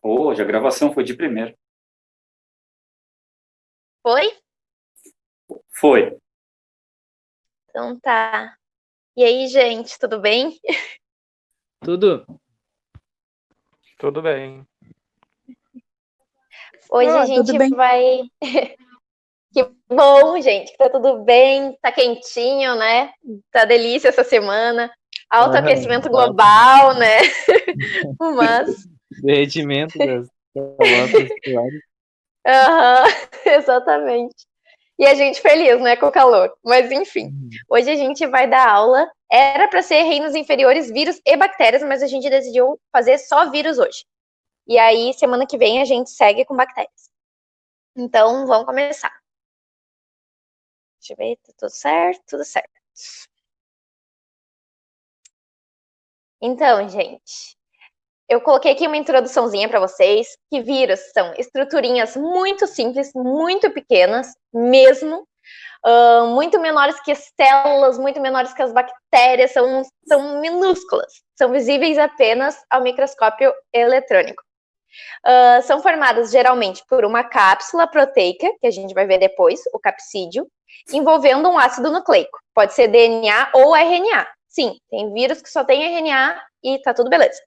Hoje a gravação foi de primeira. Foi? Foi. Então tá. E aí, gente, tudo bem? Tudo? Tudo bem. Hoje a tudo gente bem. vai. Que bom, gente, que tá tudo bem, tá quentinho, né? Tá delícia essa semana. Alto aquecimento global, né? Mas, Derretimento das calotas solares. exatamente. E a gente feliz, né, com o calor. Mas enfim, hoje a gente vai dar aula. Era para ser reinos inferiores, vírus e bactérias, mas a gente decidiu fazer só vírus hoje. E aí, semana que vem, a gente segue com bactérias. Então, vamos começar. Deixa eu ver, tá tudo certo? Tudo certo. Então, gente, eu coloquei aqui uma introduçãozinha para vocês, que vírus são estruturinhas muito simples, muito pequenas, mesmo, muito menores que as células, muito menores que as bactérias, são minúsculas, são visíveis apenas ao microscópio eletrônico. São formadas geralmente por uma cápsula proteica, que a gente vai ver depois, o capsídio, envolvendo um ácido nucleico. Pode ser DNA ou RNA. Sim, tem vírus que só tem RNA e tá tudo beleza.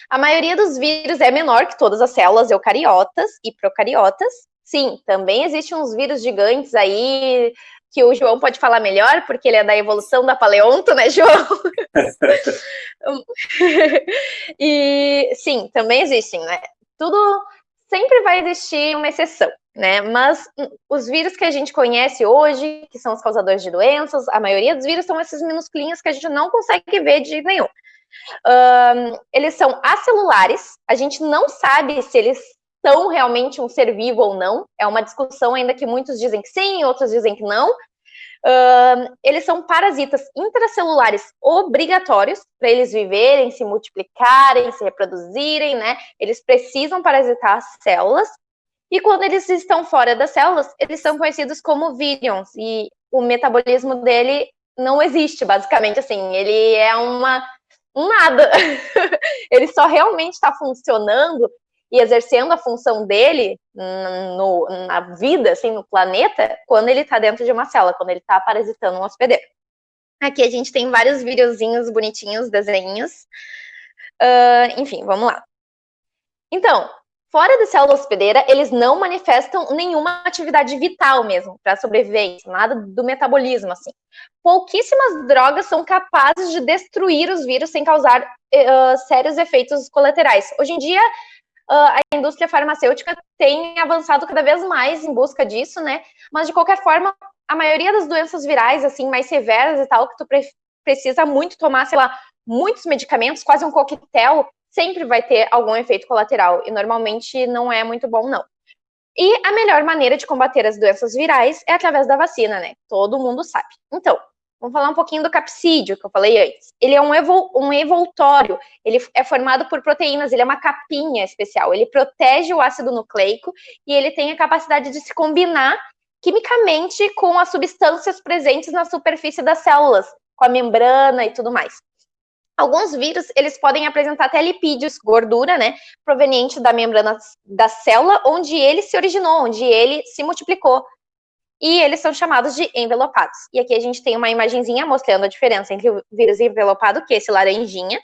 A maioria dos vírus é menor que todas as células eucariotas e procariotas. Sim, também existem uns vírus gigantes aí que o João pode falar melhor, porque ele é da evolução da paleonto, né, João? E sim, também existem, né? Tudo sempre vai existir uma exceção, né? Mas os vírus que a gente conhece hoje, que são os causadores de doenças, a maioria dos vírus são esses minusculinhos que a gente não consegue ver de nenhum. Eles são acelulares, a gente não sabe se eles são realmente um ser vivo ou não, é uma discussão ainda que muitos dizem que sim, outros dizem que não. Eles são parasitas intracelulares obrigatórios para eles viverem, se multiplicarem, se reproduzirem, né? Eles precisam parasitar as células. E quando eles estão fora das células, eles são conhecidos como virions. E o metabolismo dele não existe, basicamente, assim. Ele é um nada. Ele só realmente está funcionando e exercendo a função dele na vida, assim, no planeta, quando ele está dentro de uma célula, quando ele está parasitando um hospedeiro. Aqui a gente tem vários videozinhos bonitinhos, desenhos. Enfim, vamos lá. Então, fora da célula hospedeira, eles não manifestam nenhuma atividade vital mesmo, para sobrevivência, nada do metabolismo, assim. Pouquíssimas drogas são capazes de destruir os vírus sem causar sérios efeitos colaterais. Hoje em dia, a indústria farmacêutica tem avançado cada vez mais em busca disso, né? Mas, de qualquer forma, a maioria das doenças virais, assim, mais severas e tal, que tu precisa muito tomar, sei lá, muitos medicamentos, quase um coquetel, sempre vai ter algum efeito colateral. E, normalmente, não é muito bom, não. E a melhor maneira de combater as doenças virais é através da vacina, né? Todo mundo sabe. Então, vamos falar um pouquinho do capsídio, que eu falei antes. Ele é um envoltório, ele é formado por proteínas, ele é uma capinha especial, ele protege o ácido nucleico e ele tem a capacidade de se combinar quimicamente com as substâncias presentes na superfície das células, com a membrana e tudo mais. Alguns vírus, eles podem apresentar até lipídios, gordura, né, proveniente da membrana da célula onde ele se originou, onde ele se multiplicou. E eles são chamados de envelopados. E aqui a gente tem uma imagenzinha mostrando a diferença entre o vírus envelopado, que é esse laranjinha,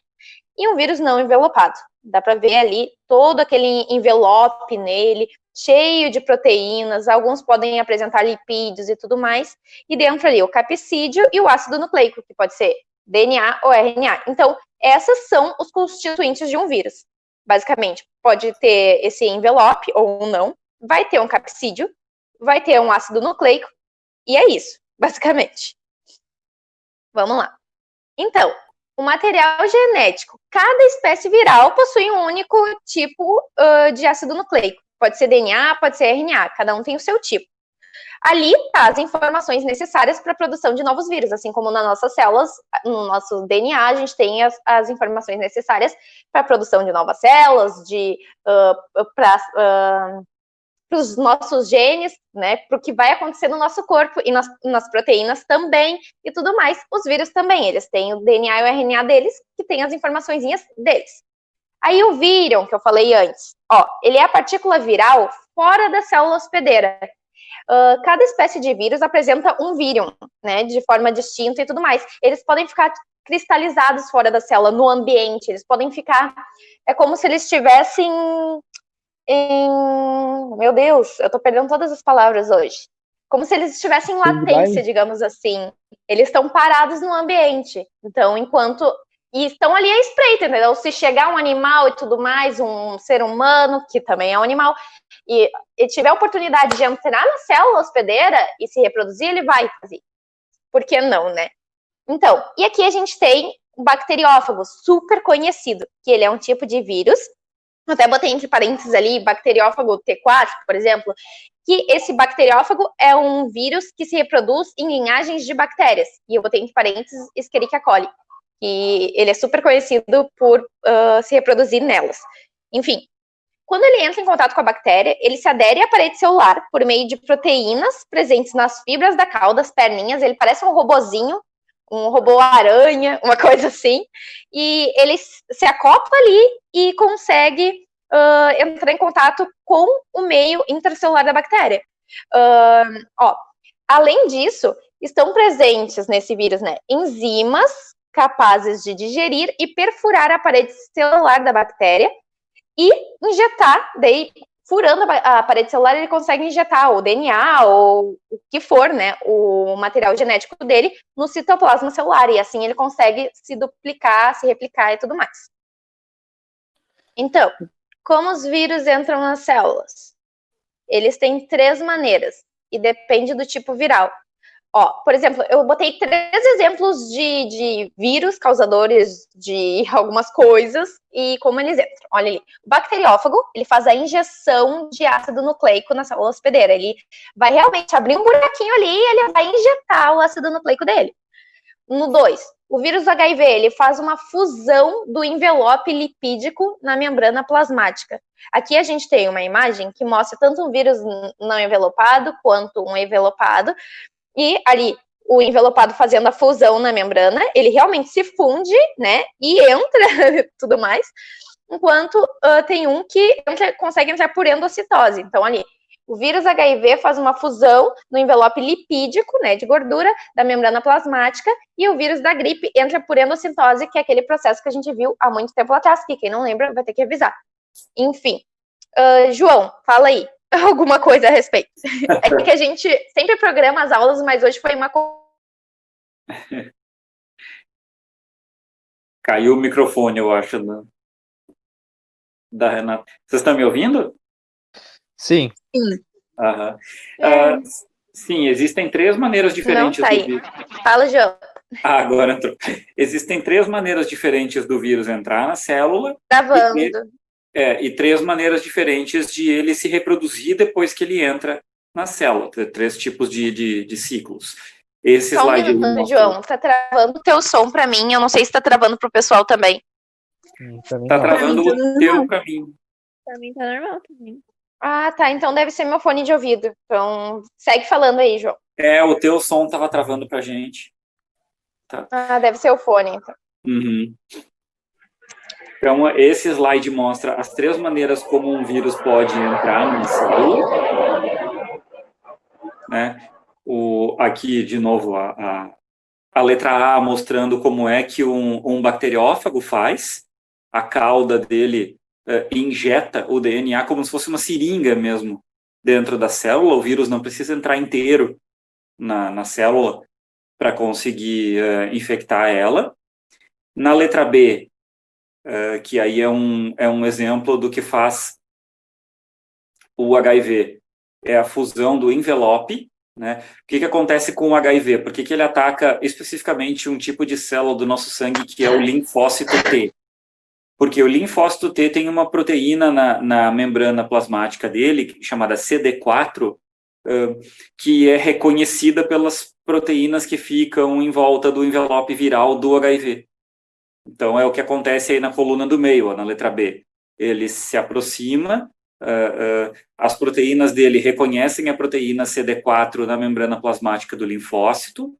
e um vírus não envelopado. Dá para ver ali todo aquele envelope nele, cheio de proteínas, alguns podem apresentar lipídios e tudo mais, e dentro ali o capsídio e o ácido nucleico, que pode ser DNA ou RNA. Então, essas são os constituintes de um vírus. Basicamente, pode ter esse envelope ou não, vai ter um capsídio, vai ter um ácido nucleico, e é isso, basicamente. Vamos lá. Então, o material genético. Cada espécie viral possui um único tipo de ácido nucleico. Pode ser DNA, pode ser RNA, cada um tem o seu tipo. Ali tá as informações necessárias para a produção de novos vírus, assim como nas nossas células, no nosso DNA, a gente tem as informações necessárias para a produção de novas células, para os nossos genes, né, para o que vai acontecer no nosso corpo e nas proteínas também e tudo mais. Os vírus também, eles têm o DNA e o RNA deles, que tem as informaçõezinhas deles. Aí o vírion, que eu falei antes, ó, ele é a partícula viral fora da célula hospedeira. Cada espécie de vírus apresenta um vírion, né, de forma distinta e tudo mais. Eles podem ficar cristalizados fora da célula, no ambiente, eles podem ficar, é como se eles estivessem meu Deus, eu tô perdendo todas as palavras hoje. Como se eles estivessem em latência, digamos assim. Eles estão parados no ambiente. Então, e estão ali à espreita, entendeu? Se chegar um animal e tudo mais, um ser humano, que também é um animal, e tiver a oportunidade de entrar na célula hospedeira e se reproduzir, ele vai fazer. Por que não, né? Então, e aqui a gente tem um bacteriófago super conhecido, que ele é um tipo de vírus. Até botei entre parênteses ali, bacteriófago T4, por exemplo, que esse bacteriófago é um vírus que se reproduz em linhagens de bactérias. E eu botei entre parênteses Escherichia coli, que ele é super conhecido por se reproduzir nelas. Enfim, quando ele entra em contato com a bactéria, ele se adere à parede celular por meio de proteínas presentes nas fibras da cauda, as perninhas, ele parece um robozinho, um robô aranha, uma coisa assim, e ele se acopla ali e consegue entrar em contato com o meio intracelular da bactéria. Além disso, estão presentes nesse vírus, né, enzimas capazes de digerir e perfurar a parede celular da bactéria e injetar, daí furando a parede celular, ele consegue injetar o DNA ou o que for, né, o material genético dele no citoplasma celular, e assim ele consegue se duplicar, se replicar e tudo mais. Então, como os vírus entram nas células? Eles têm 3 maneiras, e depende do tipo viral. Ó, por exemplo, eu botei 3 exemplos de vírus causadores de algumas coisas e como eles entram. Olha ali, o bacteriófago, ele faz a injeção de ácido nucleico na célula hospedeira. Ele vai realmente abrir um buraquinho ali e ele vai injetar o ácido nucleico dele. No 2, o vírus HIV, ele faz uma fusão do envelope lipídico na membrana plasmática. Aqui a gente tem uma imagem que mostra tanto um vírus não envelopado quanto um envelopado. E ali, o envelopado fazendo a fusão na membrana, ele realmente se funde, né, e entra, tudo mais, enquanto tem um que consegue entrar por endocitose. Então, ali, o vírus HIV faz uma fusão no envelope lipídico, né, de gordura, da membrana plasmática, e o vírus da gripe entra por endocitose, que é aquele processo que a gente viu há muito tempo atrás, que quem não lembra vai ter que revisar. Enfim, João, fala aí. Alguma coisa a respeito. É que a gente sempre programa as aulas, mas hoje foi uma... Caiu o microfone, eu acho, da Renata. Vocês estão me ouvindo? Sim. Aham. Sim, existem 3 maneiras diferentes Não, tá aí. do vírus. Fala, João. Agora entrou. Existem 3 maneiras diferentes do vírus entrar na célula. Gravando. E 3 maneiras diferentes de ele se reproduzir depois que ele entra na célula. 3 tipos de ciclos. Esse Só um slide minuto, mostra... João. Tá travando o teu som pra mim. Eu não sei se tá travando pro pessoal também. Tá travando o teu pra mim. Pra mim tá normal também. Ah, tá. Então deve ser meu fone de ouvido. Então, segue falando aí, João. O teu som tava travando pra gente. Tá. Ah, deve ser o fone, então. Uhum. Então, esse slide mostra as 3 maneiras como um vírus pode entrar numa célula. Né? Aqui, de novo, a letra A mostrando como é que um bacteriófago faz. A cauda dele injeta o DNA como se fosse uma seringa mesmo dentro da célula. O vírus não precisa entrar inteiro na célula para conseguir infectar ela. Na letra B, que aí é um exemplo do que faz o HIV, é a fusão do envelope, né? O que acontece com o HIV? Por que ele ataca especificamente um tipo de célula do nosso sangue que é o linfócito T? Porque o linfócito T tem uma proteína na membrana plasmática dele, chamada CD4, que é reconhecida pelas proteínas que ficam em volta do envelope viral do HIV. Então, é o que acontece aí na coluna do meio, na letra B. Ele se aproxima, as proteínas dele reconhecem a proteína CD4 na membrana plasmática do linfócito,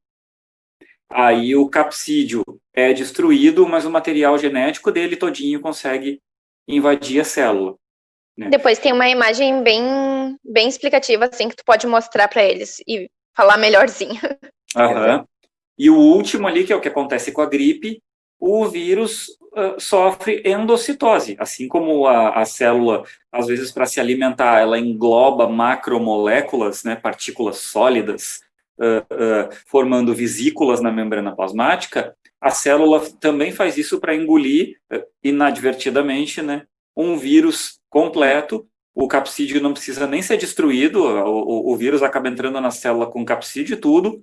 aí o capsídeo é destruído, mas o material genético dele todinho consegue invadir a célula. Né? Depois tem uma imagem bem explicativa, assim, que tu pode mostrar para eles e falar melhorzinho. Uhum. E o último ali, que é o que acontece com a gripe, o vírus sofre endocitose, assim como a célula, às vezes, para se alimentar, ela engloba macromoléculas, né, partículas sólidas, formando vesículas na membrana plasmática, a célula também faz isso para engolir, inadvertidamente, né, um vírus completo. O capsídeo não precisa nem ser destruído, o vírus acaba entrando na célula com capsídeo e tudo,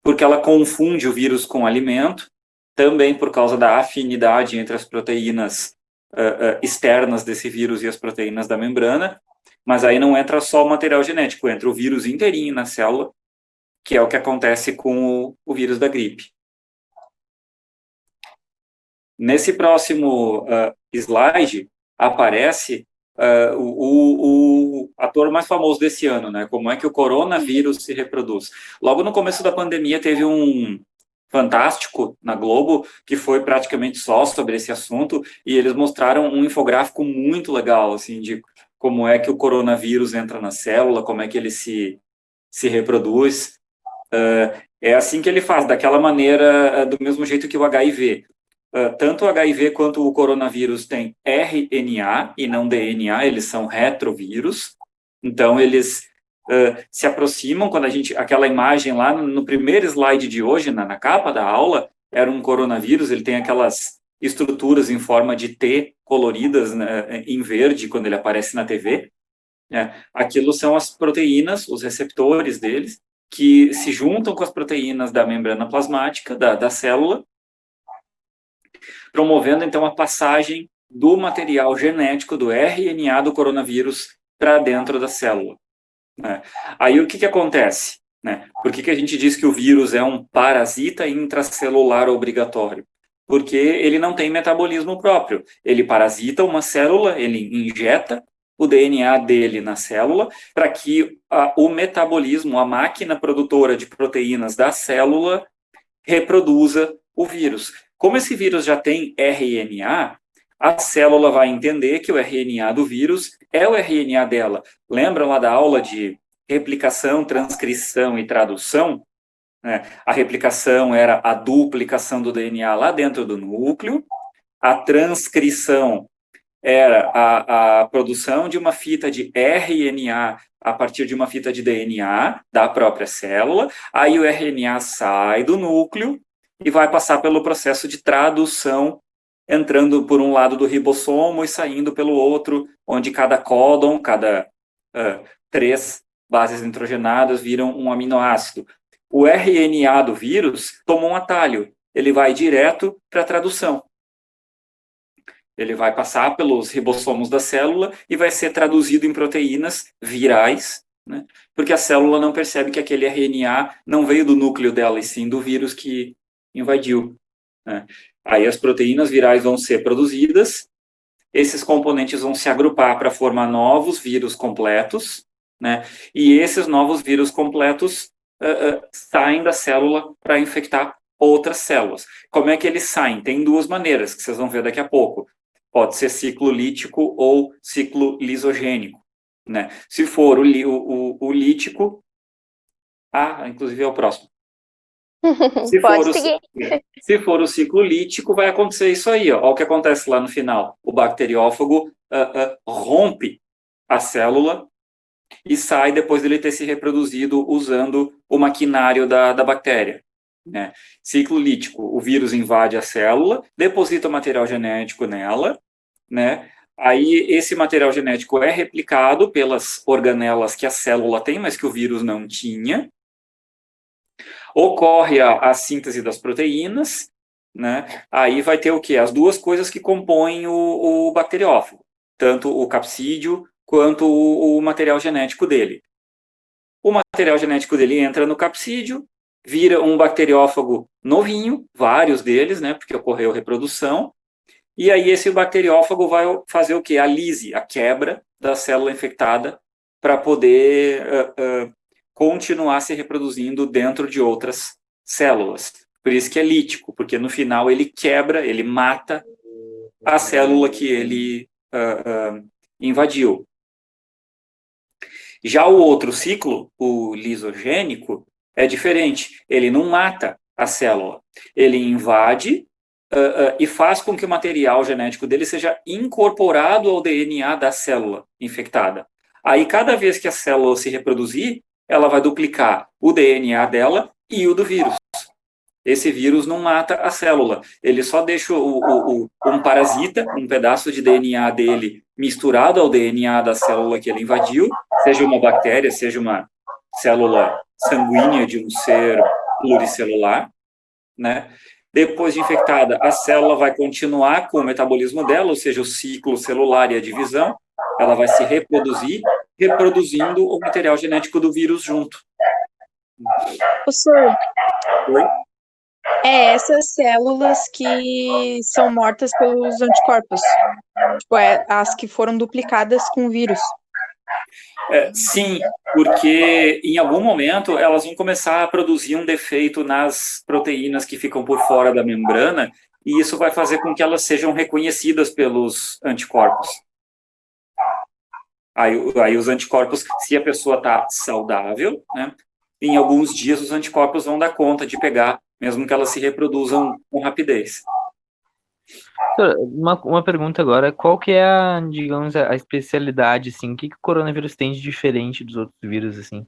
porque ela confunde o vírus com o alimento, também por causa da afinidade entre as proteínas externas desse vírus e as proteínas da membrana, mas aí não entra só o material genético, entra o vírus inteirinho na célula, que é o que acontece com o vírus da gripe. Nesse próximo slide, aparece o ator mais famoso desse ano, né? Como é que o coronavírus se reproduz. Logo no começo da pandemia, teve um Fantástico na Globo, que foi praticamente só sobre esse assunto, e eles mostraram um infográfico muito legal, assim, de como é que o coronavírus entra na célula, como é que ele se reproduz. É assim que ele faz, daquela maneira, do mesmo jeito que o HIV. Tanto o HIV quanto o coronavírus têm RNA e não DNA, eles são retrovírus, então eles se aproximam, quando aquela imagem lá no primeiro slide de hoje, na capa da aula, era um coronavírus, ele tem aquelas estruturas em forma de T coloridas, né, em verde, quando ele aparece na TV, né? Aquilo são as proteínas, os receptores deles, que se juntam com as proteínas da membrana plasmática, da célula, promovendo, então, a passagem do material genético, do RNA do coronavírus, para dentro da célula. Né? Aí, o que acontece? Né? Por que a gente diz que o vírus é um parasita intracelular obrigatório? Porque ele não tem metabolismo próprio. Ele parasita uma célula, ele injeta o DNA dele na célula, para que o metabolismo, a máquina produtora de proteínas da célula, reproduza o vírus. Como esse vírus já tem RNA, a célula vai entender que o RNA do vírus é o RNA dela. Lembram lá da aula de replicação, transcrição e tradução? A replicação era a duplicação do DNA lá dentro do núcleo, a transcrição era a produção de uma fita de RNA a partir de uma fita de DNA da própria célula, aí o RNA sai do núcleo e vai passar pelo processo de tradução, entrando por um lado do ribossomo e saindo pelo outro, onde cada códon, cada 3 bases nitrogenadas viram um aminoácido. O RNA do vírus toma um atalho, ele vai direto para a tradução. Ele vai passar pelos ribossomos da célula e vai ser traduzido em proteínas virais, né? Porque a célula não percebe que aquele RNA não veio do núcleo dela, e sim do vírus que invadiu. Né? Aí as proteínas virais vão ser produzidas, esses componentes vão se agrupar para formar novos vírus completos, né? E esses novos vírus completos saem da célula para infectar outras células. Como é que eles saem? Tem 2 maneiras, que vocês vão ver daqui a pouco. Pode ser ciclo lítico ou ciclo lisogênico. Né? Se for o lítico... inclusive é o próximo. Se for o ciclo lítico, vai acontecer isso aí. Olha o que acontece lá no final. O bacteriófago rompe a célula e sai depois dele ter se reproduzido usando o maquinário da bactéria. Né? Ciclo lítico, o vírus invade a célula, deposita o material genético nela, né? Aí esse material genético é replicado pelas organelas que a célula tem, mas que o vírus não tinha. Ocorre a síntese das proteínas, né? Aí vai ter o quê? As 2 coisas que compõem o bacteriófago, tanto o capsídeo quanto o material genético dele. O material genético dele entra no capsídeo, vira um bacteriófago novinho, vários deles, né, porque ocorreu reprodução, e aí esse bacteriófago vai fazer o quê? A lise, a quebra da célula infectada, para poder continuar se reproduzindo dentro de outras células. Por isso que é lítico, porque no final ele quebra, ele mata a célula que ele invadiu. Já o outro ciclo, o lisogênico, é diferente. Ele não mata a célula. Ele invade e faz com que o material genético dele seja incorporado ao DNA da célula infectada. Aí, cada vez que a célula se reproduzir, ela vai duplicar o DNA dela e o do vírus. Esse vírus não mata a célula, ele só deixa um parasita, um pedaço de DNA dele misturado ao DNA da célula que ele invadiu, seja uma bactéria, seja uma célula sanguínea de um ser pluricelular, né? Depois de infectada, a célula vai continuar com o metabolismo dela, ou seja, o ciclo celular e a divisão, ela vai se reproduzir, reproduzindo o material genético do vírus junto. Professor, Oi? essas células que são mortas pelos anticorpos, tipo, as que foram duplicadas com o vírus. Sim, porque em algum momento elas vão começar a produzir um defeito nas proteínas que ficam por fora da membrana, e isso vai fazer com que elas sejam reconhecidas pelos anticorpos. Aí os anticorpos, se a pessoa está saudável, né, em alguns dias os anticorpos vão dar conta de pegar, mesmo que elas se reproduzam com rapidez. Uma pergunta agora, qual que é digamos, a especialidade, assim, o que o coronavírus tem de diferente dos outros vírus, assim?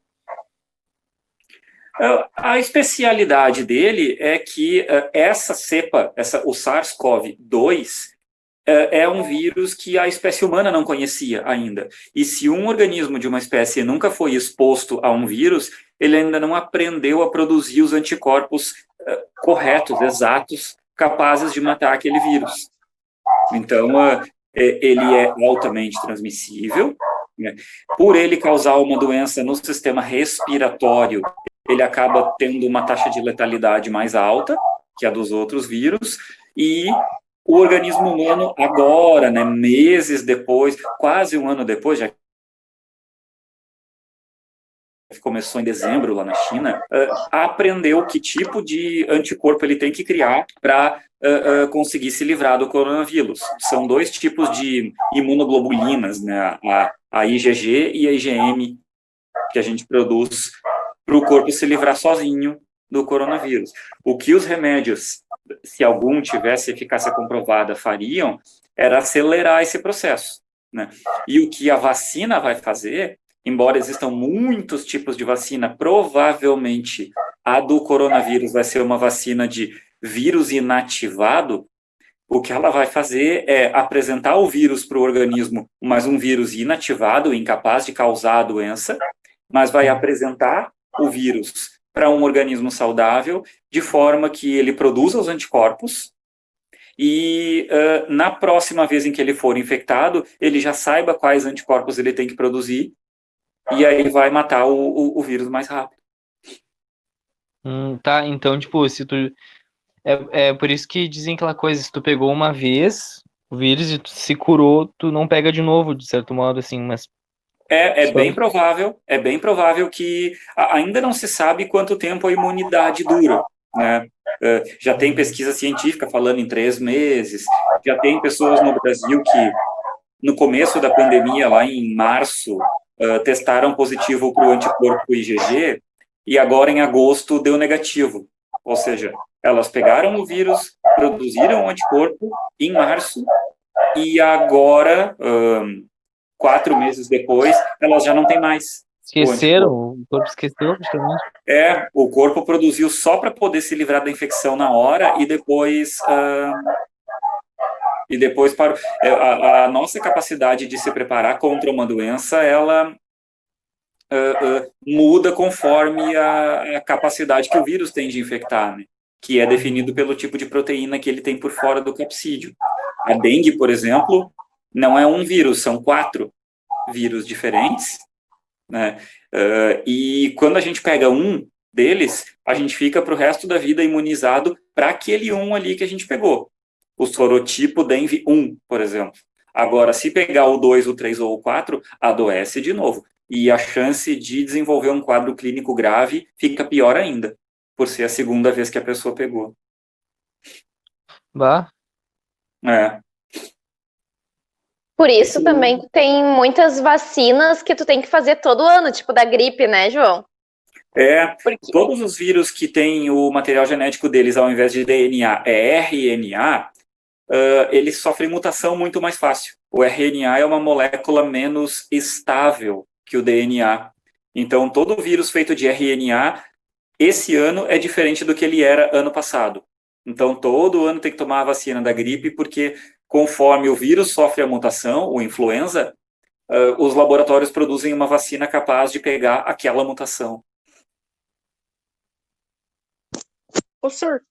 A especialidade dele é que essa cepa, o SARS-CoV-2, é um vírus que a espécie humana não conhecia ainda. E se um organismo de uma espécie nunca foi exposto a um vírus, ele ainda não aprendeu a produzir os anticorpos corretos, exatos, capazes de matar aquele vírus. Então, ele é altamente transmissível, né? Por ele causar uma doença no sistema respiratório, ele acaba tendo uma taxa de letalidade mais alta que a dos outros vírus, e o organismo humano agora, né, meses depois, quase um ano depois, já começou em dezembro lá na China, aprendeu que tipo de anticorpo ele tem que criar para conseguir se livrar do coronavírus. São dois tipos de imunoglobulinas, né, a IgG e a IgM, que a gente produz para o corpo se livrar sozinho do coronavírus. O que os remédios, se algum tivesse eficácia comprovada, fariam, era acelerar esse processo, né? E o que a vacina vai fazer, embora existam muitos tipos de vacina, provavelmente a do coronavírus vai ser uma vacina de vírus inativado. O que ela vai fazer é apresentar o vírus para o organismo, mas um vírus inativado, incapaz de causar a doença, mas vai apresentar o vírus para um organismo saudável, de forma que ele produza os anticorpos, e na próxima vez em que ele for infectado, ele já saiba quais anticorpos ele tem que produzir, e aí vai matar o vírus mais rápido. Tá, então, tipo, se tu... É por isso que dizem aquela coisa, se tu pegou uma vez o vírus e tu se curou, tu não pega de novo, de certo modo, assim, mas... É bem provável que ainda não se sabe quanto tempo a imunidade dura, né? Já tem pesquisa científica falando em 3 meses, já tem pessoas no Brasil que, no começo da pandemia, lá em março, testaram positivo para o anticorpo IgG, e agora em agosto deu negativo. Ou seja, elas pegaram o vírus, produziram o anticorpo em março, e agora... 4 meses depois, elas já não têm mais. Esqueceram, o corpo esqueceu, justamente. O corpo produziu só para poder se livrar da infecção na hora, e depois para a nossa capacidade de se preparar contra uma doença, ela muda conforme a capacidade que o vírus tem de infectar, né? Que é definido pelo tipo de proteína que ele tem por fora do capsídeo. A dengue, por exemplo, não é um vírus, são 4 vírus diferentes, né? E quando a gente pega um deles, a gente fica para o resto da vida imunizado para aquele um ali que a gente pegou. O sorotipo dengue 1, por exemplo. Agora, se pegar o 2, o 3 ou o 4, adoece de novo. E a chance de desenvolver um quadro clínico grave fica pior ainda, por ser a segunda vez que a pessoa pegou. Bah. Por isso também tem muitas vacinas que tu tem que fazer todo ano, tipo da gripe, né, João? Porque... todos os vírus que têm o material genético deles, ao invés de DNA, é RNA, eles sofrem mutação muito mais fácil. O RNA é uma molécula menos estável que o DNA. Então, todo vírus feito de RNA, esse ano é diferente do que ele era ano passado. Então, todo ano tem que tomar a vacina da gripe, porque conforme o vírus sofre a mutação, o influenza, os laboratórios produzem uma vacina capaz de pegar aquela mutação. Professor,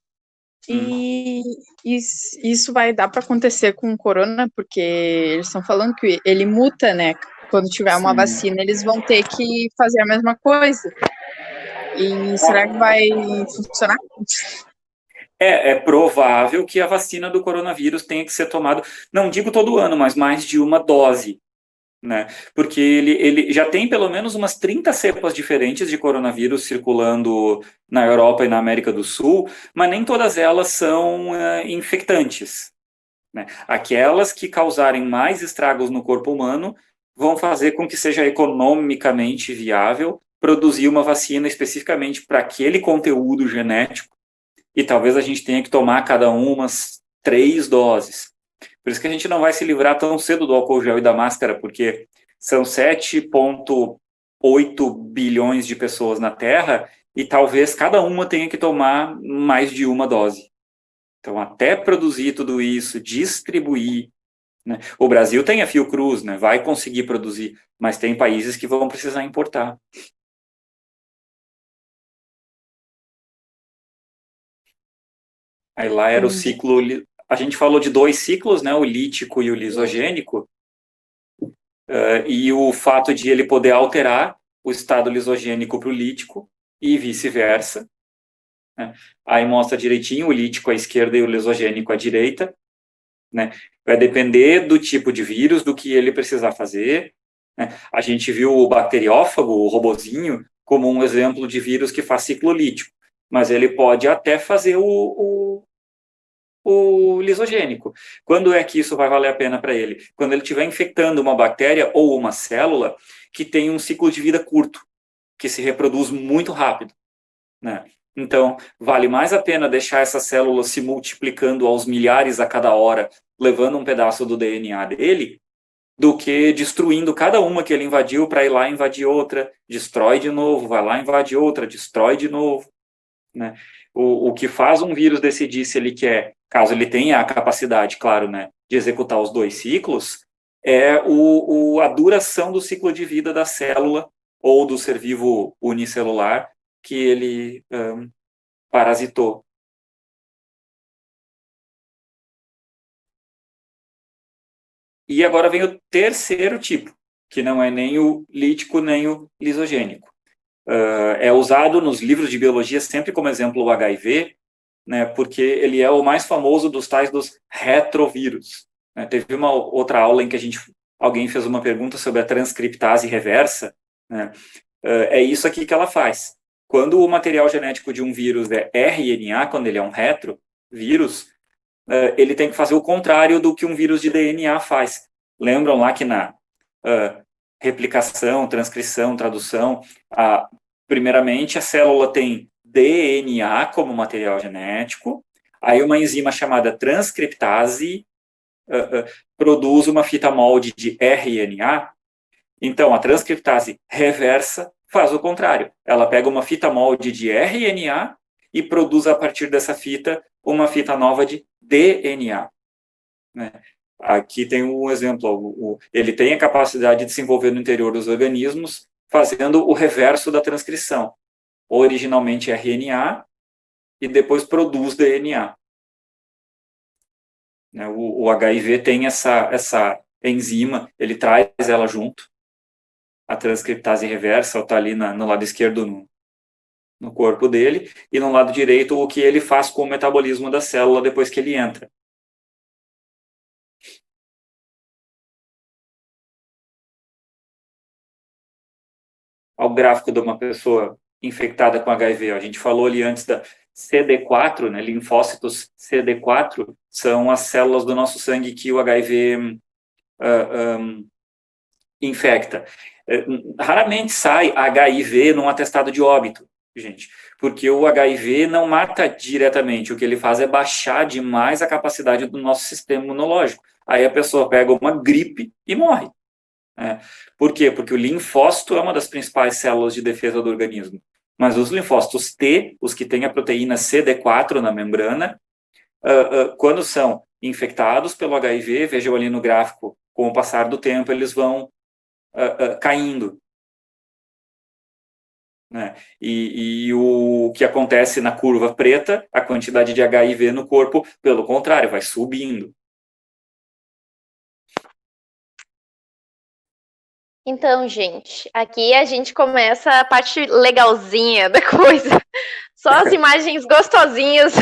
e isso vai dar para acontecer com o corona, porque eles estão falando que ele muta, né? Quando tiver uma vacina, eles vão ter que fazer a mesma coisa. E será que vai funcionar? É provável que a vacina do coronavírus tenha que ser tomada, não digo todo ano, mas mais de uma dose, né? Porque ele já tem pelo menos umas 30 cepas diferentes de coronavírus circulando na Europa e na América do Sul, mas nem todas elas são infectantes, né? Aquelas que causarem mais estragos no corpo humano vão fazer com que seja economicamente viável produzir uma vacina especificamente para aquele conteúdo genético, e talvez a gente tenha que tomar cada uma umas 3 doses. Por isso que a gente não vai se livrar tão cedo do álcool gel e da máscara, porque são 7,8 bilhões de pessoas na Terra e talvez cada uma tenha que tomar mais de uma dose. Então, até produzir tudo isso, distribuir, né? O Brasil tem a Fiocruz, né? Vai conseguir produzir, mas tem países que vão precisar importar. Aí lá era o ciclo, a gente falou de 2 ciclos, né? O lítico e o lisogênico, e o fato de ele poder alterar o estado lisogênico para o lítico e vice-versa, né? Aí mostra direitinho o lítico à esquerda e o lisogênico à direita, né? Vai depender do tipo de vírus, do que ele precisar fazer, né? A gente viu o bacteriófago, o robozinho, como um exemplo de vírus que faz ciclo lítico, mas ele pode até fazer o lisogênico. Quando é que isso vai valer a pena para ele? Quando ele estiver infectando uma bactéria ou uma célula que tem um ciclo de vida curto, que se reproduz muito rápido, né? Então, vale mais a pena deixar essa célula se multiplicando aos milhares a cada hora, levando um pedaço do DNA dele, do que destruindo cada uma que ele invadiu para ir lá invadir outra, destrói de novo, vai lá invadir outra, destrói de novo, né? O que faz um vírus decidir se ele quer, caso ele tenha a capacidade, claro, né, de executar os 2 ciclos, é a duração do ciclo de vida da célula ou do ser vivo unicelular que ele parasitou. E agora vem o terceiro tipo, que não é nem o lítico nem o lisogênico. É usado nos livros de biologia sempre como exemplo o HIV, né, porque ele é o mais famoso dos tais dos retrovírus, né? Teve uma outra aula em que alguém fez uma pergunta sobre a transcriptase reversa, né? É isso aqui que ela faz. Quando o material genético de um vírus é RNA, quando ele é um retrovírus, ele tem que fazer o contrário do que um vírus de DNA faz. Lembram lá que na replicação, transcrição, tradução, primeiramente a célula tem DNA como material genético, aí uma enzima chamada transcriptase produz uma fita molde de RNA. Então, a transcriptase reversa faz o contrário. Ela pega uma fita molde de RNA e produz a partir dessa fita uma fita nova de DNA, né? Aqui tem um exemplo, ele tem a capacidade de se envolver no interior dos organismos, fazendo o reverso da transcrição. Originalmente RNA e depois produz DNA. O HIV tem essa enzima, ele traz ela junto. A transcriptase reversa está ali no lado esquerdo no corpo dele, e no lado direito o que ele faz com o metabolismo da célula depois que ele entra. Ao gráfico de uma pessoa infectada com HIV. A gente falou ali antes da CD4, né, linfócitos CD4, são as células do nosso sangue que o HIV infecta. Raramente sai HIV num atestado de óbito, gente, porque o HIV não mata diretamente, o que ele faz é baixar demais a capacidade do nosso sistema imunológico. Aí a pessoa pega uma gripe e morre. Por quê? Porque o linfócito é uma das principais células de defesa do organismo. Mas os linfócitos T, os que têm a proteína CD4 na membrana, quando são infectados pelo HIV, vejam ali no gráfico, com o passar do tempo, eles vão caindo. Né? E o que acontece na curva preta, a quantidade de HIV no corpo, pelo contrário, vai subindo. Então, gente, aqui a gente começa a parte legalzinha da coisa. Só as imagens gostosinhas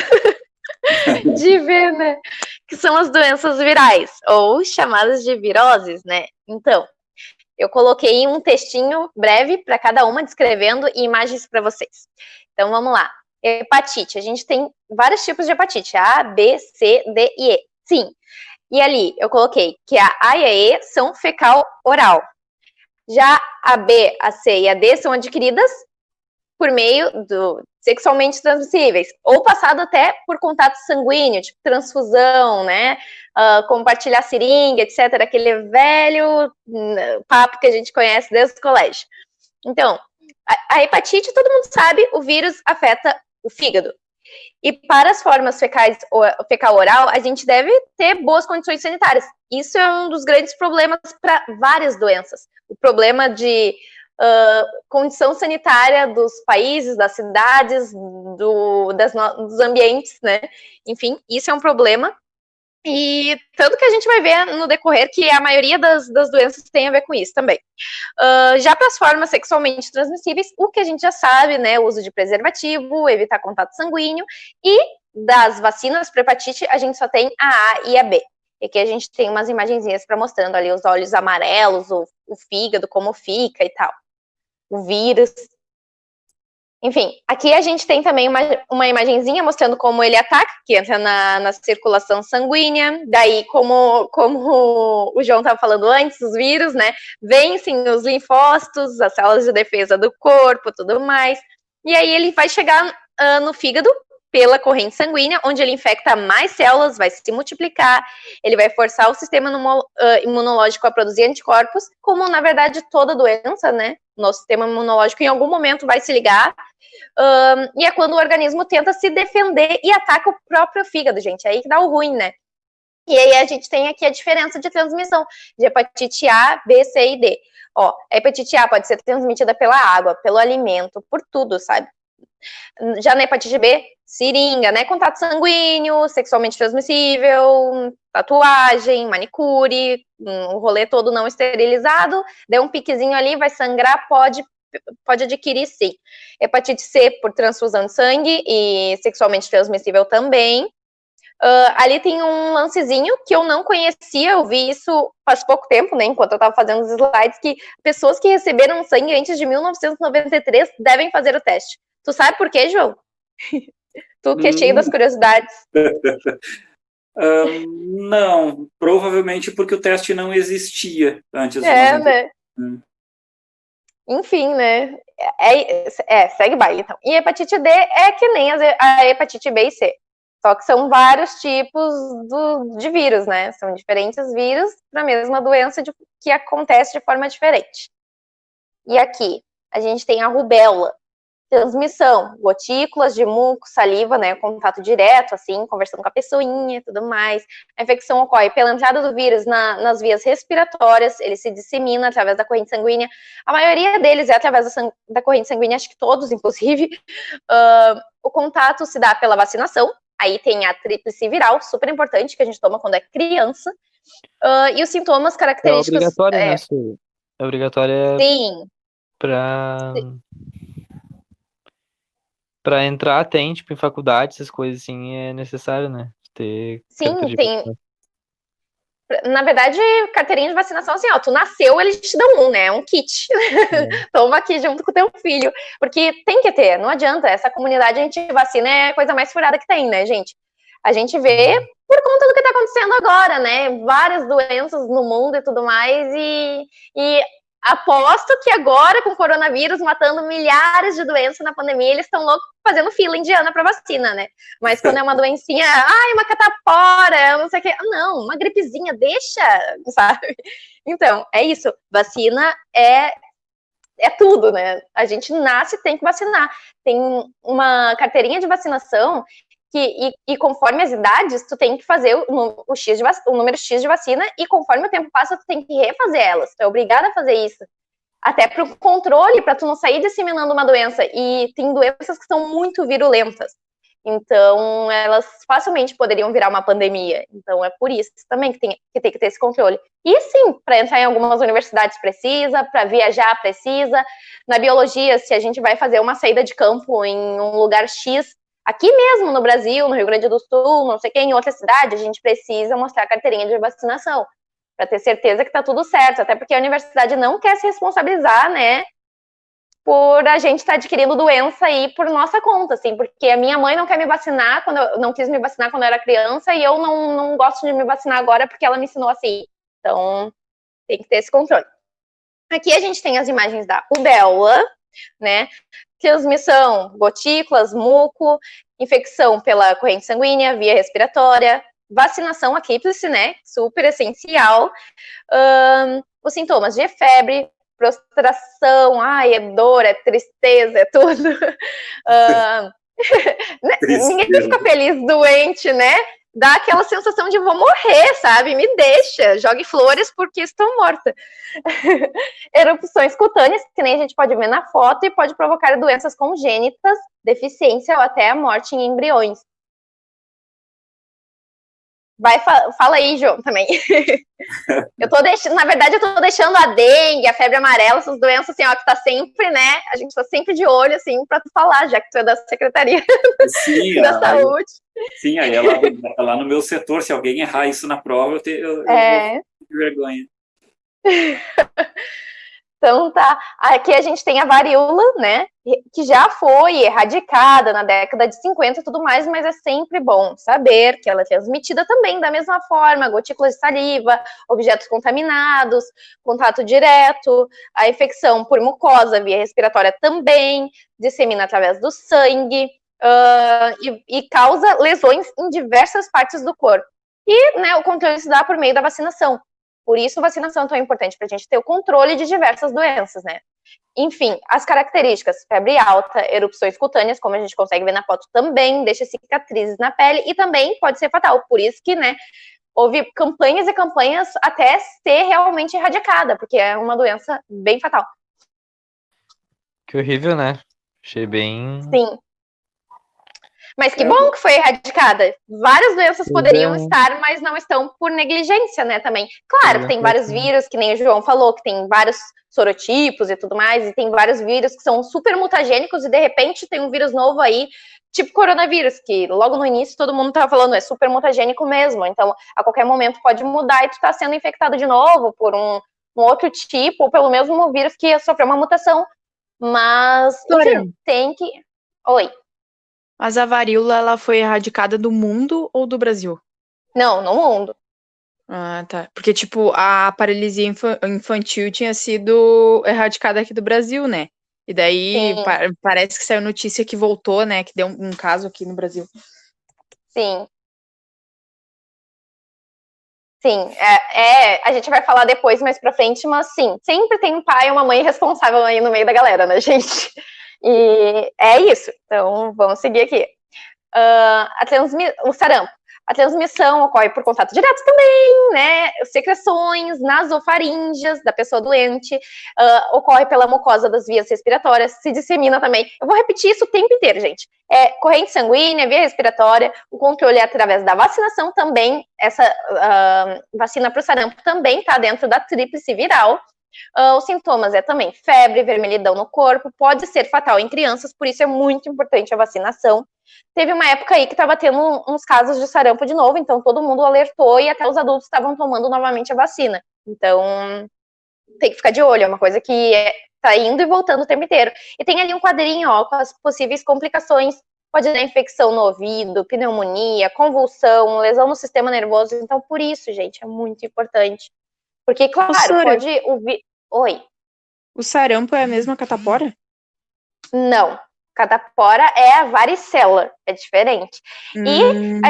de ver, né? Que são as doenças virais, ou chamadas de viroses, né? Então, eu coloquei um textinho breve para cada uma, descrevendo e imagens para vocês. Então, vamos lá. Hepatite. A gente tem vários tipos de hepatite. A, B, C, D e E. Sim. E ali, eu coloquei que a A e a E são fecal-oral. Já a B, a C e a D são adquiridas por meio do sexualmente transmissíveis, ou passado até por contato sanguíneo, tipo transfusão, né? Compartilhar seringa, etc. Aquele velho papo que a gente conhece desde o colégio. Então, a hepatite, todo mundo sabe, o vírus afeta o fígado. E para as formas fecal-oral, a gente deve ter boas condições sanitárias. Isso é um dos grandes problemas para várias doenças. O problema de condição sanitária dos países, das cidades, dos ambientes, né? Enfim, isso é um problema. E tanto que a gente vai ver no decorrer que a maioria das doenças tem a ver com isso também. Já para as formas sexualmente transmissíveis, o que a gente já sabe, né? O uso de preservativo, evitar contato sanguíneo. E das vacinas para hepatite, a gente só tem a A e a B. E aqui a gente tem umas imagenzinhas para mostrando ali os olhos amarelos, o fígado, como fica e tal. O vírus. Enfim, aqui a gente tem também uma imagenzinha mostrando como ele ataca, que entra na circulação sanguínea. Daí, como o João estava falando antes, os vírus, né, vencem os linfócitos, as células de defesa do corpo, tudo mais. E aí ele vai chegar no fígado pela corrente sanguínea, onde ele infecta mais células, vai se multiplicar, ele vai forçar o sistema imunológico a produzir anticorpos, como, na verdade, toda doença, né? Nosso sistema imunológico, em algum momento, vai se ligar, e é quando o organismo tenta se defender e ataca o próprio fígado, gente. É aí que dá o ruim, né? E aí a gente tem aqui a diferença de transmissão de hepatite A, B, C e D. Ó, a hepatite A pode ser transmitida pela água, pelo alimento, por tudo, sabe? Já na hepatite B, seringa, né? Contato sanguíneo, sexualmente transmissível, tatuagem, manicure, o rolê todo não esterilizado, deu um piquezinho ali, vai sangrar, pode adquirir sim. Hepatite C por transfusão de sangue e sexualmente transmissível também. Ali tem um lancezinho que eu não conhecia, eu vi isso faz pouco tempo, né, enquanto eu estava fazendo os slides, que pessoas que receberam sangue antes de 1993 devem fazer o teste. Tu sabe por quê, João? Tu que é cheio das curiosidades. Não, provavelmente porque o teste não existia antes de 93. Né? Enfim, né? Segue baile, então. E hepatite D é que nem a hepatite B e C. Só que são vários tipos de vírus, né? São diferentes vírus para a mesma doença que acontece de forma diferente. E aqui, a gente tem a rubéola. Transmissão, gotículas de muco, saliva, né? Contato direto, assim, conversando com a pessoinha e tudo mais. A infecção ocorre pela entrada do vírus nas vias respiratórias, ele se dissemina através da corrente sanguínea. A maioria deles é através da corrente sanguínea, acho que todos, inclusive. O contato se dá pela vacinação. Aí tem a tríplice viral, super importante, que a gente toma quando é criança. E os sintomas característicos... É obrigatório, né? É obrigatório. Sim. Pra entrar, tem, tipo, em faculdade, essas coisas assim, é necessário, né? Sim, tem... Na verdade, carteirinha de vacinação, assim, ó, tu nasceu, eles te dão né? Um kit. Toma aqui junto com o teu filho. Porque tem que ter, não adianta. Essa comunidade a gente vacina é a coisa mais furada que tem, né, gente? A gente vê por conta do que está acontecendo agora, né? Várias doenças no mundo e tudo mais, e aposto que agora, com o coronavírus matando milhares de doenças na pandemia, eles estão loucos fazendo fila indiana para vacina, né? Mas quando é uma doencinha, uma catapora, não sei o quê. Não, uma gripezinha, deixa, sabe? Então, é isso. Vacina é tudo, né? A gente nasce, tem que vacinar. Tem uma carteirinha de vacinação e conforme as idades, tu tem que fazer o número X de vacina, e conforme o tempo passa, tu tem que refazer elas. Tu é obrigada a fazer isso. Até para o controle, para tu não sair disseminando uma doença. E tem doenças que são muito virulentas. Então, elas facilmente poderiam virar uma pandemia. Então, é por isso também que tem que ter esse controle. E sim, para entrar em algumas universidades precisa, para viajar precisa. Na biologia, se a gente vai fazer uma saída de campo em um lugar X, aqui mesmo no Brasil, no Rio Grande do Sul, não sei quem, em outra cidade, a gente precisa mostrar a carteirinha de vacinação, para ter certeza que está tudo certo, até porque a universidade não quer se responsabilizar, né, por a gente estar adquirindo doença aí por nossa conta, assim, porque a minha mãe não quer me vacinar, não quis me vacinar quando eu era criança, e eu não gosto de me vacinar agora porque ela me ensinou assim. Então, tem que ter esse controle. Aqui a gente tem as imagens da rubéola, né, transmissão, gotículas, muco, infecção pela corrente sanguínea, via respiratória, vacinação, a tríplice, né, super essencial, os sintomas de febre, prostração, é dor, é tristeza, é tudo. Ninguém fica feliz doente, né? Dá aquela sensação de vou morrer, sabe? Me deixa, jogue flores porque estou morta. Erupções cutâneas, que nem a gente pode ver na foto, e pode provocar doenças congênitas, deficiência ou até a morte em embriões. Fala aí, João, também. Na verdade, eu tô deixando a dengue, a febre amarela, essas doenças, assim, que tá sempre, né? A gente tá sempre de olho, assim, pra tu falar, já que tu é da Secretaria da Saúde. Sim, aí lá no meu setor, se alguém errar isso na prova, eu tenho vergonha. Então tá, aqui a gente tem a varíola, né, que já foi erradicada na década de 50 e tudo mais, mas é sempre bom saber que ela é transmitida também da mesma forma, gotículas de saliva, objetos contaminados, contato direto, a infecção por mucosa via respiratória também, dissemina através do sangue, e causa lesões em diversas partes do corpo. E, né, o controle se dá por meio da vacinação. Por isso, vacinação é tão importante, para a gente ter o controle de diversas doenças, né? Enfim, as características, febre alta, erupções cutâneas, como a gente consegue ver na foto também, deixa cicatrizes na pele e também pode ser fatal. Por isso que, né, houve campanhas e campanhas até ser realmente erradicada, porque é uma doença bem fatal. Que horrível, né? Achei bem... Sim. Mas que bom que foi erradicada. Várias doenças poderiam estar, mas não estão por negligência, né, também. Claro que tem vários vírus, que nem o João falou, que tem vários sorotipos e tudo mais, e tem vários vírus que são super mutagênicos, e de repente tem um vírus novo aí, tipo coronavírus, que logo no início todo mundo tava falando, é super mutagênico mesmo, então a qualquer momento pode mudar e tu tá sendo infectado de novo por um outro tipo, ou pelo mesmo vírus que sofreu uma mutação. Mas, enfim, tem que... Oi. Mas a varíola, ela foi erradicada do mundo ou do Brasil? Não, no mundo. Ah, tá. Porque, tipo, a paralisia infantil tinha sido erradicada aqui do Brasil, né? E daí parece que saiu notícia que voltou, né? Que deu um caso aqui no Brasil. Sim. Sim, a gente vai falar depois, mais pra frente, mas sim, sempre tem um pai e uma mãe responsável aí no meio da galera, né, gente? E é isso. Então, vamos seguir aqui. O sarampo. A transmissão ocorre por contato direto também, né? Secreções nasofaríngeas da pessoa doente, ocorre pela mucosa das vias respiratórias, se dissemina também. Eu vou repetir isso o tempo inteiro, gente. Corrente sanguínea, via respiratória, o controle é através da vacinação também. Essa vacina para o sarampo também está dentro da tríplice viral. Os sintomas também febre, vermelhidão no corpo, pode ser fatal em crianças, por isso é muito importante a vacinação. Teve uma época aí que estava tendo uns casos de sarampo de novo, então todo mundo alertou e até os adultos estavam tomando novamente a vacina. Então, tem que ficar de olho, é uma coisa que tá indo e voltando o tempo inteiro. E tem ali um quadrinho, com as possíveis complicações pode dar infecção no ouvido, pneumonia, convulsão, lesão no sistema nervoso. Então, por isso, gente, é muito importante. Porque, claro, pode ouvir... Oi. O sarampo é a mesma catapora? Não. Catapora é a varicela, é diferente. E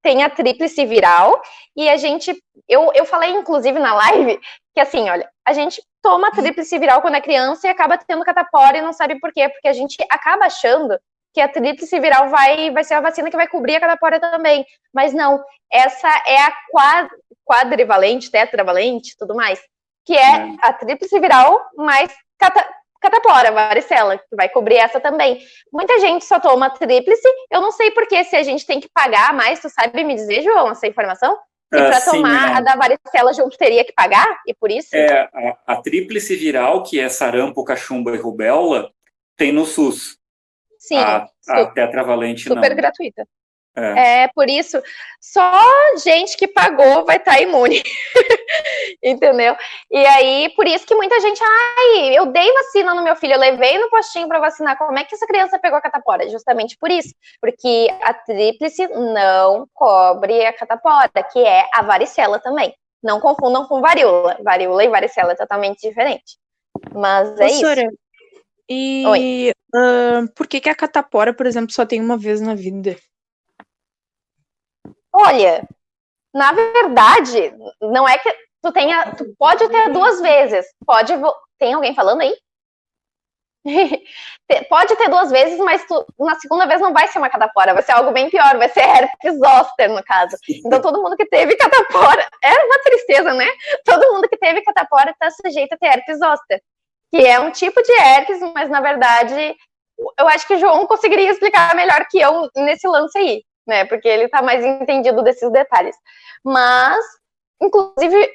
tem a tríplice viral, e a gente... Eu falei, inclusive, na live, que assim, olha, a gente toma a tríplice viral quando é criança e acaba tendo catapora e não sabe por quê, porque a gente acaba achando que a tríplice viral vai ser a vacina que vai cobrir a catapora também. Mas não, essa é a quadrivalente, tetravalente, tudo mais, que é a tríplice viral mais catapora, varicela, que vai cobrir essa também. Muita gente só toma tríplice, eu não sei porque, se a gente tem que pagar mais, tu sabe me dizer, João, essa informação? Se para tomar a da varicela junto teria que pagar, e por isso? A tríplice viral, que é sarampo, cachumba e rubéola, tem no SUS. Sim. A tetravalente não. Super gratuita. Por isso, só gente que pagou vai estar imune. Entendeu? E aí, por isso que muita gente, eu dei vacina no meu filho, eu levei no postinho para vacinar. Como é que essa criança pegou a catapora? Justamente por isso. Porque a tríplice não cobre a catapora, que é a varicela também. Não confundam com varíola. Varíola e varicela é totalmente diferente. Mas é isso. E por que a catapora, por exemplo, só tem uma vez na vida? Olha, na verdade, não é que tu pode ter 2 vezes. Tem alguém falando aí? Pode ter 2 vezes, mas na segunda vez não vai ser uma catapora, vai ser algo bem pior, vai ser herpes zoster, no caso. Então, todo mundo que teve catapora, é uma tristeza, né? Todo mundo que teve catapora está sujeito a ter herpes zoster, que é um tipo de herpes, mas, na verdade, eu acho que o João conseguiria explicar melhor que eu nesse lance aí, né? Porque ele está mais entendido desses detalhes. Mas, inclusive,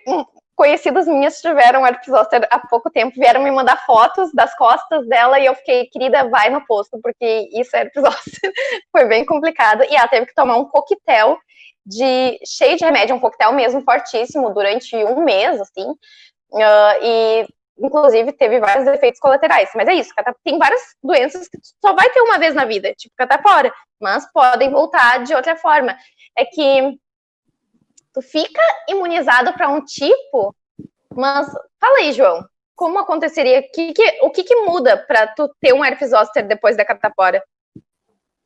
conhecidas minhas tiveram herpes zoster há pouco tempo, vieram me mandar fotos das costas dela e eu fiquei, querida, vai no posto, porque isso é herpes zoster. Foi bem complicado. E ela teve que tomar um coquetel cheio de remédio, um coquetel mesmo fortíssimo, durante 1 mês, assim. E, inclusive, teve vários efeitos colaterais. Mas é isso, tem várias doenças que só vai ter uma vez na vida, tipo catapora, mas podem voltar de outra forma. É que tu fica imunizado para um tipo, mas fala aí, João, como aconteceria? O que muda para tu ter um herpes zoster depois da catapora?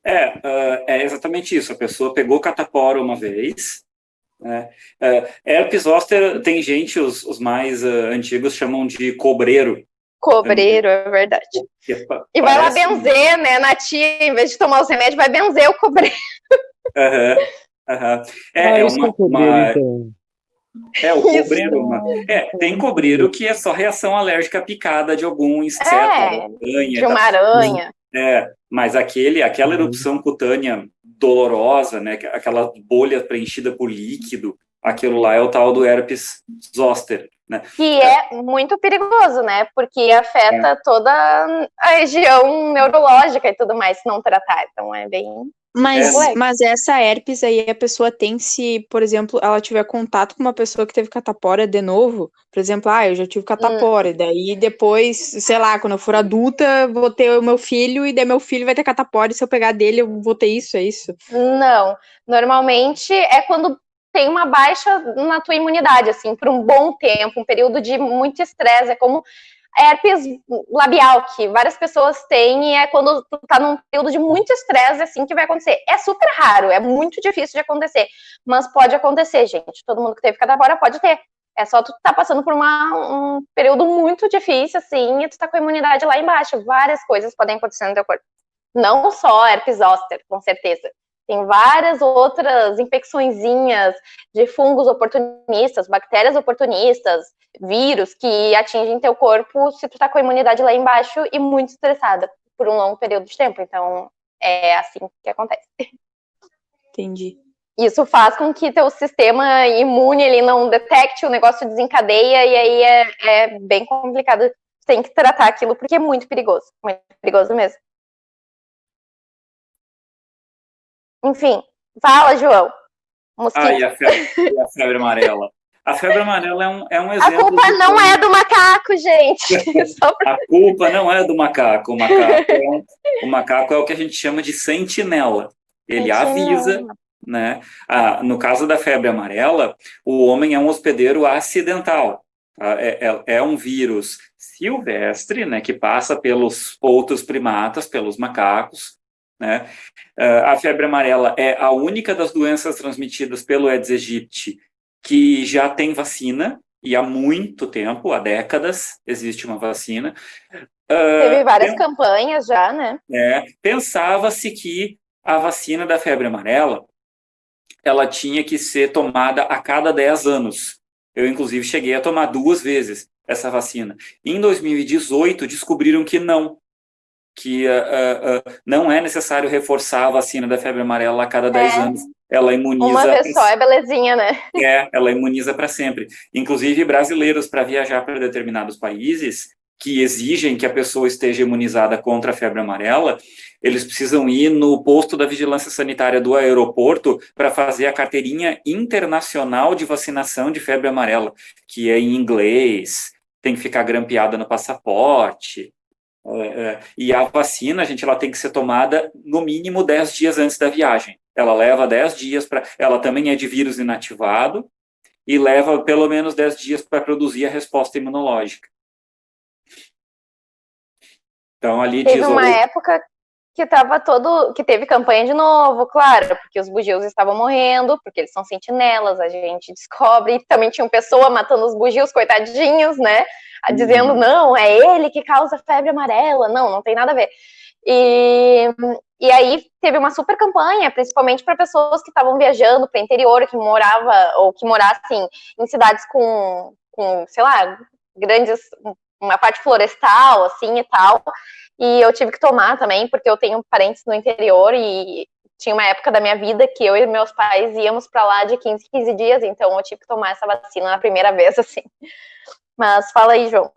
É exatamente isso. A pessoa pegou catapora uma vez, né? Herpes zoster, tem gente, os mais antigos chamam de cobreiro. Cobreiro, é verdade. E vai lá benzer, né, na tia, em vez de tomar os remédios, vai benzer o cobreiro. O cobreiro. Tem cobreiro que é só reação alérgica à picada de algum inseto, aranha, de uma aranha. Mas aquela erupção cutânea dolorosa, né, aquela bolha preenchida por líquido, aquilo lá é o tal do herpes zoster, né? Que é muito perigoso, né? Porque afeta toda a região neurológica e tudo mais, se não tratar. Então é bem... Mas essa herpes aí, a pessoa tem, se, por exemplo, ela tiver contato com uma pessoa que teve catapora de novo, por exemplo, eu já tive catapora, e daí depois, sei lá, quando eu for adulta, vou ter o meu filho, e daí meu filho vai ter catapora, e se eu pegar dele, eu vou ter isso, é isso? Não, normalmente é quando tem uma baixa na tua imunidade, assim, por um bom tempo, um período de muito estresse, é como herpes labial, que várias pessoas têm, e é quando tu tá num período de muito estresse, assim, que vai acontecer. É super raro, é muito difícil de acontecer, mas pode acontecer, gente. Todo mundo que teve catapora pode ter. É só tu tá passando por um período muito difícil, assim, e tu tá com a imunidade lá embaixo. Várias coisas podem acontecer no teu corpo. Não só herpes zoster, com certeza. Tem várias outras infecçõezinhas de fungos oportunistas, bactérias oportunistas, vírus que atingem teu corpo se tu tá com a imunidade lá embaixo e muito estressada por um longo período de tempo. Então, é assim que acontece. Entendi. Isso faz com que teu sistema imune ele não detecte, o negócio desencadeia e aí é bem complicado. Tem que tratar aquilo porque é muito perigoso mesmo. Enfim, fala, João. E a febre amarela. A febre amarela é um A exemplo. culpa não é do macaco, gente. Só pra... A culpa não é do macaco. O macaco é o que a gente chama de sentinela. Ele avisa, né? No caso da febre amarela, o homem é um hospedeiro acidental. Tá? É um vírus silvestre, né? Que passa pelos outros primatas, pelos macacos, né? A febre amarela é a única das doenças transmitidas pelo Aedes aegypti que já tem vacina, e há muito tempo, há décadas, existe uma vacina. Teve várias campanhas já, né? Pensava-se que a vacina da febre amarela ela tinha que ser tomada a cada 10 anos. Eu, inclusive, cheguei a tomar 2 vezes essa vacina. Em 2018, descobriram que não. Que não é necessário reforçar a vacina da febre amarela a cada 10 anos. Ela imuniza. Uma vez só é belezinha, né? Ela imuniza para sempre. Inclusive, brasileiros, para viajar para determinados países que exigem que a pessoa esteja imunizada contra a febre amarela, eles precisam ir no posto da vigilância sanitária do aeroporto para fazer a carteirinha internacional de vacinação de febre amarela, que é em inglês, tem que ficar grampeada no passaporte. E a vacina, gente, ela tem que ser tomada no mínimo 10 dias antes da viagem. Ela leva 10 dias para... Ela também é de vírus inativado e leva pelo menos 10 dias para produzir a resposta imunológica. Então, ali teve uma época que teve campanha de novo, claro, porque os bugios estavam morrendo, porque eles são sentinelas, a gente descobre, e também tinha uma pessoa matando os bugios, coitadinhos, né? Dizendo, não, é ele que causa febre amarela, não tem nada a ver. E aí teve uma super campanha, principalmente para pessoas que estavam viajando para o interior, que morassem em cidades com, sei lá, uma parte florestal, assim, e tal. E eu tive que tomar também, porque eu tenho parentes no interior e tinha uma época da minha vida que eu e meus pais íamos para lá de 15 em 15 dias, então eu tive que tomar essa vacina na primeira vez, assim. Mas fala aí, João.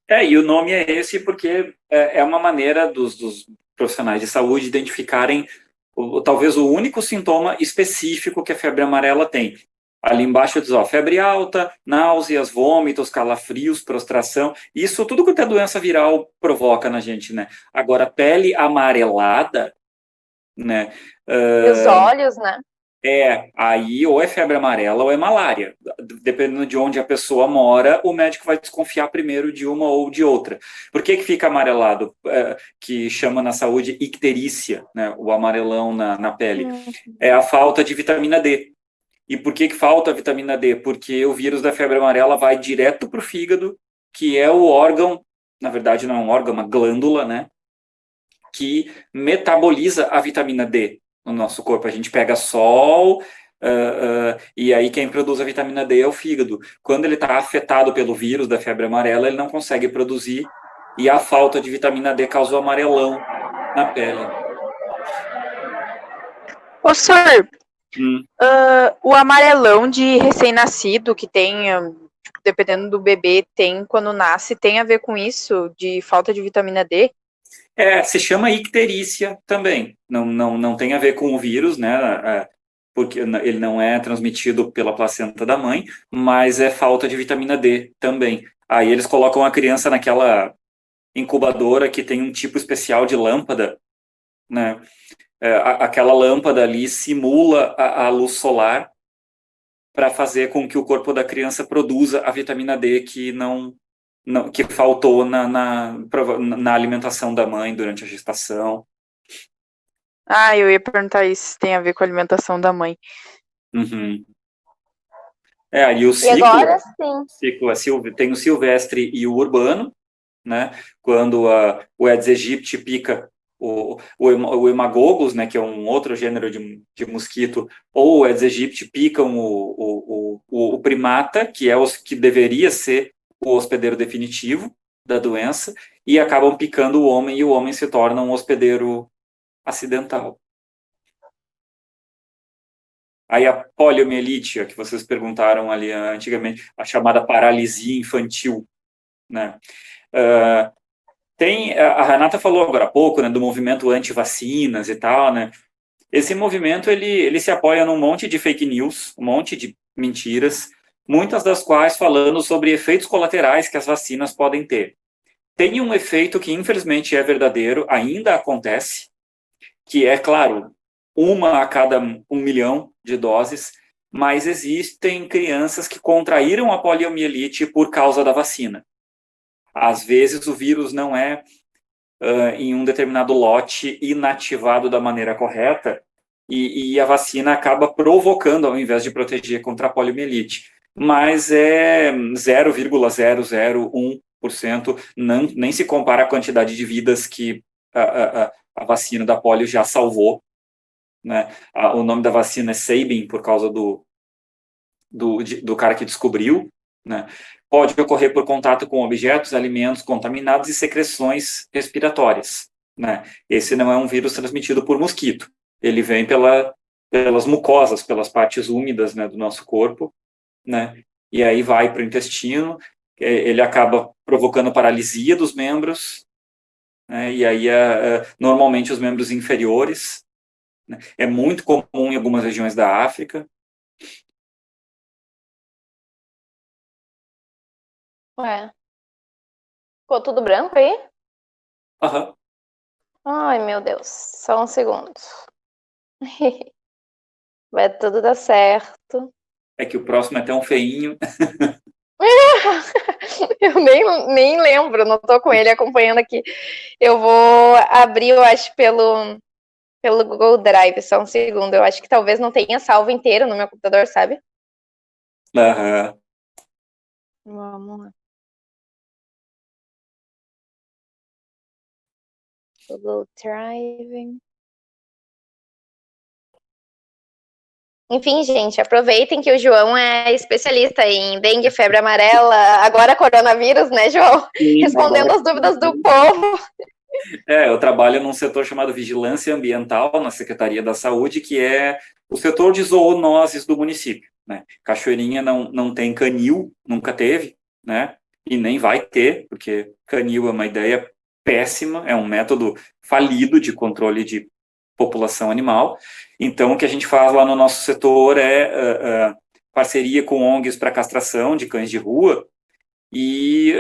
E o nome é esse porque é uma maneira dos profissionais de saúde identificarem talvez o único sintoma específico que a febre amarela tem. Ali embaixo diz, febre alta, náuseas, vômitos, calafrios, prostração. Isso tudo quanto é doença viral provoca na gente, né? Agora, pele amarelada, né? E os olhos, né? Aí ou é febre amarela ou é malária. Dependendo de onde a pessoa mora, o médico vai desconfiar primeiro de uma ou de outra. Por que fica amarelado? Que chama na saúde icterícia, né? O amarelão na pele. É a falta de vitamina D. E por que falta a vitamina D? Porque o vírus da febre amarela vai direto para o fígado, que é o órgão, na verdade não é um órgão, é uma glândula, né? Que metaboliza a vitamina D no nosso corpo. A gente pega sol, e aí quem produz a vitamina D é o fígado. Quando ele está afetado pelo vírus da febre amarela, ele não consegue produzir, e a falta de vitamina D causa o amarelão na pele. Ô, senhor, o amarelão de recém-nascido que tem, dependendo do bebê, tem quando nasce, tem a ver com isso, de falta de vitamina D? Se chama icterícia também. Não tem a ver com o vírus, né? Porque ele não é transmitido pela placenta da mãe, mas é falta de vitamina D também. Aí eles colocam a criança naquela incubadora que tem um tipo especial de lâmpada, né? Aquela lâmpada ali simula a luz solar para fazer com que o corpo da criança produza a vitamina D que faltou na alimentação da mãe durante a gestação. Eu ia perguntar isso, se tem a ver com a alimentação da mãe. Uhum. E o ciclo, agora, sim. Tem o silvestre e o urbano, né? Quando o Aedes aegypti pica o hemagogos, né, que é um outro gênero de mosquito, ou o Aedes aegypti picam o primata, que é que deveria ser o hospedeiro definitivo da doença, e acabam picando o homem, e o homem se torna um hospedeiro acidental. Aí a poliomielite, que vocês perguntaram ali antigamente, a chamada paralisia infantil, né? A Renata falou agora há pouco, né, do movimento anti-vacinas e tal, né? Esse movimento, ele se apoia num monte de fake news, um monte de mentiras, muitas das quais falando sobre efeitos colaterais que as vacinas podem ter. Tem um efeito que, infelizmente, é verdadeiro, ainda acontece, que é, claro, 1 a cada 1 milhão de doses, mas existem crianças que contraíram a poliomielite por causa da vacina. Às vezes, o vírus não é, em um determinado lote, inativado da maneira correta, e a vacina acaba provocando, ao invés de proteger contra a poliomielite. Mas é 0,001%, nem se compara a quantidade de vidas que a vacina da polio já salvou, né? O nome da vacina é Sabin, por causa do cara que descobriu, né? Pode ocorrer por contato com objetos, alimentos contaminados e secreções respiratórias, né? Esse não é um vírus transmitido por mosquito. Ele vem pelas mucosas, pelas partes úmidas, né, do nosso corpo, né? E aí vai para o intestino, ele acaba provocando paralisia dos membros, né? E aí normalmente os membros inferiores, né? É muito comum em algumas regiões da África. Ué, ficou tudo branco aí? Aham. Ai, meu Deus, só um segundo. Vai tudo dar certo. É que o próximo é tão feinho. Eu nem lembro, não tô com ele acompanhando aqui. Eu vou abrir, eu acho, pelo Google Drive, só um segundo. Eu acho que talvez não tenha salvo inteiro no meu computador, sabe? Aham. Vamos lá. Google Drive. Enfim, gente, aproveitem que o João é especialista em dengue, febre amarela, agora coronavírus, né, João? Sim, Respondendo agora. as dúvidas do povo. Eu trabalho num setor chamado Vigilância Ambiental, na Secretaria da Saúde, que é o setor de zoonoses do município, né? Cachoeirinha não tem canil, nunca teve, né? E nem vai ter, porque canil é uma ideia péssima, é um método falido de controle de população animal. Então, o que a gente faz lá no nosso setor é parceria com ONGs para castração de cães de rua, e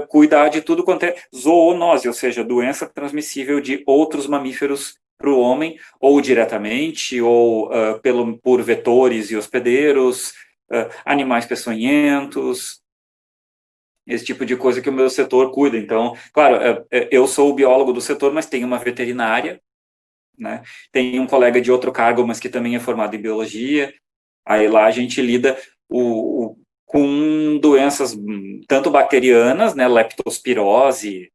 cuidar de tudo quanto é zoonose, ou seja, doença transmissível de outros mamíferos para o homem, ou diretamente, ou por vetores e hospedeiros, animais peçonhentos, esse tipo de coisa que o meu setor cuida. Então, claro, eu sou o biólogo do setor, mas tem uma veterinária, né? Tem um colega de outro cargo, mas que também é formado em biologia. Aí lá a gente lida com doenças tanto bacterianas, né, leptospirose,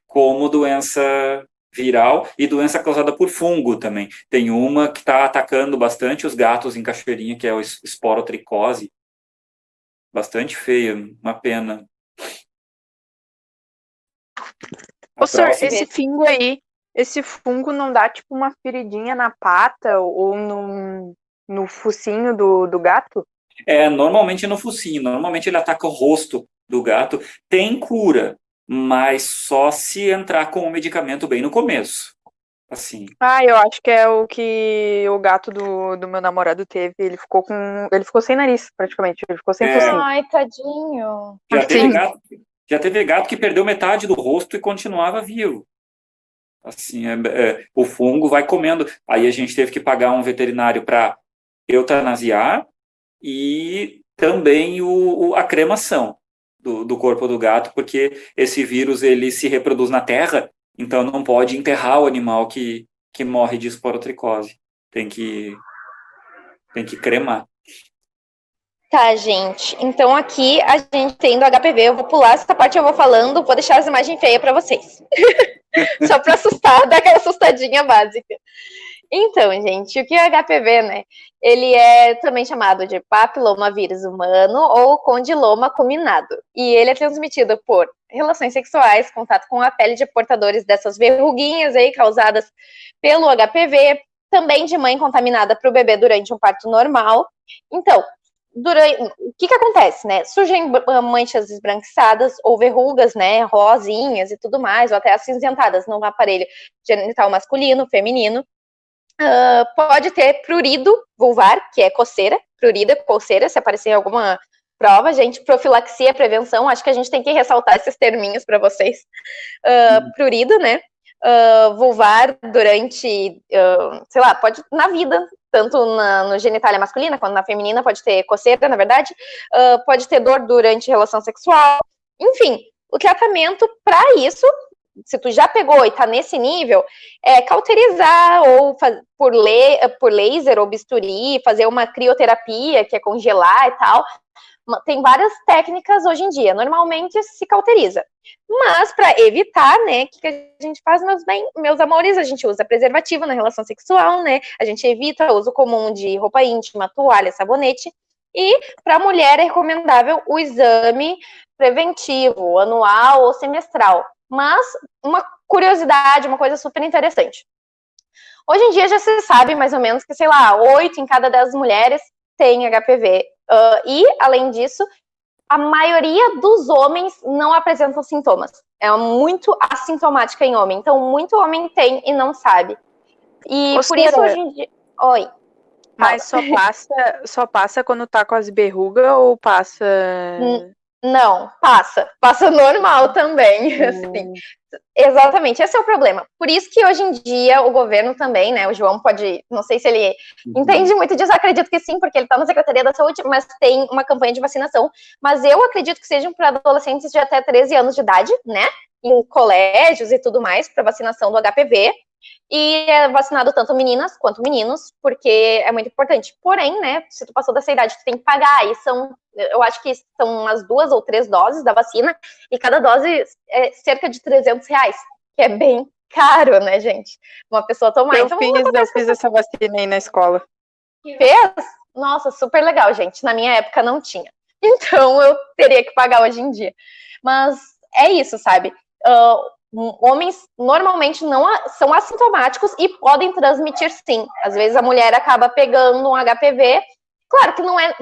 como doença viral e doença causada por fungo também. Tem uma que está atacando bastante os gatos em Cachoeirinha, que é a esporotricose. Bastante feia, uma pena. Ô, senhor, próxima- esse fungo não dá tipo uma feridinha na pata ou no focinho do gato? Normalmente no focinho, normalmente ele ataca o rosto do gato. Tem cura, mas só se entrar com o medicamento bem no começo. Assim. Ah, eu acho que é o que o gato do meu namorado teve. Ele ficou sem nariz, praticamente. Ele ficou sem focinho. Ai, tadinho. Já teve gato que perdeu metade do rosto e continuava vivo. Assim, o fungo vai comendo. Aí a gente teve que pagar um veterinário para eutanasiar e também a cremação do corpo do gato, porque esse vírus ele se reproduz na terra, então não pode enterrar o animal que morre de esporotricose. Tem que cremar. Tá, gente. Então aqui a gente tem do HPV. Eu vou pular essa parte, eu vou falando, vou deixar as imagens feias para vocês. Só para assustar, dar aquela assustadinha básica. Então, gente, o que é HPV, né? Ele é também chamado de papilomavírus humano ou condiloma acuminado. E ele é transmitido por relações sexuais, contato com a pele de portadores dessas verruguinhas aí causadas pelo HPV, também de mãe contaminada para o bebê durante um parto normal. Então, o que acontece, né? Surgem manchas esbranquiçadas ou verrugas, né? Rosinhas e tudo mais, ou até acinzentadas no aparelho genital masculino, feminino. Pode ter prurido vulvar, que é coceira, prurida, coceira, se aparecer em alguma prova, gente, profilaxia, prevenção, acho que a gente tem que ressaltar esses terminhos para vocês. Prurido, né? Vulvar durante, sei lá, pode na vida, tanto no genitália masculina quanto na feminina, pode ter coceira, na verdade, pode ter dor durante relação sexual, enfim, o tratamento para isso, se tu já pegou e tá nesse nível, é cauterizar ou por laser ou bisturi, fazer uma crioterapia, que é congelar e tal. Tem várias técnicas hoje em dia, normalmente se cauteriza. Mas para evitar, né, o que a gente faz, meus amores? A gente usa preservativo na relação sexual, né? A gente evita o uso comum de roupa íntima, toalha, sabonete. E para a mulher é recomendável o exame preventivo, anual ou semestral. Mas uma curiosidade, uma coisa super interessante. Hoje em dia já se sabe mais ou menos que, sei lá, 8 em cada 10 mulheres têm HPV. E, além disso, a maioria dos homens não apresentam sintomas. É muito assintomática em homem. Então, muito homem tem e não sabe. E por isso, hoje em dia... Oi. Mas só passa quando tá com as verrugas ou passa... Não, passa normal também, assim. Exatamente, esse é o problema. Por isso que hoje em dia o governo também, né, o João pode, não sei se ele entende muito disso, acredito que sim, porque ele está na Secretaria da Saúde, mas tem uma campanha de vacinação, mas eu acredito que sejam para adolescentes de até 13 anos de idade, né, em colégios e tudo mais, para vacinação do HPV, e é vacinado tanto meninas quanto meninos, porque é muito importante. Porém, né, se tu passou dessa idade, tu tem que pagar, e eu acho que são umas 2 ou 3 doses da vacina, e cada dose é cerca de R$300, que é bem caro, né, gente? Uma pessoa tomar. Eu fiz essa vacina aí na escola. Fez? Nossa, super legal, gente. Na minha época não tinha. Então eu teria que pagar hoje em dia. Mas é isso, sabe? Homens normalmente não são assintomáticos e podem transmitir sim. Às vezes a mulher acaba pegando um HPV. Claro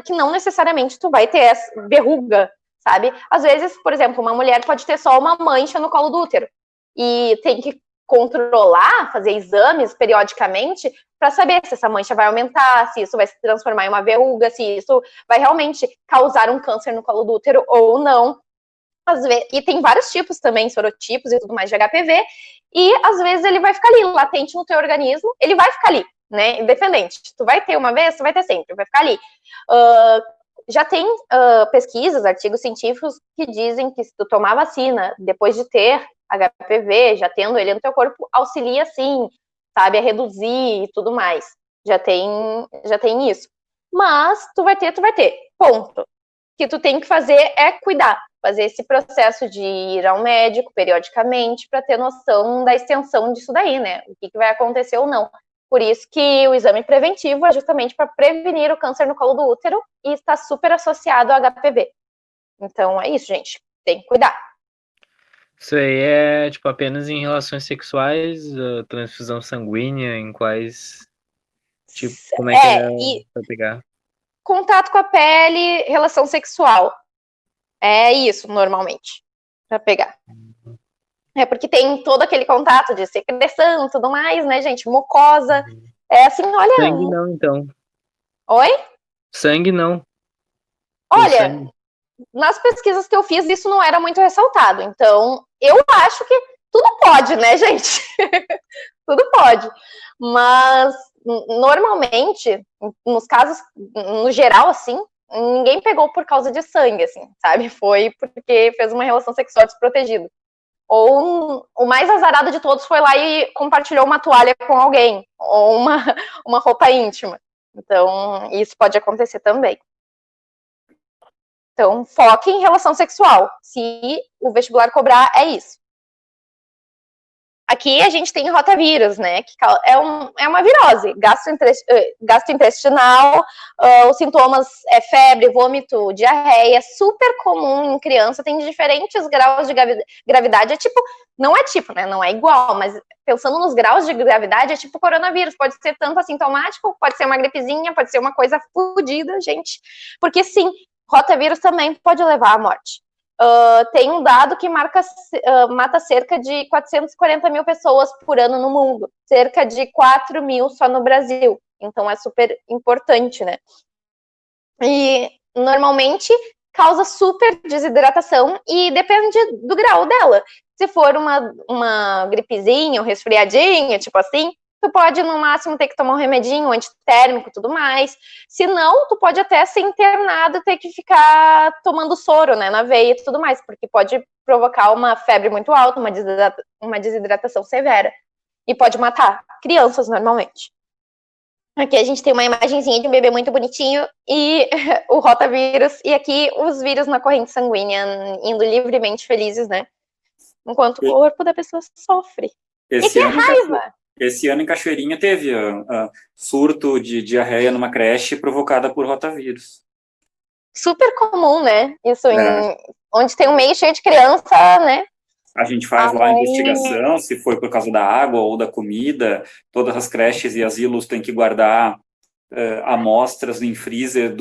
que não necessariamente tu vai ter essa verruga, sabe? Às vezes, por exemplo, uma mulher pode ter só uma mancha no colo do útero e tem que controlar, fazer exames periodicamente para saber se essa mancha vai aumentar, se isso vai se transformar em uma verruga, se isso vai realmente causar um câncer no colo do útero ou não. Às vezes, e tem vários tipos também, sorotipos e tudo mais de HPV, e às vezes ele vai ficar ali, latente no teu organismo, ele vai ficar ali, né, independente. Tu vai ter uma vez, tu vai ter sempre, vai ficar ali. Já tem pesquisas, artigos científicos que dizem que se tu tomar vacina depois de ter HPV, já tendo ele no teu corpo, auxilia sim, sabe, a reduzir e tudo mais. Já tem isso. Mas tu vai ter, ponto. O que tu tem que fazer é cuidar, fazer esse processo de ir ao médico periodicamente para ter noção da extensão disso daí, né? O que vai acontecer ou não. Por isso que o exame preventivo é justamente para prevenir o câncer no colo do útero e está super associado ao HPV. Então é isso, gente. Tem que cuidar. Isso aí é, tipo, apenas em relações sexuais, transfusão sanguínea, em quais... Tipo, como é que é pra pegar? Contato com a pele, relação sexual. É isso, normalmente, para pegar. É porque tem todo aquele contato de secreção e tudo mais, né, gente? Mucosa. É assim, olha... Sangue não, então. Oi? Sangue não. Olha, sangue. Nas pesquisas que eu fiz, isso não era muito ressaltado. Então, eu acho que tudo pode, né, gente? Tudo pode. Mas, normalmente, nos casos, no geral, assim, ninguém pegou por causa de sangue, assim, sabe? Foi porque fez uma relação sexual desprotegida. Ou o mais azarado de todos foi lá e compartilhou uma toalha com alguém, ou uma roupa íntima. Então, isso pode acontecer também. Então, foque em relação sexual. Se o vestibular cobrar, é isso. Aqui a gente tem rotavírus, né? Que é uma virose gastrointestinal. Os sintomas é febre, vômito, diarreia, super comum em criança, tem diferentes graus de gravidade. Não é tipo, né? Não é igual, mas pensando nos graus de gravidade, é tipo coronavírus. Pode ser tanto assintomático, pode ser uma gripezinha, pode ser uma coisa fodida, gente. Porque sim, rotavírus também pode levar à morte. tem um dado que mata cerca de 440 mil pessoas por ano no mundo, cerca de 4 mil só no Brasil. Então é super importante, né? E normalmente causa super desidratação e depende do grau dela. Se for uma gripezinha, um resfriadinho, tipo assim, tu pode no máximo ter que tomar um remedinho antitérmico e tudo mais. Se não, tu pode até ser internado e ter que ficar tomando soro, né, na veia e tudo mais, porque pode provocar uma febre muito alta, uma desidratação severa. E pode matar crianças normalmente. Aqui a gente tem uma imagenzinha de um bebê muito bonitinho e o rotavírus, e aqui os vírus na corrente sanguínea indo livremente felizes, né? Enquanto o corpo da pessoa sofre. E que raiva! Esse ano em Cachoeirinha teve surto de diarreia numa creche provocada por rotavírus. Super comum, né? Isso onde tem um meio cheio de criança, né? A gente faz lá a investigação, se foi por causa da água ou da comida. Todas as creches e asilos têm que guardar amostras em freezer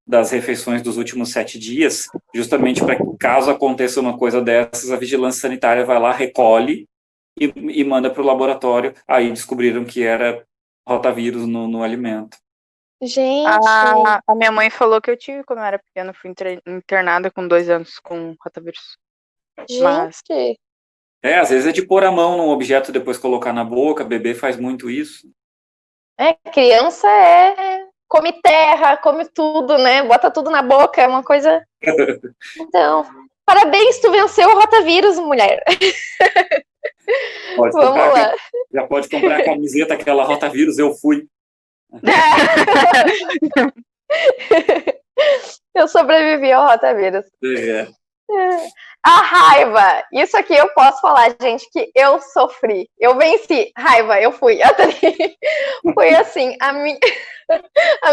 das refeições dos últimos 7 dias, justamente para que, caso aconteça uma coisa dessas, a vigilância sanitária vai lá, recolhe e manda para o laboratório. Aí descobriram que era rotavírus no alimento. Gente! A minha mãe falou que eu tive quando eu era pequena. Fui internada com 2 anos com rotavírus. Gente! Às vezes é de pôr a mão num objeto e depois colocar na boca. Bebê faz muito isso. Criança come terra, come tudo, né? Bota tudo na boca, é uma coisa... Então, parabéns, tu venceu o rotavírus, mulher. Vamos lá. Já pode comprar a camiseta, aquela rotavírus, eu fui. Eu sobrevivi ao rotavírus. A raiva, isso aqui eu posso falar, gente, que eu sofri. Eu venci. Raiva, eu fui. Foi assim, a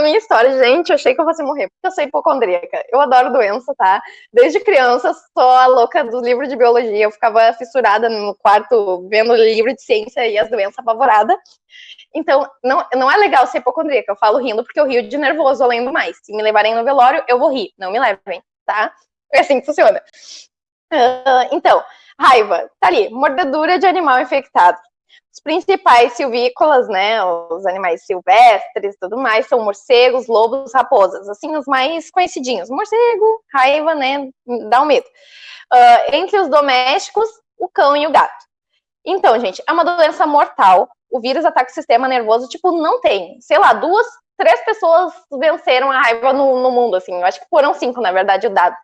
minha história, gente, eu achei que eu fosse morrer, porque eu sou hipocondríaca. Eu adoro doença, tá? Desde criança, sou a louca dos livros de biologia. Eu ficava fissurada no quarto, vendo livro de ciência e as doenças apavorada. Então, não é legal ser hipocondríaca. Eu falo rindo porque eu rio de nervoso, além do mais. Se me levarem no velório, eu vou rir. Não me levem, tá? É assim que funciona. Então, raiva, tá ali, mordedura de animal infectado. Os principais silvícolas, né, os animais silvestres e tudo mais, são morcegos, lobos, raposas, assim, os mais conhecidinhos. Morcego, raiva, né, dá um medo. Entre os domésticos, o cão e o gato. Então, gente, é uma doença mortal. O vírus ataca o sistema nervoso, tipo, não tem, sei lá, 2, 3 pessoas venceram a raiva no mundo, assim, eu acho que foram 5, na verdade, o dado.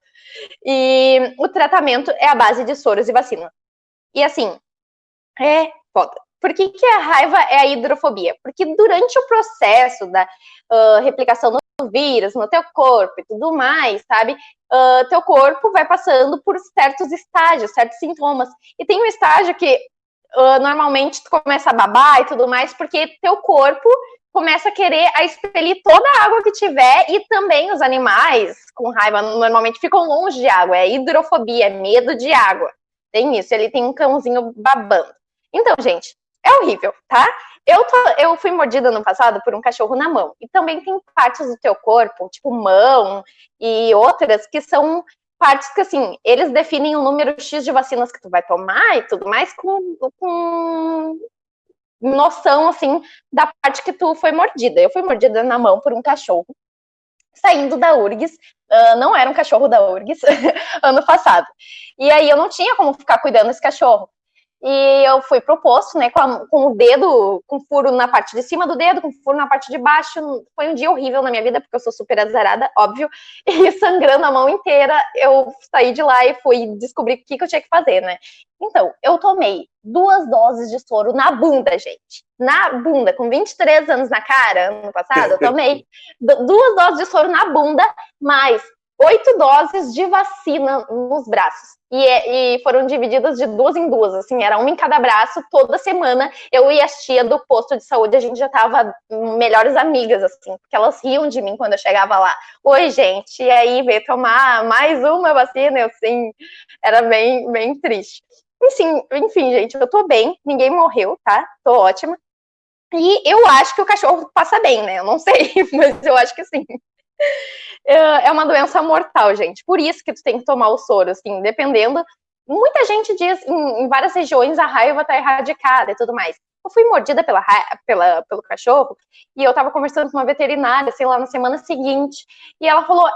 E o tratamento é a base de soros e vacina. E assim, é foda. Por que a raiva é a hidrofobia? Porque durante o processo da replicação do vírus no teu corpo e tudo mais, sabe? Teu corpo vai passando por certos estágios, certos sintomas. E tem um estágio que normalmente tu começa a babar e tudo mais, porque teu corpo começa a querer expelir toda a água que tiver, e também os animais com raiva normalmente ficam longe de água, é hidrofobia, é medo de água. Tem isso, ele tem um cãozinho babando. Então, gente, é horrível, tá? Eu fui mordida no passado por um cachorro na mão, e também tem partes do teu corpo, tipo mão e outras, que são partes que, assim, eles definem o número X de vacinas que tu vai tomar e tudo mais com noção, assim, da parte que tu foi mordida. Eu fui mordida na mão por um cachorro saindo da URGS, não era um cachorro da URGS, ano passado. E aí eu não tinha como ficar cuidando desse cachorro. E eu fui pro posto, né, com o dedo, com furo na parte de cima do dedo, com furo na parte de baixo. Foi um dia horrível na minha vida, porque eu sou super azarada, óbvio, e sangrando a mão inteira. Eu saí de lá e fui descobrir o que eu tinha que fazer, né. Então, eu tomei 2 doses de soro na bunda, gente. Na bunda, com 23 anos na cara, ano passado, eu tomei 2 doses de soro na bunda, mais 8 doses de vacina nos braços. E foram divididas de 2 em 2, assim, era uma em cada braço. Toda semana eu e a tia do posto de saúde, a gente já tava melhores amigas, assim, porque elas riam de mim quando eu chegava lá. Oi, gente, e aí veio tomar mais uma vacina, eu, assim, era bem, bem triste. Enfim, gente, eu tô bem, ninguém morreu, tá? Tô ótima. E eu acho que o cachorro passa bem, né? Eu não sei, mas eu acho que sim. É uma doença mortal, gente. Por isso que tu tem que tomar o soro, assim, dependendo. Muita gente diz, em várias regiões, a raiva tá erradicada e tudo mais. Eu fui mordida pelo cachorro e eu tava conversando com uma veterinária, sei lá, na semana seguinte, e ela falou,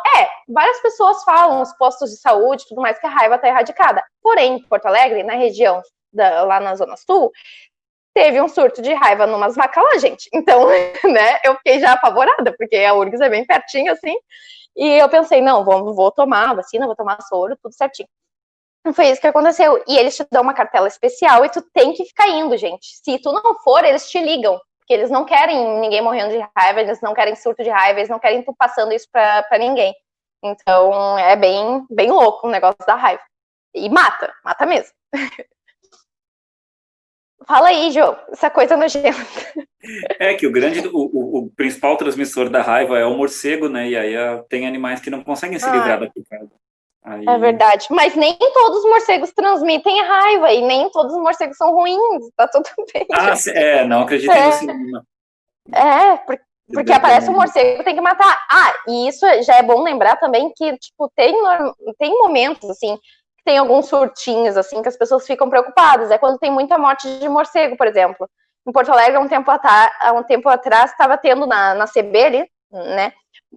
várias pessoas falam, os postos de saúde e tudo mais, que a raiva tá erradicada. Porém, em Porto Alegre, na região, lá na Zona Sul, teve um surto de raiva numas vacas lá, gente. Então, né, eu fiquei já apavorada, porque a URGS é bem pertinho, assim, e eu pensei, não, vou tomar a vacina, vou tomar soro, tudo certinho. Foi isso que aconteceu. E eles te dão uma cartela especial e tu tem que ficar indo, gente. Se tu não for, eles te ligam. Porque eles não querem ninguém morrendo de raiva, eles não querem surto de raiva, eles não querem tu passando isso pra ninguém. Então, é bem, bem louco o negócio da raiva. E mata mesmo. Fala aí, João, essa coisa nojenta. É que o principal transmissor da raiva é o morcego, né? E aí tem animais que não conseguem se livrar da picada. Aí... É verdade, mas nem todos os morcegos transmitem raiva e nem todos os morcegos são ruins, tá tudo bem. Não acredito nisso. Porque aparece um morcego, tem que matar. E isso já é bom lembrar também que, tipo, tem momentos, assim, que tem alguns surtinhos, assim, que as pessoas ficam preocupadas. É quando tem muita morte de morcego, por exemplo. Em Porto Alegre, há um tempo atrás, estava tendo na CB ali, né,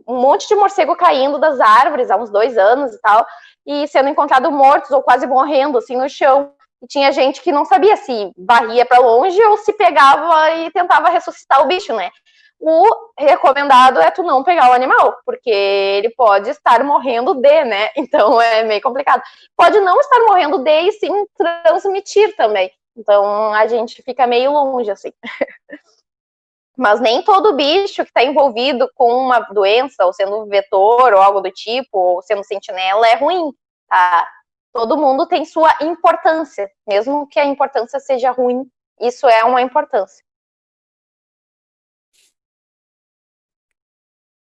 um monte de morcego caindo das árvores há uns 2 anos e tal, e sendo encontrado mortos ou quase morrendo, assim, no chão. E tinha gente que não sabia se varria para longe ou se pegava e tentava ressuscitar o bicho, né? O recomendado é tu não pegar o animal, porque ele pode estar morrendo né? Então é meio complicado. Pode não estar morrendo e sim transmitir também. Então a gente fica meio longe, assim. Mas nem todo bicho que está envolvido com uma doença, ou sendo vetor, ou algo do tipo, ou sendo sentinela, é ruim, tá? Todo mundo tem sua importância, mesmo que a importância seja ruim, isso é uma importância.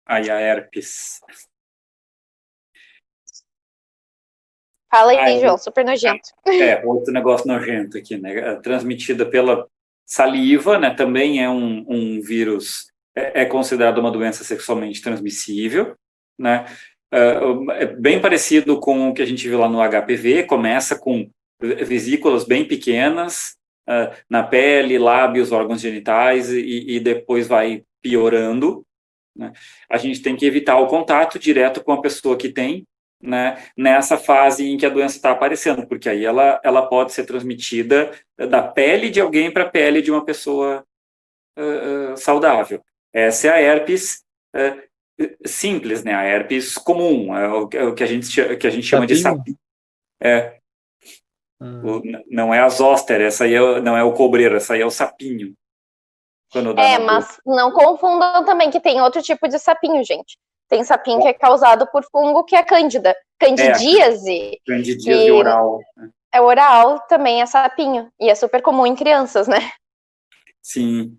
Aí a herpes. Fala aí, João, super nojento. Outro negócio nojento aqui, né? Transmitida pela saliva, né? Também é um vírus, é considerado uma doença sexualmente transmissível, né? É bem parecido com o que a gente viu lá no HPV, começa com vesículas bem pequenas na pele, lábios, órgãos genitais e depois vai piorando, né? A gente tem que evitar o contato direto com a pessoa que tem, né, nessa fase em que a doença está aparecendo, porque aí ela pode ser transmitida da pele de alguém para a pele de uma pessoa saudável. Essa é a herpes simples, né? A herpes comum, é o que a gente chama de sapinho. Não é a zoster, essa aí não é o cobreiro, essa aí é o sapinho. Mas não confundam também que tem outro tipo de sapinho, gente. Tem sapinho que é causado por fungo, que é cândida. Candidíase. Candidíase oral. É oral, também é sapinho. E é super comum em crianças, né? Sim.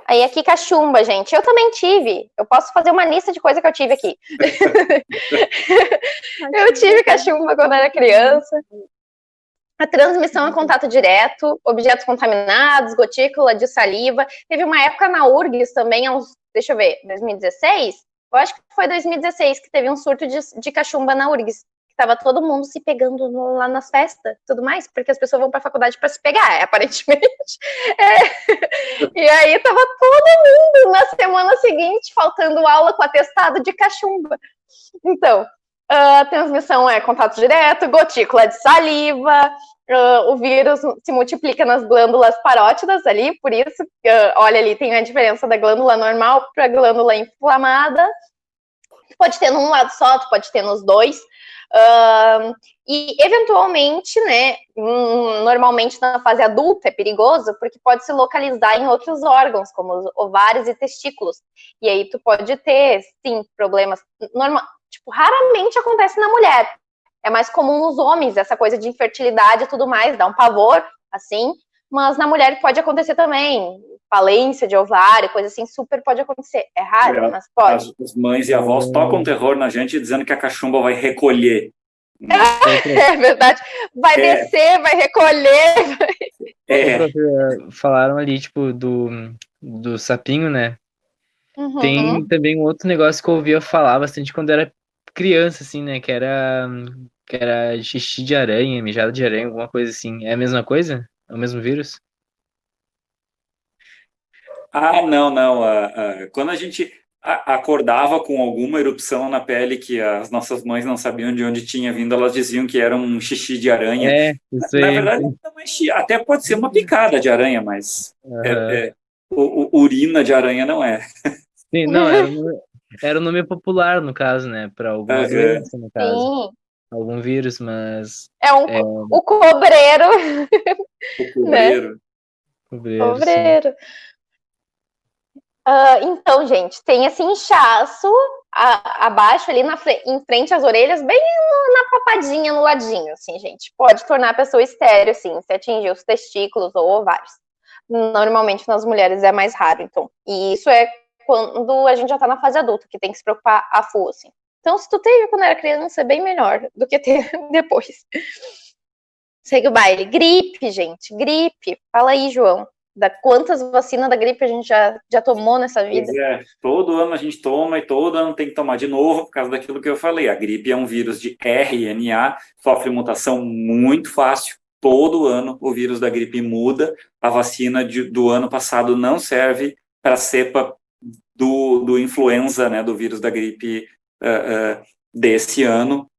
Aí aqui cachumba, gente. Eu também tive. Eu posso fazer uma lista de coisa que eu tive aqui. Eu tive cachumba quando era criança. A transmissão é contato direto, objetos contaminados, gotícula de saliva. Teve uma época na URGS também, deixa eu ver, 2016? Eu acho que foi 2016 que teve um surto de cachumba na URGS. Que tava todo mundo se pegando lá nas festas, tudo mais, porque as pessoas vão pra faculdade para se pegar, aparentemente. E aí tava todo mundo na semana seguinte faltando aula com atestado de cachumba. Então, a transmissão é contato direto, gotícula de saliva, o vírus se multiplica nas glândulas parótidas ali, por isso, olha ali, tem a diferença da glândula normal para a glândula inflamada. Pode ter num lado só, pode ter nos dois. E, eventualmente, né, normalmente na fase adulta é perigoso, porque pode se localizar em outros órgãos, como os ovários e testículos. E aí tu pode ter, sim, problemas. Raramente acontece na mulher. É mais comum nos homens, essa coisa de infertilidade e tudo mais, dá um pavor, assim. Mas na mulher pode acontecer também. Falência de ovário, coisa assim, super pode acontecer. É raro, mas pode. As mães e avós tocam terror na gente dizendo que a cachumba vai recolher. É verdade. Vai descer, vai recolher. Falaram ali, tipo, do sapinho, né? Uhum. Tem também um outro negócio que eu ouvia falar bastante quando era criança, assim, né? Que era xixi de aranha, mijada de aranha, alguma coisa assim. É a mesma coisa? É o mesmo vírus? Ah, não, não. Quando a gente acordava com alguma erupção na pele que as nossas mães não sabiam de onde tinha vindo, elas diziam que era um xixi de aranha. É, isso Na aí. verdade, não é até pode ser uma picada de aranha, mas Aham. urina de aranha não é. Sim, não, era o nome popular, no caso, né? Para alguma É, doença, no caso. Sim. Algum vírus, mas É é o cobreiro, o né? cobreiro. cobreiro, sim. Cobreiro. Então, gente, tem esse inchaço abaixo ali em frente às orelhas, bem na papadinha, no ladinho, assim, gente. Pode tornar a pessoa estéril, assim, se atingir os testículos ou ovários. Normalmente nas mulheres é mais raro, então. E isso é quando a gente já tá na fase adulta, que tem que se preocupar a full, assim. Então, se tu teve quando era criança, é bem melhor do que ter depois. Segue o baile. Gripe, gente, gripe. Fala aí, João. Quantas vacinas da gripe a gente já tomou nessa Pois vida? é, todo ano a gente toma e todo ano tem que tomar de novo por causa daquilo que eu falei. A gripe é um vírus de RNA, sofre mutação muito fácil. Todo ano o vírus da gripe muda. A vacina do ano passado não serve para a cepa do influenza, né, do vírus da gripe desse ano.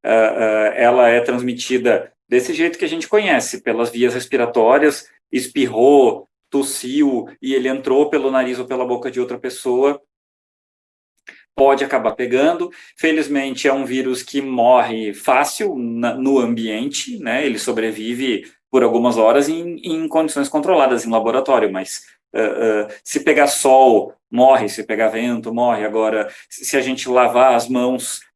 Ela é transmitida desse jeito que a gente conhece, pelas vias respiratórias, espirrou, tossiu e ele entrou pelo nariz ou pela boca de outra pessoa, pode acabar pegando. Felizmente é um vírus que morre fácil no ambiente, né? Ele sobrevive por algumas horas em condições controladas em laboratório, mas se pegar sol, morre, se pegar vento, morre. Agora, se a gente lavar as mãos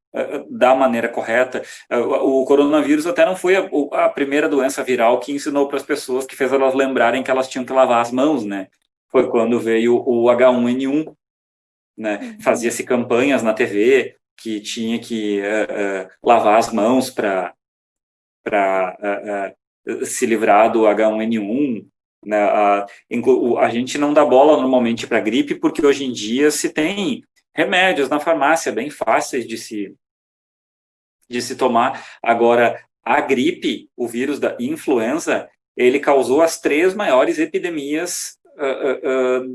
da maneira correta, o coronavírus até não foi a primeira doença viral que ensinou para as pessoas, que fez elas lembrarem que elas tinham que lavar as mãos, né? Foi quando veio o H1N1, né? Fazia-se campanhas na TV que tinha que lavar as mãos para se livrar do H1N1. Né? A gente não dá bola normalmente para gripe, porque hoje em dia se tem remédios na farmácia bem fáceis de se tomar. Agora, a gripe, o vírus da influenza, ele causou as 3 maiores epidemias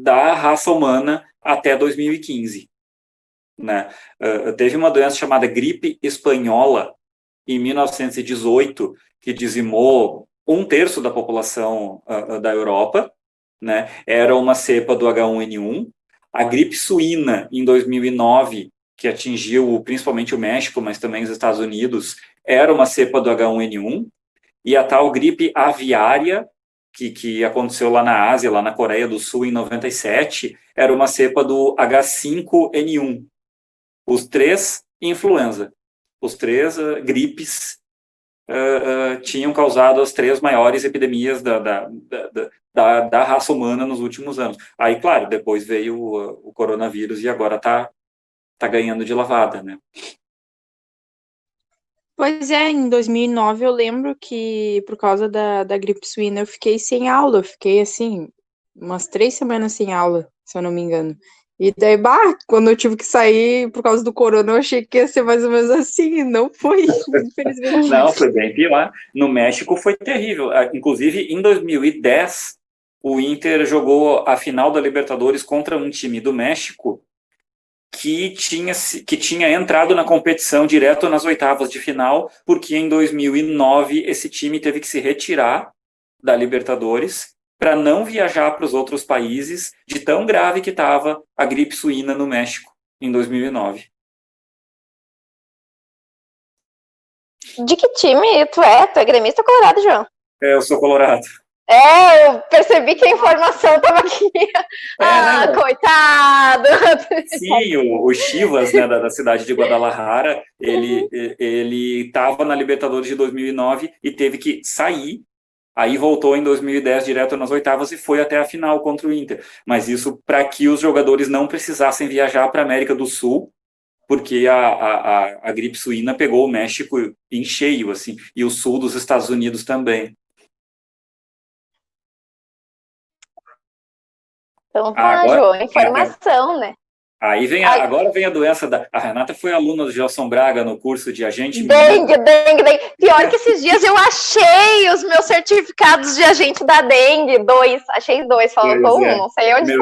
da raça humana até 2015. Né? Teve uma doença chamada gripe espanhola em 1918, que dizimou 1/3 da população da Europa, né? Era uma cepa do H1N1. A gripe suína, em 2009, que atingiu principalmente o México, mas também os Estados Unidos, era uma cepa do H1N1. E a tal gripe aviária, que aconteceu lá na Ásia, lá na Coreia do Sul, em 97, era uma cepa do H5N1. Os 3, influenza. Os 3 gripes tinham causado as 3 maiores epidemias da raça humana nos últimos anos. Aí, claro, depois veio o coronavírus e agora tá ganhando de lavada, né? Pois é, em 2009 eu lembro que por causa da gripe suína eu fiquei sem aula, eu fiquei assim, umas 3 semanas sem aula, se eu não me engano. E daí, quando eu tive que sair por causa do corona, eu achei que ia ser mais ou menos assim, e não foi, infelizmente. Não, foi bem pior. No México foi terrível. Inclusive, em 2010, o Inter jogou a final da Libertadores contra um time do México que tinha entrado na competição direto nas oitavas de final, porque em 2009 esse time teve que se retirar da Libertadores para não viajar para os outros países, de tão grave que estava a gripe suína no México em 2009. De que time tu é? Tu é gremista ou colorado, João? Eu sou colorado. Eu percebi que a informação estava aqui. Não. Coitado! Sim, o Chivas, né, da cidade de Guadalajara, ele estava na Libertadores de 2009 e teve que sair, aí voltou em 2010 direto nas oitavas e foi até a final contra o Inter. Mas isso para que os jogadores não precisassem viajar para a América do Sul, porque a gripe suína pegou o México em cheio, assim, e o sul dos Estados Unidos também. Então tá, Agora- João, informação, né? Aí vem Ai. agora vem a doença da. A Renata foi aluna do Gelson Braga no curso de agente. Dengue. Pior que esses dias eu achei os meus certificados de agente da dengue, 2. Achei 2, faltou Pois um, é. não sei onde.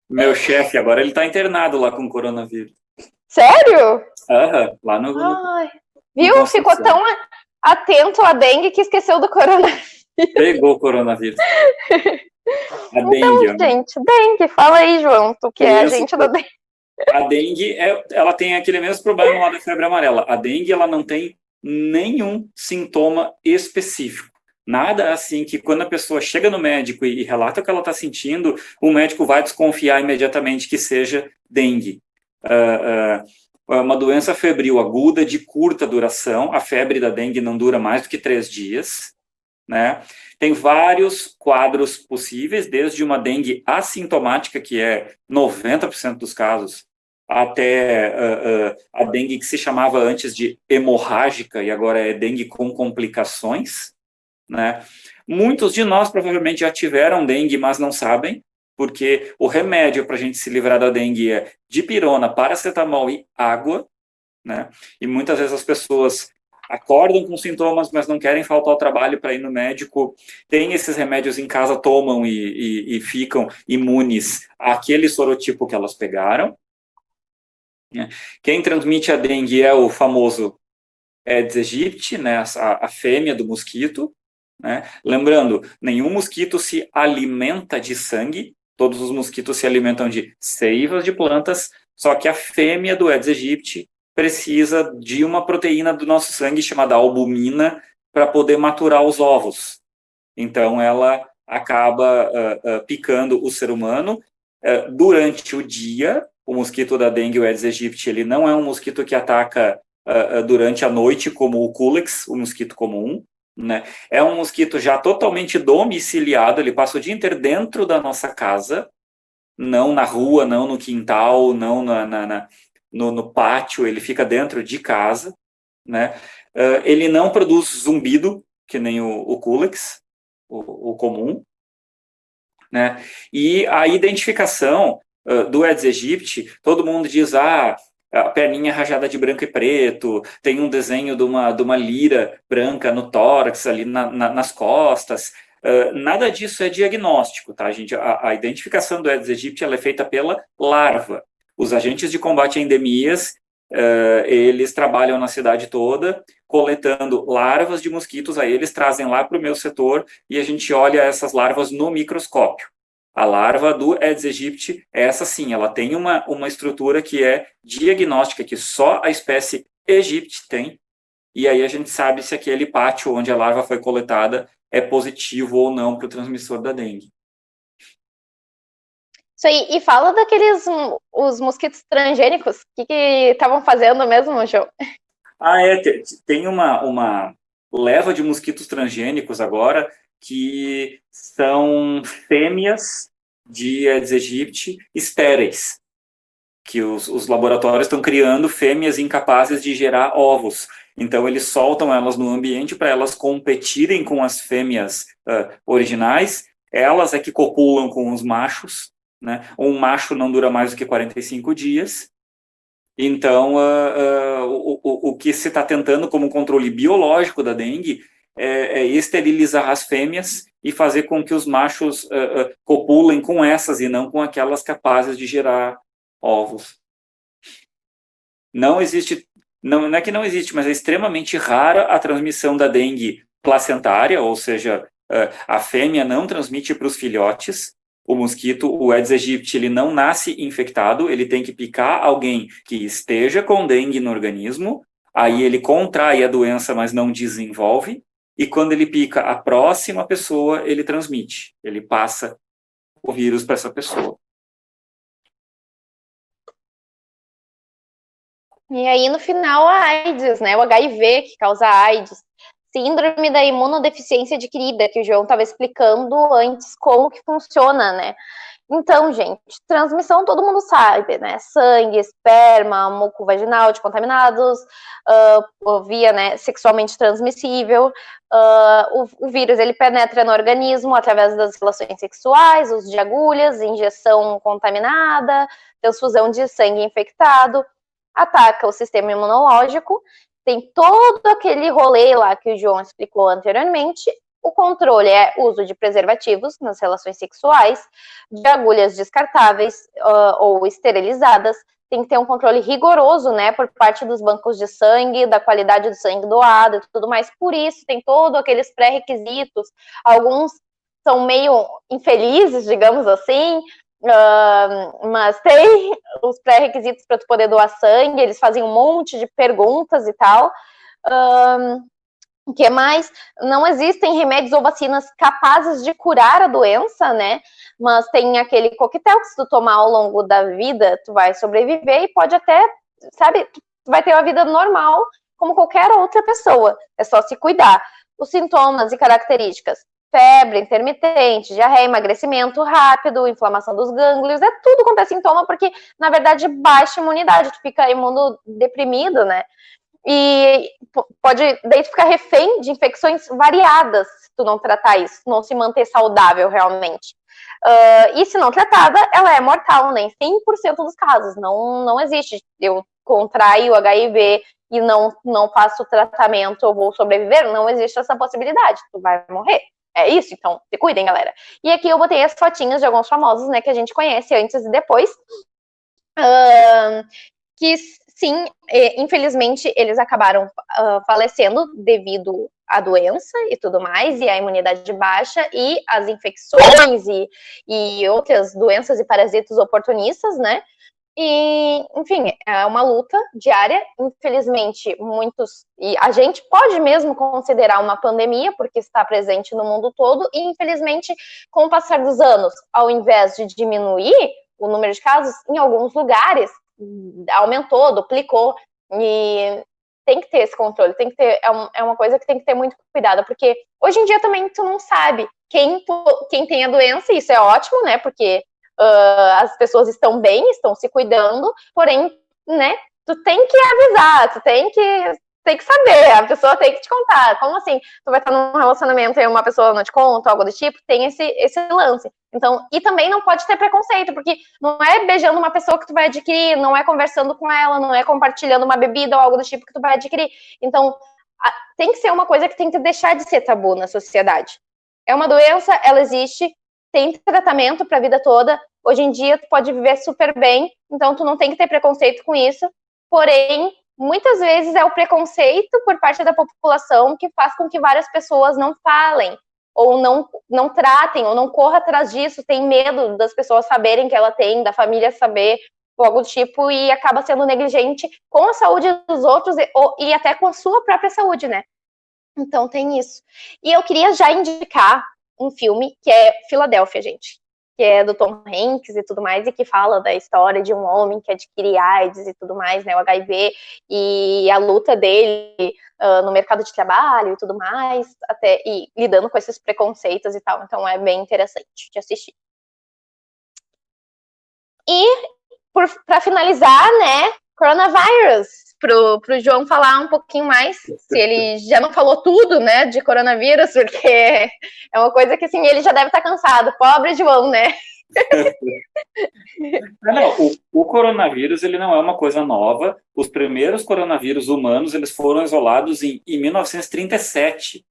Meu chefe, agora ele tá internado lá com coronavírus. Sério? Aham, lá no. Ai, viu? Concepção. Ficou tão atento à dengue que esqueceu do coronavírus. Pegou o coronavírus. A Então, dengue. gente, dengue. Fala aí, João, tu que é Doença agente da dengue. A dengue, ela tem aquele mesmo problema lá da febre amarela. A dengue, ela não tem nenhum sintoma específico. Nada assim que quando a pessoa chega no médico e relata o que ela está sentindo, o médico vai desconfiar imediatamente que seja dengue. Uma doença febril aguda de curta duração. A febre da dengue não dura mais do que 3 dias, né? Tem vários quadros possíveis, desde uma dengue assintomática, que é 90% dos casos, até a dengue que se chamava antes de hemorrágica e agora é dengue com complicações, né? Muitos de nós provavelmente já tiveram dengue, mas não sabem, porque o remédio para a gente se livrar da dengue é dipirona, paracetamol e água, né? E muitas vezes as pessoas acordam com sintomas, mas não querem faltar ao trabalho para ir no médico, tem esses remédios em casa, tomam e ficam imunes àquele sorotipo que elas pegaram. Quem transmite a dengue é o famoso Aedes aegypti, né, a fêmea do mosquito, né? Lembrando, nenhum mosquito se alimenta de sangue, todos os mosquitos se alimentam de seivas de plantas, só que a fêmea do Aedes aegypti precisa de uma proteína do nosso sangue chamada albumina para poder maturar os ovos. Então, ela acaba picando o ser humano durante o dia. O mosquito da dengue, o Aedes aegypti, ele não é um mosquito que ataca durante a noite, como o Culex, o mosquito comum, né? É um mosquito já totalmente domiciliado, ele passa o dia inteiro dentro da nossa casa, não na rua, não no quintal, não no pátio, ele fica dentro de casa, né? Ele não produz zumbido, que nem o Culex, o comum, né? E a identificação do Aedes aegypti, todo mundo diz, a perninha rajada de branco e preto, tem um desenho de uma lira branca no tórax, ali nas costas. Nada disso é diagnóstico, tá, gente? A identificação do Aedes aegypti ela é feita pela larva. Os agentes de combate a endemias, eles trabalham na cidade toda, coletando larvas de mosquitos, aí eles trazem lá para o meu setor e a gente olha essas larvas no microscópio. A larva do Aedes aegypti, essa sim, ela tem uma estrutura que é diagnóstica, que só a espécie aegypti tem, e aí a gente sabe se aquele pátio onde a larva foi coletada é positivo ou não para o transmissor da dengue. Isso aí, e fala daqueles os mosquitos transgênicos, o que estavam fazendo mesmo, João? Tem uma leva de mosquitos transgênicos agora, que são fêmeas de Aedes aegypti estéreis, que os laboratórios estão criando fêmeas incapazes de gerar ovos. Então, eles soltam elas no ambiente para elas competirem com as fêmeas originais. Elas é que copulam com os machos, né? Um macho não dura mais do que 45 dias. Então, o que se está tentando como controle biológico da dengue é esterilizar as fêmeas e fazer com que os machos copulem com essas e não com aquelas capazes de gerar ovos. Não existe, não é que não existe, mas é extremamente rara a transmissão da dengue placentária, ou seja, a fêmea não transmite para os filhotes. O mosquito, o Aedes aegypti, ele não nasce infectado, ele tem que picar alguém que esteja com dengue no organismo, aí ele contrai a doença, mas não desenvolve, e quando ele pica a próxima pessoa, ele transmite, ele passa o vírus para essa pessoa. E aí, no final, a AIDS, né? O HIV que causa AIDS. Síndrome da imunodeficiência adquirida, que o João estava explicando antes como que funciona, né? Então, gente, transmissão todo mundo sabe, né? Sangue, esperma, muco vaginal de contaminados, via, né, sexualmente transmissível. O vírus, ele penetra no organismo através das relações sexuais, uso de agulhas, injeção contaminada, transfusão de sangue infectado, ataca o sistema imunológico, tem todo aquele rolê lá que o João explicou anteriormente. O controle é uso de preservativos nas relações sexuais, de agulhas descartáveis ou esterilizadas. Tem que ter um controle rigoroso, né, por parte dos bancos de sangue, da qualidade do sangue doado e tudo mais. Por isso, tem todos aqueles pré-requisitos. Alguns são meio infelizes, digamos assim, mas tem os pré-requisitos para tu poder doar sangue. Eles fazem um monte de perguntas e tal. O que mais? Não existem remédios ou vacinas capazes de curar a doença, né? Mas tem aquele coquetel que se tu tomar ao longo da vida, tu vai sobreviver e pode até, sabe, tu vai ter uma vida normal como qualquer outra pessoa. É só se cuidar. Os sintomas e características: febre intermitente, diarreia, emagrecimento rápido, inflamação dos gânglios, é tudo quanto é sintoma, porque, na verdade, baixa imunidade, tu fica imunodeprimido, né? E pode daí ficar refém de infecções variadas se tu não tratar isso, não se manter saudável realmente. E se não tratada, ela é mortal, né? Em 100% dos casos. Não existe. Eu contraio HIV e não faço tratamento, eu vou sobreviver. Não existe essa possibilidade. Tu vai morrer. É isso, então se cuidem, galera. E aqui eu botei as fotinhas de alguns famosos, né, que a gente conhece antes e depois. Que sim, infelizmente, eles acabaram falecendo devido à doença e tudo mais, e à imunidade baixa, e as infecções e outras doenças e parasitas oportunistas, né? E, enfim, é uma luta diária. Infelizmente, e a gente pode mesmo considerar uma pandemia, porque está presente no mundo todo, e infelizmente, com o passar dos anos, ao invés de diminuir o número de casos, em alguns lugares aumentou, duplicou, e tem que ter esse controle, tem que ter, é uma coisa que tem que ter muito cuidado, porque hoje em dia também tu não sabe quem tem a doença, e isso é ótimo, né, porque as pessoas estão bem, estão se cuidando, porém, né, tu tem que avisar, tu tem que saber, a pessoa tem que te contar. Como assim? Tu vai estar num relacionamento e uma pessoa não te conta, algo do tipo, tem esse lance. Então, e também não pode ter preconceito, porque não é beijando uma pessoa que tu vai adquirir, não é conversando com ela, não é compartilhando uma bebida ou algo do tipo que tu vai adquirir. Então, tem que ser uma coisa que tem que deixar de ser tabu na sociedade. É uma doença, ela existe, tem tratamento para a vida toda. Hoje em dia, tu pode viver super bem, então tu não tem que ter preconceito com isso. Porém, muitas vezes é o preconceito por parte da população que faz com que várias pessoas não falem, ou não tratem, ou não corram atrás disso, tem medo das pessoas saberem que ela tem, da família saber, ou algo do tipo, e acaba sendo negligente com a saúde dos outros e até com a sua própria saúde, né? Então tem isso. E eu queria já indicar um filme que é Filadélfia, gente, que é do Tom Hanks e tudo mais, e que fala da história de um homem que adquire AIDS e tudo mais, né, o HIV, e a luta dele no mercado de trabalho e tudo mais, e lidando com esses preconceitos e tal. Então é bem interessante de assistir. E, para finalizar, né, coronavírus, pro João falar um pouquinho mais, se ele já não falou tudo, né, de coronavírus, porque é uma coisa que, assim, ele já deve estar cansado. Pobre João, né? Não, o coronavírus, ele não é uma coisa nova. Os primeiros coronavírus humanos, eles foram isolados em 1937.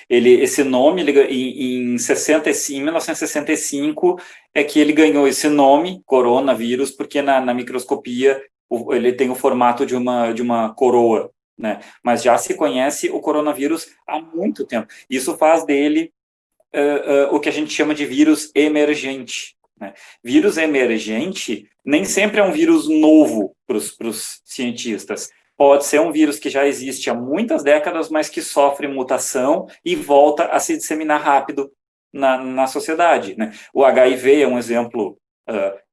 Esse nome, em 1965, é que ele ganhou esse nome, coronavírus, porque na microscopia ele tem o formato de uma coroa, né? Mas já se conhece o coronavírus há muito tempo. Isso faz dele o que a gente chama de vírus emergente, né? Vírus emergente nem sempre é um vírus novo para os cientistas. Pode ser um vírus que já existe há muitas décadas, mas que sofre mutação e volta a se disseminar rápido na sociedade, né? O HIV é um exemplo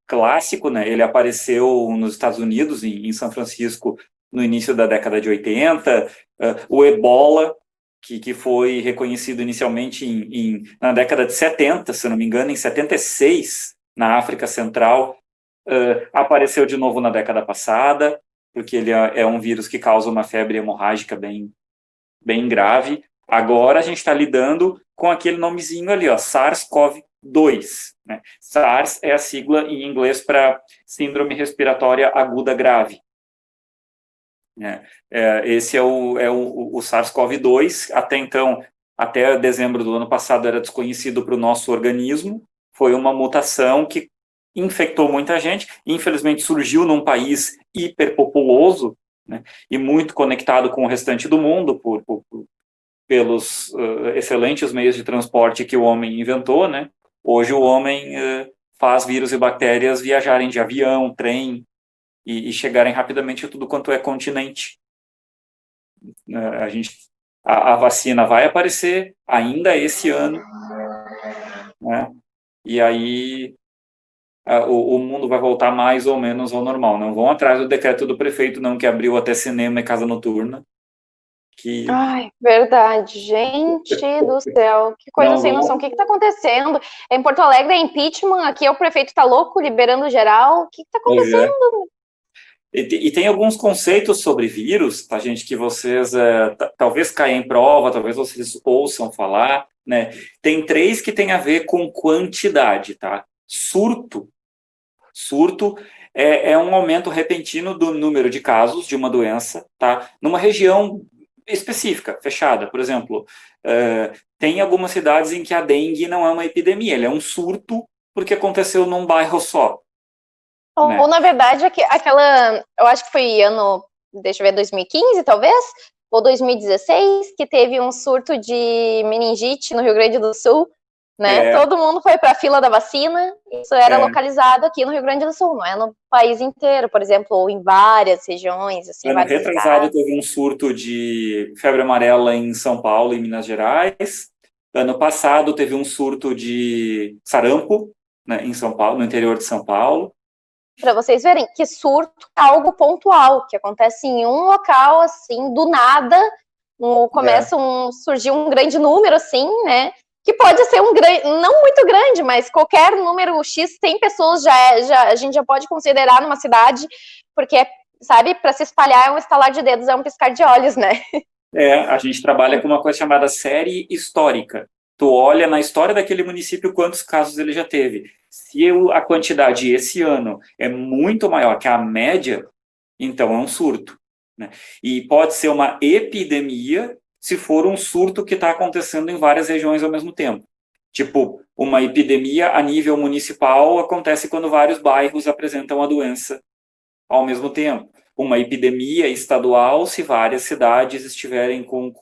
clássico, né? Ele apareceu nos Estados Unidos, em São Francisco, no início da década de 80. O Ebola, que foi reconhecido inicialmente na década de 70, se não me engano, em 76, na África Central, apareceu de novo na década passada, porque ele é um vírus que causa uma febre hemorrágica bem grave. Agora a gente está lidando com aquele nomezinho ali, ó, SARS-CoV-2. Né? SARS é a sigla em inglês para Síndrome Respiratória Aguda Grave. Esse é o SARS-CoV-2. Até então, até dezembro do ano passado, era desconhecido para o nosso organismo. Foi uma mutação que infectou muita gente. Infelizmente, surgiu num país hiperpopuloso, né, e muito conectado com o restante do mundo pelos excelentes meios de transporte que o homem inventou. Né? Hoje o homem faz vírus e bactérias viajarem de avião, trem, e chegarem rapidamente a tudo quanto é continente. A vacina vai aparecer ainda esse ano, né? E aí o mundo vai voltar mais ou menos ao normal. Não vão atrás do decreto do prefeito, não, que abriu até cinema e casa noturna. Ai, verdade, gente do céu, que coisa sem noção, o que está acontecendo? Em Porto Alegre é impeachment, aqui o prefeito está louco, liberando geral, o que está acontecendo? E tem alguns conceitos sobre vírus, tá, gente, que vocês talvez caia em prova, talvez vocês ouçam falar, né? Tem 3 que tem a ver com quantidade, tá? Surto é um aumento repentino do número de casos de uma doença, tá? Numa região específica, fechada. Por exemplo, tem algumas cidades em que a dengue não é uma epidemia, ele é um surto porque aconteceu num bairro só. Ou na verdade, eu acho que foi ano, deixa eu ver, 2015 talvez, ou 2016, que teve um surto de meningite no Rio Grande do Sul, né? Todo mundo foi para a fila da vacina, isso era localizado aqui no Rio Grande do Sul, não é no país inteiro, por exemplo, ou em várias regiões. Assim, ano retrasado teve um surto de febre amarela em São Paulo e Minas Gerais. Ano passado teve um surto de sarampo, né, em São Paulo, no interior de São Paulo. Para vocês verem que surto é algo pontual, que acontece em um local, assim, do nada, começa surgir um grande número, assim, né? Que pode ser não muito grande, mas qualquer número X, 100 pessoas a gente já pode considerar numa cidade, porque, sabe, para se espalhar é um estalar de dedos, é um piscar de olhos, né? A gente trabalha com uma coisa chamada série histórica. Tu olha na história daquele município quantos casos ele já teve. Se a quantidade esse ano é muito maior que a média, então é um surto. Né? E pode ser uma epidemia se for um surto que está acontecendo em várias regiões ao mesmo tempo. Tipo, uma epidemia a nível municipal acontece quando vários bairros apresentam a doença ao mesmo tempo. Uma epidemia estadual se várias cidades estiverem com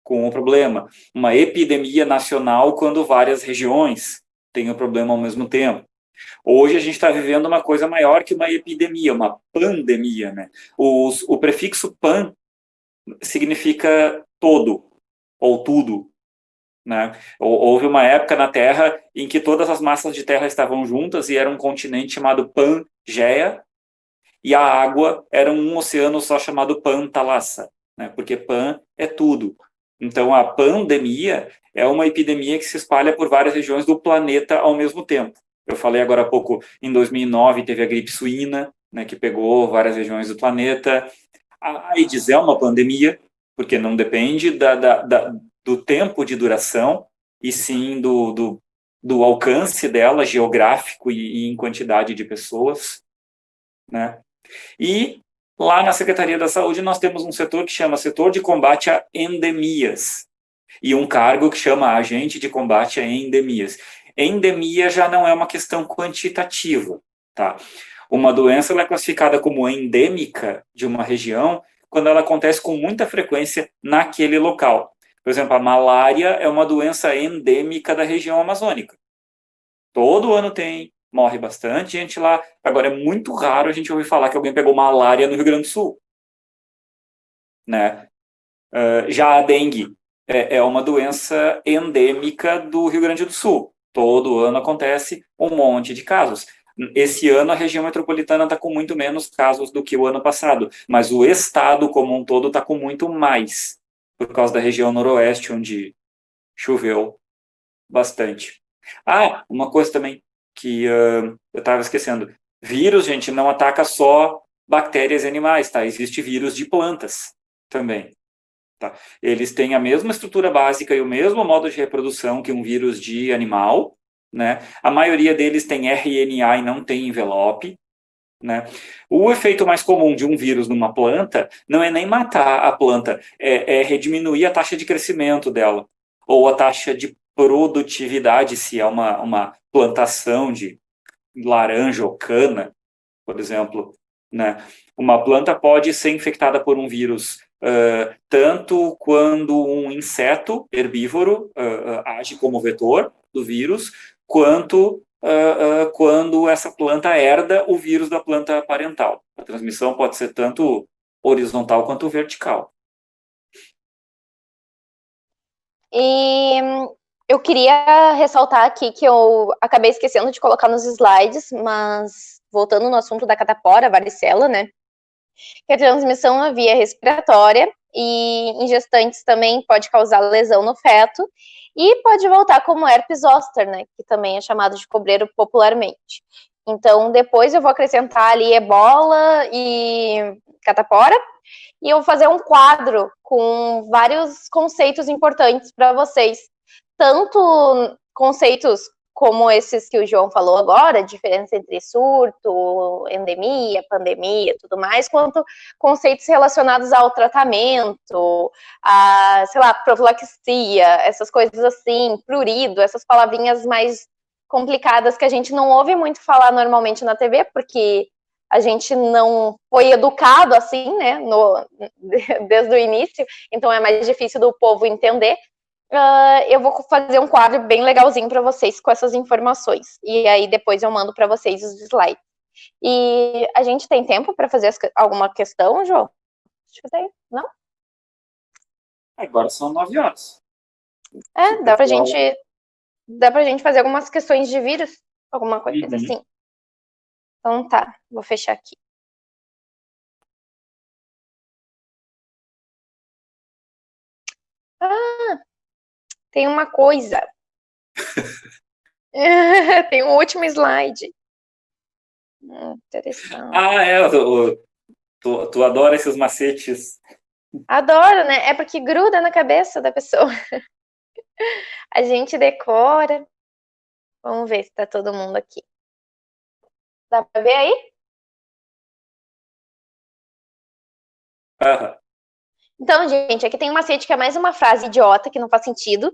o problema. Uma epidemia nacional quando várias regiões têm o problema ao mesmo tempo. Hoje a gente está vivendo uma coisa maior que uma epidemia, uma pandemia. Né? O prefixo pan significa todo ou tudo. Né? Houve uma época na Terra em que todas as massas de terra estavam juntas e era um continente chamado Pangeia, e a água era um oceano só chamado Pantalassa, né? Porque Pan é tudo. Então, a pandemia é uma epidemia que se espalha por várias regiões do planeta ao mesmo tempo. Eu falei agora há pouco, em 2009, teve a gripe suína, né, que pegou várias regiões do planeta. A AIDS é uma pandemia, porque não depende do tempo de duração, e sim do alcance dela, geográfico e em quantidade de pessoas. Né? E lá na Secretaria da Saúde nós temos um setor que chama Setor de Combate a Endemias e um cargo que chama Agente de Combate a Endemias. Endemia já não é uma questão quantitativa, tá? Uma doença ela é classificada como endêmica de uma região quando ela acontece com muita frequência naquele local. Por exemplo, a malária é uma doença endêmica da região amazônica. Todo ano tem, morre bastante gente lá. Agora, é muito raro a gente ouvir falar que alguém pegou malária no Rio Grande do Sul. Né? Já a dengue é uma doença endêmica do Rio Grande do Sul. Todo ano acontece um monte de casos. Esse ano a região metropolitana está com muito menos casos do que o ano passado, mas o estado como um todo está com muito mais. por causa da região noroeste, onde choveu bastante. Uma coisa também que eu estava esquecendo. Vírus, gente, não ataca só bactérias e animais, tá? Existe vírus de plantas também. Tá? Eles têm a mesma estrutura básica e o mesmo modo de reprodução que um vírus de animal, né? A maioria deles tem RNA e não tem envelope, né? O efeito mais comum de um vírus numa planta não é nem matar a planta, é rediminuir a taxa de crescimento dela, ou a taxa de produtividade, se é uma plantação de laranja ou cana, por exemplo, né? Uma planta pode ser infectada por um vírus tanto quando um inseto herbívoro age como vetor do vírus, quanto quando essa planta herda o vírus da planta parental. A transmissão pode ser tanto horizontal quanto vertical. E eu queria ressaltar aqui que eu acabei esquecendo de colocar nos slides, mas voltando no assunto da catapora, varicela, né? Que a transmissão na via respiratória e em gestantes também pode causar lesão no feto e pode voltar como herpes zoster, né? Que também é chamado de cobreiro popularmente. Então, depois eu vou acrescentar ali ebola e catapora, e eu vou fazer um quadro com vários conceitos importantes para vocês. Tanto conceitos como esses que o João falou agora, diferença entre surto, endemia, pandemia, tudo mais, quanto conceitos relacionados ao tratamento, a, sei lá, profilaxia, essas coisas assim, prurido, essas palavrinhas mais complicadas que a gente não ouve muito falar normalmente na TV, porque a gente não foi educado assim, né, desde o início, então é mais difícil do povo entender. Eu vou fazer um quadro bem legalzinho para vocês com essas informações. E aí depois eu mando para vocês os slides. E a gente tem tempo para fazer alguma questão, João? Deixa eu ver. Não? Agora são 9 horas. Dá pra gente fazer algumas questões de vírus, alguma coisa assim. Então tá, vou fechar aqui. Tem uma coisa. Tem um último slide. Interessante. Tu adora esses macetes. Adoro, né? É porque gruda na cabeça da pessoa. A gente decora. Vamos ver se tá todo mundo aqui. Dá pra ver aí? Então, gente, aqui tem um macete que é mais uma frase idiota que não faz sentido,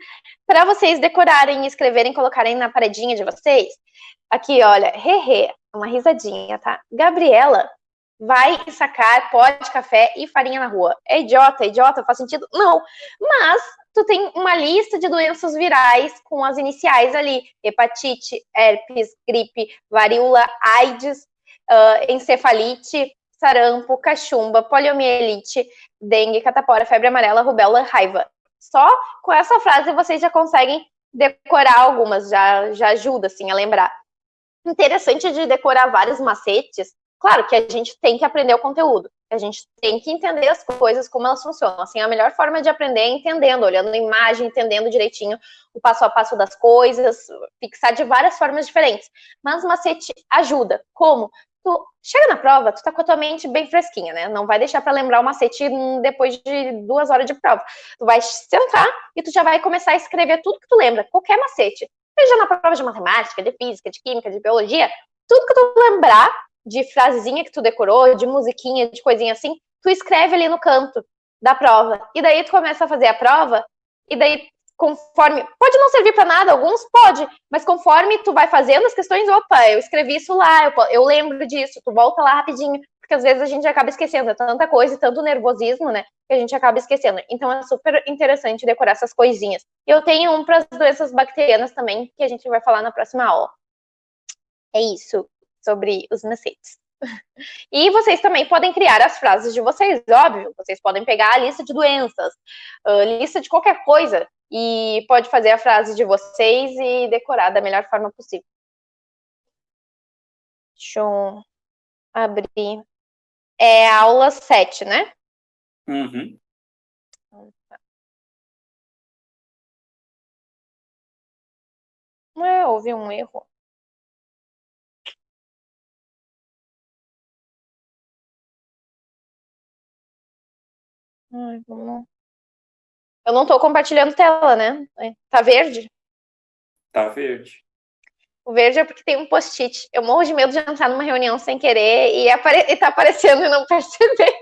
para vocês decorarem, escreverem, colocarem na paredinha de vocês. Aqui, olha, hehe, uma risadinha, tá? Gabriela vai sacar pó de café e farinha na rua. É idiota, faz sentido? Não. Mas tu tem uma lista de doenças virais com as iniciais ali: hepatite, herpes, gripe, varíola, AIDS, encefalite, sarampo, cachumba, poliomielite, dengue, catapora, febre amarela, rubéola, raiva. Só com essa frase vocês já conseguem decorar algumas, já ajuda assim a lembrar. Interessante de decorar vários macetes. Claro que a gente tem que aprender o conteúdo, a gente tem que entender as coisas, como elas funcionam. Assim, a melhor forma de aprender é entendendo, olhando a imagem, entendendo direitinho o passo a passo das coisas, fixar de várias formas diferentes. Mas o macete ajuda. Como? Tu chega na prova, tu tá com a tua mente bem fresquinha, né? Não vai deixar para lembrar o macete depois de 2 horas de prova. Tu vai sentar e tu já vai começar a escrever tudo que tu lembra, qualquer macete. Seja na prova de matemática, de física, de química, de biologia, tudo que tu lembrar de frasezinha que tu decorou, de musiquinha, de coisinha assim, tu escreve ali no canto da prova. E daí tu começa a fazer a prova, e daí conforme, pode não servir para nada, alguns pode, mas conforme tu vai fazendo as questões, opa, eu escrevi isso lá, eu lembro disso, tu volta lá rapidinho, porque às vezes a gente acaba esquecendo, é tanta coisa e tanto nervosismo, né, que a gente acaba esquecendo. Então é super interessante decorar essas coisinhas. Eu tenho um para as doenças bacterianas também, que a gente vai falar na próxima aula. É isso sobre os macetes. E vocês também podem criar as frases de vocês, óbvio. Vocês podem pegar a lista de doenças, lista de qualquer coisa, e pode fazer a frase de vocês e decorar da melhor forma possível. Deixa eu abrir. É a aula 7, né? Uhum. Houve um erro. Ai, vamos... Eu não tô compartilhando tela, né? Tá verde? Tá verde. O verde é porque tem um post-it. Eu morro de medo de entrar numa reunião sem querer e tá aparecendo e não perceber.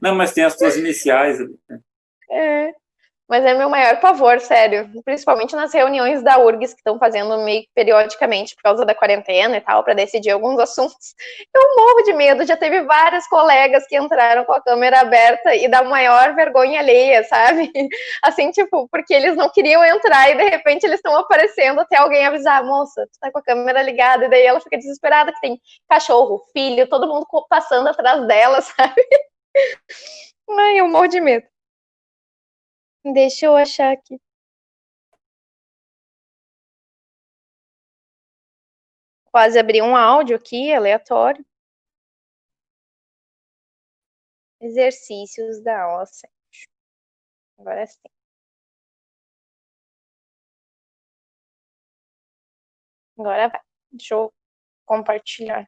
Não, mas tem as tuas iniciais ali. É. Mas é meu maior pavor, sério. Principalmente nas reuniões da URGS que estão fazendo meio que periodicamente por causa da quarentena e tal, para decidir alguns assuntos. Eu morro de medo. Já teve vários colegas que entraram com a câmera aberta e dá maior vergonha alheia, sabe? Assim, tipo, porque eles não queriam entrar e de repente eles estão aparecendo até alguém avisar, moça, tu tá com a câmera ligada, e daí ela fica desesperada que tem cachorro, filho, todo mundo passando atrás dela, sabe? Ai, eu morro de medo. Deixa eu achar aqui. Quase abri um áudio aqui, aleatório. Exercícios da aula 7. Agora sim. Agora vai. Deixa eu compartilhar.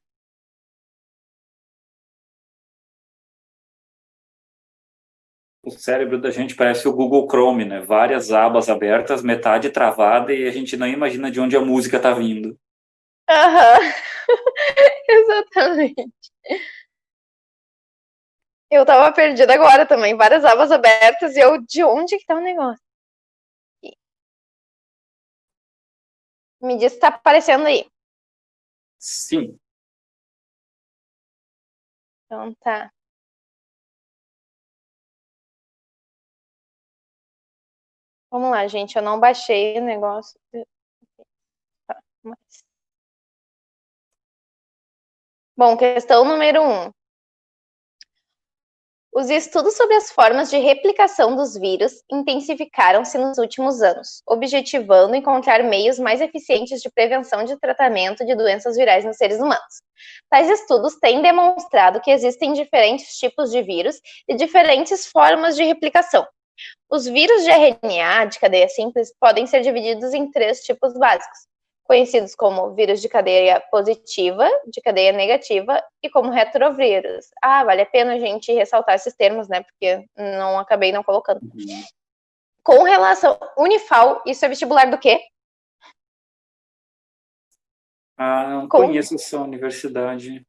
O cérebro da gente parece o Google Chrome, né? Várias abas abertas, metade travada e a gente não imagina de onde a música tá vindo. Aham. Exatamente. Eu tava perdida agora também. Várias abas abertas e eu, de onde que tá o negócio? Me diz se tá aparecendo aí. Sim. Então tá. Vamos lá, gente. Eu não baixei o negócio. Tá, mas... Bom, questão número 1. Os estudos sobre as formas de replicação dos vírus intensificaram-se nos últimos anos, objetivando encontrar meios mais eficientes de prevenção e de tratamento de doenças virais nos seres humanos. Tais estudos têm demonstrado que existem diferentes tipos de vírus e diferentes formas de replicação. Os vírus de RNA de cadeia simples podem ser divididos em 3 tipos básicos, conhecidos como vírus de cadeia positiva, de cadeia negativa e como retrovírus. Vale a pena a gente ressaltar esses termos, né? Porque acabei não colocando. Com relação Unifal, isso é vestibular do quê? Não conheço essa universidade.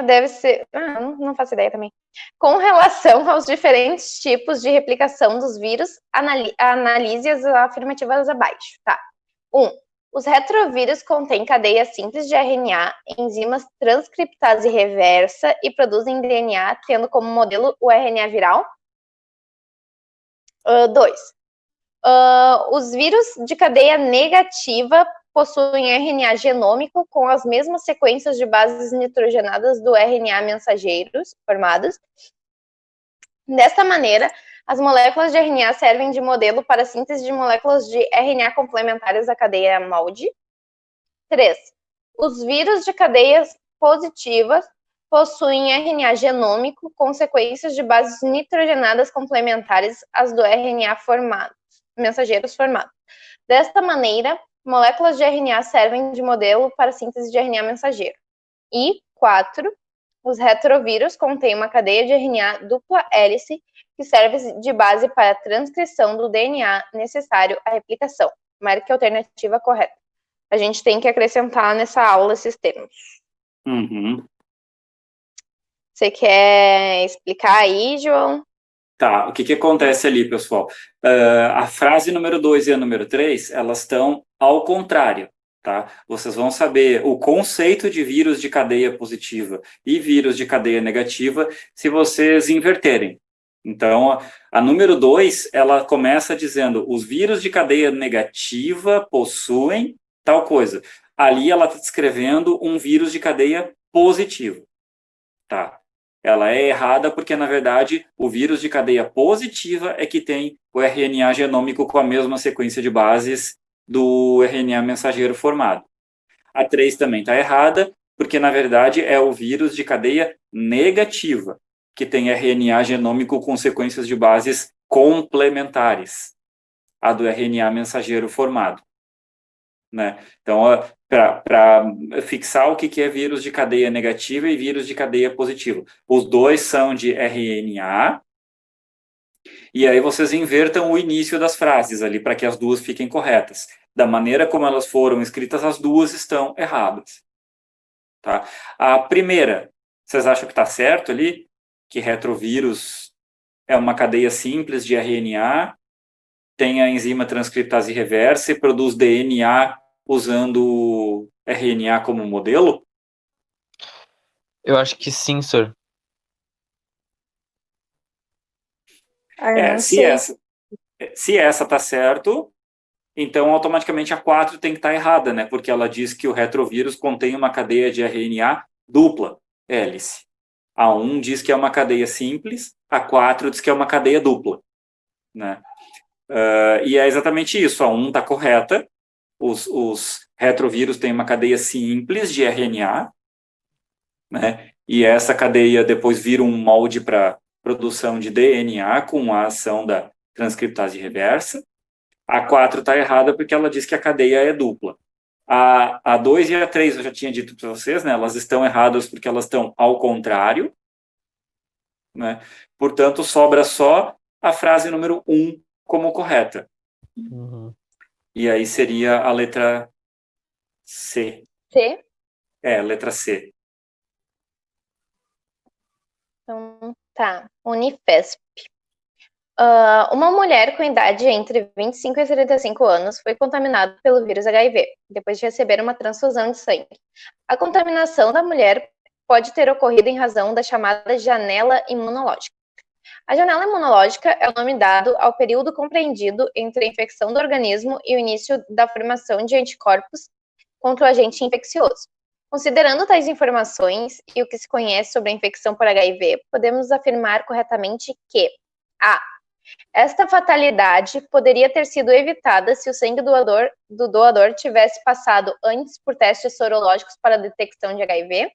Deve ser. Não faço ideia também. Com relação aos diferentes tipos de replicação dos vírus, analise as afirmativas abaixo, tá? 1. Os retrovírus contêm cadeia simples de RNA, enzimas transcriptase reversa e produzem DNA, tendo como modelo o RNA viral. 2. Os vírus de cadeia negativa possuem RNA genômico com as mesmas sequências de bases nitrogenadas do RNA mensageiros formados. Desta maneira, as moléculas de RNA servem de modelo para a síntese de moléculas de RNA complementares da cadeia molde. 3. Os vírus de cadeias positivas possuem RNA genômico com sequências de bases nitrogenadas complementares às do RNA mensageiros formados. Desta maneira, moléculas de RNA servem de modelo para a síntese de RNA mensageiro. E 4. Os retrovírus contêm uma cadeia de RNA dupla hélice que serve de base para a transcrição do DNA necessário à replicação. Marque a alternativa correta. A gente tem que acrescentar nessa aula esses termos. Você quer explicar aí, João? Tá, o que acontece ali, pessoal? A frase número 2 e a número 3, elas estão ao contrário. Tá? Vocês vão saber o conceito de vírus de cadeia positiva e vírus de cadeia negativa se vocês inverterem. Então, a número 2, ela começa dizendo os vírus de cadeia negativa possuem tal coisa. Ali ela está descrevendo um vírus de cadeia positiva. Tá? Ela é errada porque, na verdade, o vírus de cadeia positiva é que tem o RNA genômico com a mesma sequência de bases do RNA mensageiro formado. A 3 também está errada, porque, na verdade, é o vírus de cadeia negativa, que tem RNA genômico com sequências de bases complementares, a do RNA mensageiro formado. né? Então, para fixar o que é vírus de cadeia negativa e vírus de cadeia positiva. Os dois são de RNA, e aí vocês invertam o início das frases ali, para que as duas fiquem corretas. Da maneira como elas foram escritas, as duas estão erradas. Tá? A primeira, vocês acham que está certo ali? Que retrovírus é uma cadeia simples de RNA, tem a enzima transcriptase reversa e produz DNA usando RNA como modelo? Eu acho que sim, senhor. Eu não Se sei. essa tá certo, então automaticamente a 4 tem que estar errada, né? Porque ela diz que o retrovírus contém uma cadeia de RNA dupla hélice. A 1 diz que é uma cadeia simples, a 4 diz que é uma cadeia dupla, né? E é exatamente isso, a 1 está correta, os retrovírus têm uma cadeia simples de RNA, né? E essa cadeia depois vira um molde para produção de DNA com a ação da transcriptase reversa. A 4 está errada porque ela diz que a cadeia é dupla. A 2 e a 3 eu já tinha dito para vocês, né? Elas estão erradas porque elas estão ao contrário, né? Portanto, sobra só a frase número 1 como correta. Uhum. E aí seria a letra C. C. Letra C. Então, tá. Unifesp. Uma mulher com idade entre 25 e 35 anos foi contaminada pelo vírus HIV, depois de receber uma transfusão de sangue. A contaminação da mulher pode ter ocorrido em razão da chamada janela imunológica. A janela imunológica é o nome dado ao período compreendido entre a infecção do organismo e o início da formação de anticorpos contra o agente infeccioso. Considerando tais informações e o que se conhece sobre a infecção por HIV, podemos afirmar corretamente que a. Esta fatalidade poderia ter sido evitada se o sangue do doador tivesse passado antes por testes sorológicos para a detecção de HIV.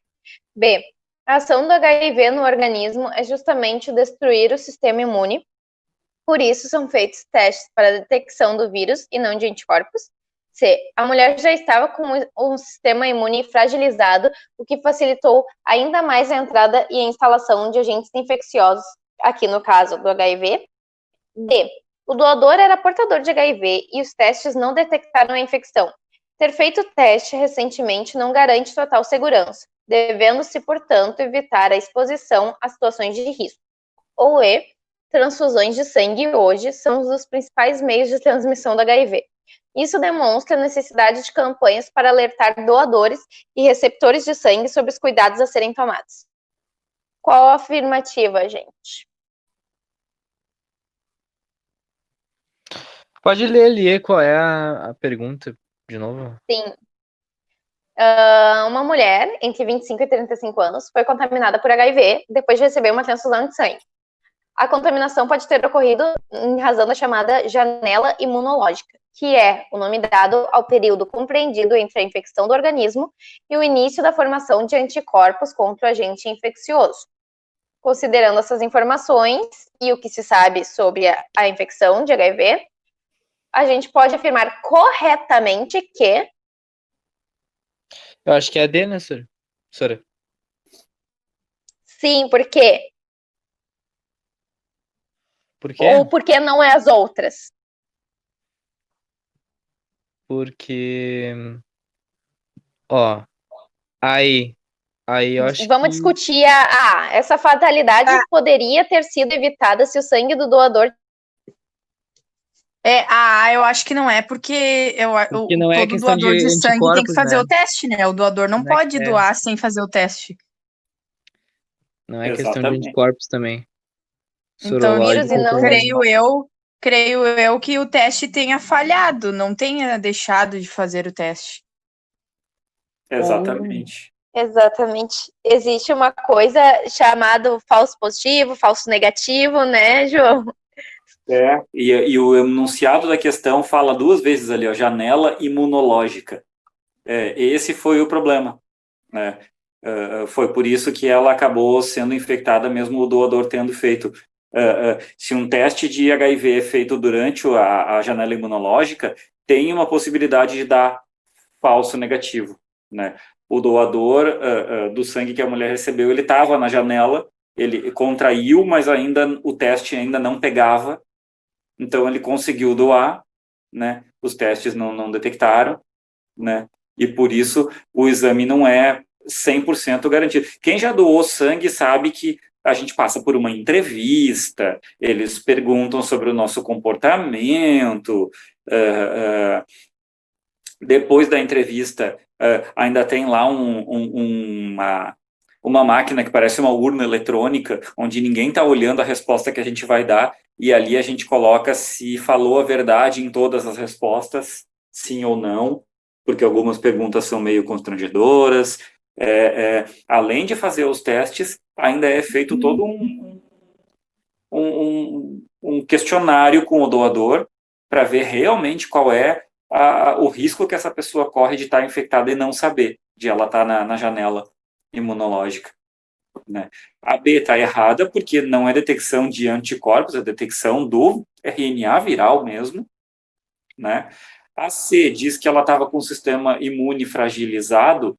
B. A ação do HIV no organismo é justamente destruir o sistema imune. Por isso, são feitos testes para a detecção do vírus e não de anticorpos. C. A mulher já estava com um sistema imune fragilizado, o que facilitou ainda mais a entrada e a instalação de agentes infecciosos, aqui no caso do HIV. D. O doador era portador de HIV e os testes não detectaram a infecção. Ter feito o teste recentemente não garante total segurança, devendo-se, portanto, evitar a exposição a situações de risco. Ou E. Transfusões de sangue hoje são um dos principais meios de transmissão do HIV. Isso demonstra a necessidade de campanhas para alertar doadores e receptores de sangue sobre os cuidados a serem tomados. Qual a afirmativa, gente? Pode ler ali qual é a pergunta de novo? Sim. Uma mulher entre 25 e 35 anos foi contaminada por HIV depois de receber uma transfusão de sangue. A contaminação pode ter ocorrido em razão da chamada janela imunológica, que é o nome dado ao período compreendido entre a infecção do organismo e o início da formação de anticorpos contra o agente infeccioso. Considerando essas informações e o que se sabe sobre a infecção de HIV, a gente pode afirmar corretamente que... Eu acho que é a D, né, senhora? Sim, por quê? Por quê? Ou por que não é as outras? Porque... Ó, aí eu acho Vamos que... discutir essa fatalidade poderia ter sido evitada se o sangue do doador... Eu acho que não é, porque Porque não é todo questão doador de sangue tem que anticorpos, fazer né? o teste, né? O doador não Não é pode que é. doar sem fazer o teste. Não é questão de Exatamente. anticorpos também. Então, Vírus e não creio eu que o teste tenha falhado, não tenha deixado de fazer o teste. Exatamente. Exatamente. Existe uma coisa chamada falso positivo, falso negativo, né, João? E o enunciado da questão fala duas vezes ali, ó, janela imunológica. Esse foi o problema, né? Foi por isso que ela acabou sendo infectada, mesmo o doador tendo feito. Se um teste de HIV é feito durante a janela imunológica, tem uma possibilidade de dar falso negativo, né? O doador do sangue que a mulher recebeu, ele estava na janela, ele contraiu, mas ainda o teste ainda não pegava, então ele conseguiu doar, né? Os testes não detectaram, né? E por isso o exame não é 100% garantido. Quem já doou sangue sabe que a gente passa por uma entrevista, eles perguntam sobre o nosso comportamento, depois da entrevista ainda tem lá uma máquina que parece uma urna eletrônica, onde ninguém está olhando a resposta que a gente vai dar, e ali a gente coloca se falou a verdade em todas as respostas, sim ou não, porque algumas perguntas são meio constrangedoras. Além de fazer os testes, ainda é feito todo um questionário com o doador para ver realmente qual é o risco que essa pessoa corre de estar infectada e não saber, de ela estar na janela imunológica, né? A B está errada porque não é detecção de anticorpos, é detecção do RNA viral mesmo, né? A C diz que ela estava com o sistema imune fragilizado.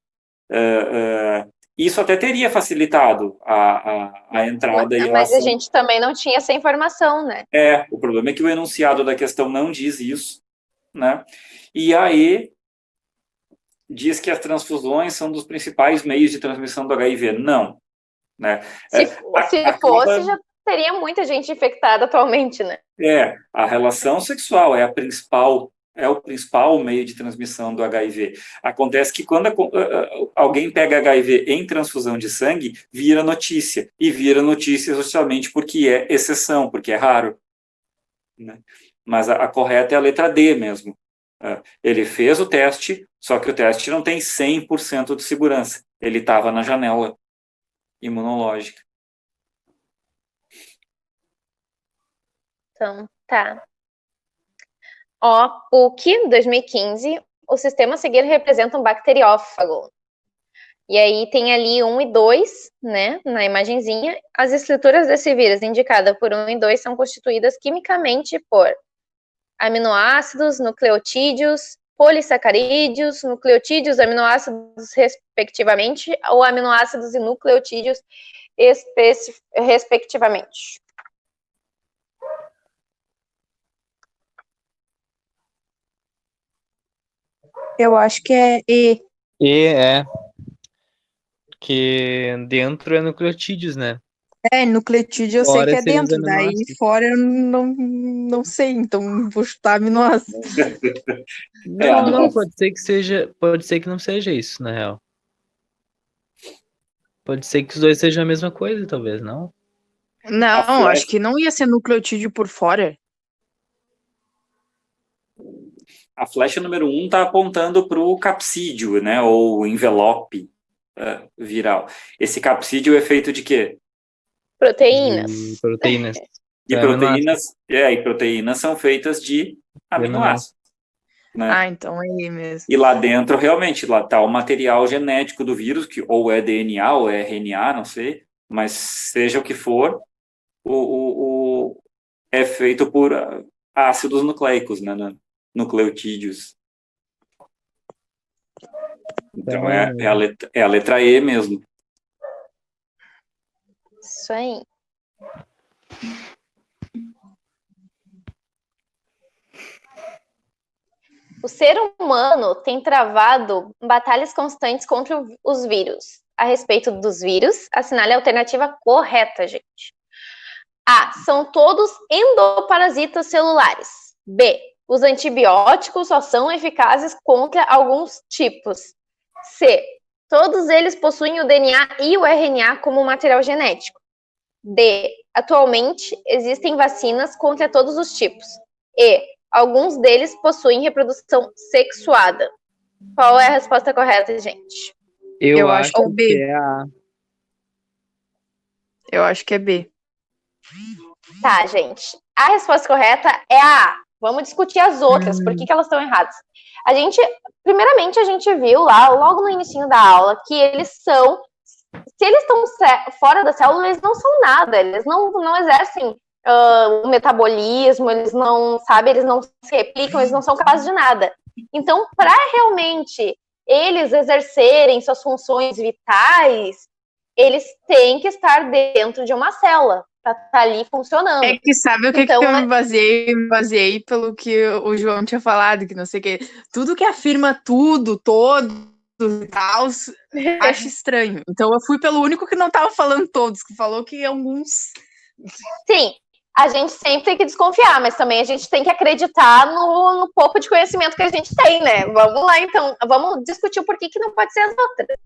Isso até teria facilitado a entrada e a Mas a ação. gente também não tinha essa informação, né? O problema é que o enunciado da questão não diz isso, né? E a E diz que as transfusões são dos principais meios de transmissão do HIV. Não, né? Se fosse, já teria muita gente infectada atualmente, né? A relação sexual é o principal meio de transmissão do HIV. Acontece que quando alguém pega HIV em transfusão de sangue, vira notícia. E vira notícia justamente porque é exceção, porque é raro, né? Mas a correta é a letra D mesmo. Ele fez o teste, só que o teste não tem 100% de segurança. Ele estava na janela imunológica. Então, tá. Ó, PUC, 2015, o sistema a seguir representa um bacteriófago. E aí tem ali 1 e 2, né, na imagenzinha. As estruturas desse vírus, indicada por 1 e 2, são constituídas quimicamente por aminoácidos, nucleotídeos, polissacarídeos, nucleotídeos, aminoácidos, respectivamente, ou aminoácidos e nucleotídeos, respectivamente. Eu acho que é E. E que dentro é nucleotídeos, né? Nucleotídeo eu sei Fora que é seriam os dentro, daí aminoácidos. fora eu não sei, então vou chutar aminoácidos. Não, pode ser que não seja isso, na real. Pode ser que os dois sejam a mesma coisa, talvez, não? Não, acho que não ia ser nucleotídeo por fora. A flecha número 1 está apontando para o capsídeo, né, ou envelope viral. Esse capsídeo é feito de quê? Proteínas. Proteínas. E proteínas são feitas de aminoácidos, né? Então é E mesmo. E lá dentro, realmente, lá está o material genético do vírus, que ou é DNA ou é RNA, não sei, mas seja o que for, é feito por ácidos nucleicos, né, nucleotídeos. Então é a letra E mesmo. Isso aí. O ser humano tem travado batalhas constantes contra os vírus. A respeito dos vírus, assinale a alternativa correta, gente. A. São todos endoparasitas celulares. B. Os antibióticos só são eficazes contra alguns tipos. C. Todos eles possuem o DNA e o RNA como material genético. D. Atualmente existem vacinas contra todos os tipos. E. Alguns deles possuem reprodução sexuada. Qual é a resposta correta, gente? Eu acho que é B. é A. Eu acho que é B. Tá, gente. A resposta correta é a A. Vamos discutir as outras, por que elas estão erradas. Primeiramente, a gente viu lá, logo no início da aula, que eles são, se eles estão fora da célula, eles não são nada, eles não exercem o metabolismo, eles não se replicam, eles não são capazes de nada. Então, para realmente eles exercerem suas funções vitais, eles têm que estar dentro de uma célula para estar ali funcionando. É que sabe o que, Então, que eu me baseei? Me baseei pelo que o João tinha falado, que não sei o que. Tudo que afirma tudo, todos e tal, acho estranho. Então eu fui pelo único que não tava falando todos, que falou que alguns. Sim, a gente sempre tem que desconfiar, mas também a gente tem que acreditar no pouco de conhecimento que a gente tem, né? Vamos lá, então, vamos discutir o porquê que não pode ser as outras.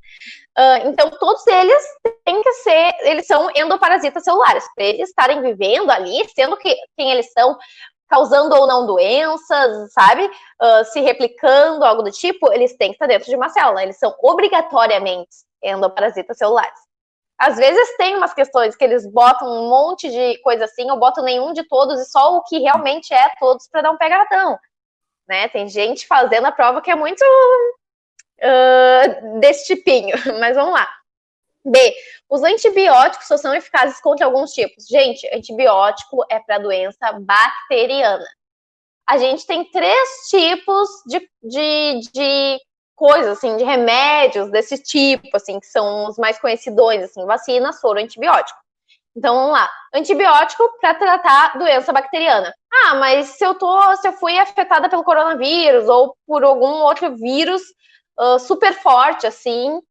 Então, todos eles têm que ser, eles são endoparasitas celulares, para eles estarem vivendo ali, sendo quem eles são, causando ou não doenças, sabe? Se replicando, algo do tipo, eles têm que estar dentro de uma célula, eles são obrigatoriamente endoparasitas celulares. Às vezes tem umas questões que eles botam um monte de coisa assim, ou botam nenhum de todos e só o que realmente é todos para dar um pegadão, né? Tem gente fazendo a prova que é muito desse tipinho, mas vamos lá. B, os antibióticos só são eficazes contra alguns tipos. Gente, antibiótico é para doença bacteriana. A gente tem 3 tipos de coisas, assim, de remédios desse tipo, assim, que são os mais conhecidos, assim, vacina, soro, antibiótico. Então, vamos lá. Antibiótico para tratar doença bacteriana. Ah, mas se eu fui afetada pelo coronavírus ou por algum outro vírus super forte, assim,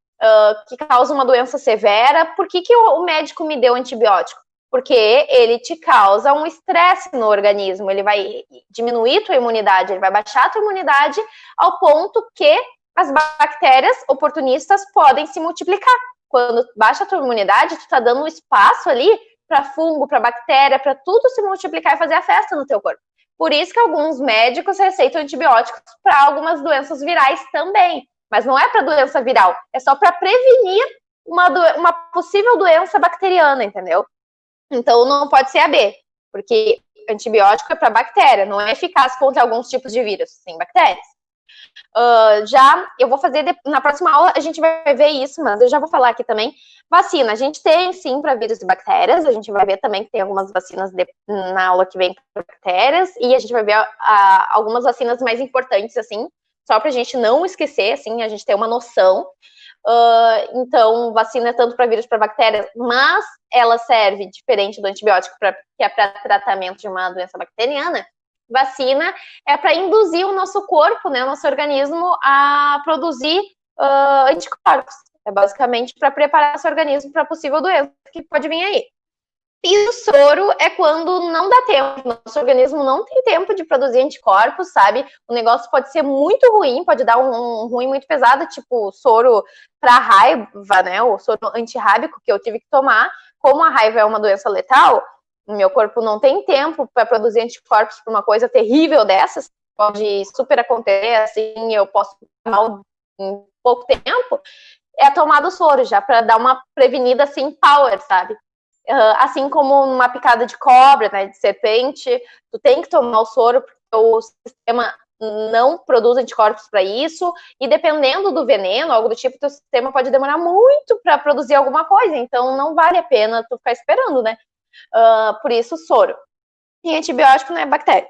que causa uma doença severa, por que o médico me deu antibiótico? Porque ele te causa um estresse no organismo, ele vai diminuir tua imunidade, ele vai baixar tua imunidade ao ponto que as bactérias oportunistas podem se multiplicar. Quando baixa a tua imunidade, tu tá dando um espaço ali para fungo, para bactéria, para tudo se multiplicar e fazer a festa no teu corpo. Por isso que alguns médicos receitam antibióticos para algumas doenças virais também. Mas não é para doença viral, é só para prevenir uma possível doença bacteriana, entendeu? Então não pode ser a B, porque antibiótico é para bactéria, não é eficaz contra alguns tipos de vírus, sem bactérias. Já eu vou fazer na próxima aula, a gente vai ver isso, mas eu já vou falar aqui também. Vacina, a gente tem sim para vírus e bactérias, a gente vai ver também que tem algumas vacinas na aula que vem para bactérias, e a gente vai ver algumas vacinas mais importantes, assim, só para a gente não esquecer, assim, a gente ter uma noção. Então, vacina é tanto para vírus para bactérias, mas ela serve diferente do antibiótico, que é para tratamento de uma doença bacteriana. Vacina é para induzir o nosso corpo, né, o nosso organismo a produzir anticorpos. É basicamente para preparar nosso organismo para a possível doença que pode vir aí. E o soro é quando não dá tempo, nosso organismo não tem tempo de produzir anticorpos, sabe? O negócio pode ser muito ruim, pode dar um ruim muito pesado, tipo soro para raiva, né? O soro antirrábico que eu tive que tomar. Como a raiva é uma doença letal, meu corpo não tem tempo para produzir anticorpos para uma coisa terrível dessas, pode super acontecer, assim, eu posso mal em pouco tempo, é a tomada do soro, já para dar uma prevenida, assim, power, sabe? Assim como uma picada de cobra, né, de serpente, tu tem que tomar o soro, porque o sistema não produz anticorpos para isso, e dependendo do veneno, algo do tipo, teu sistema pode demorar muito para produzir alguma coisa, então não vale a pena tu ficar esperando, né? Por isso, soro. E antibiótico não é bactéria.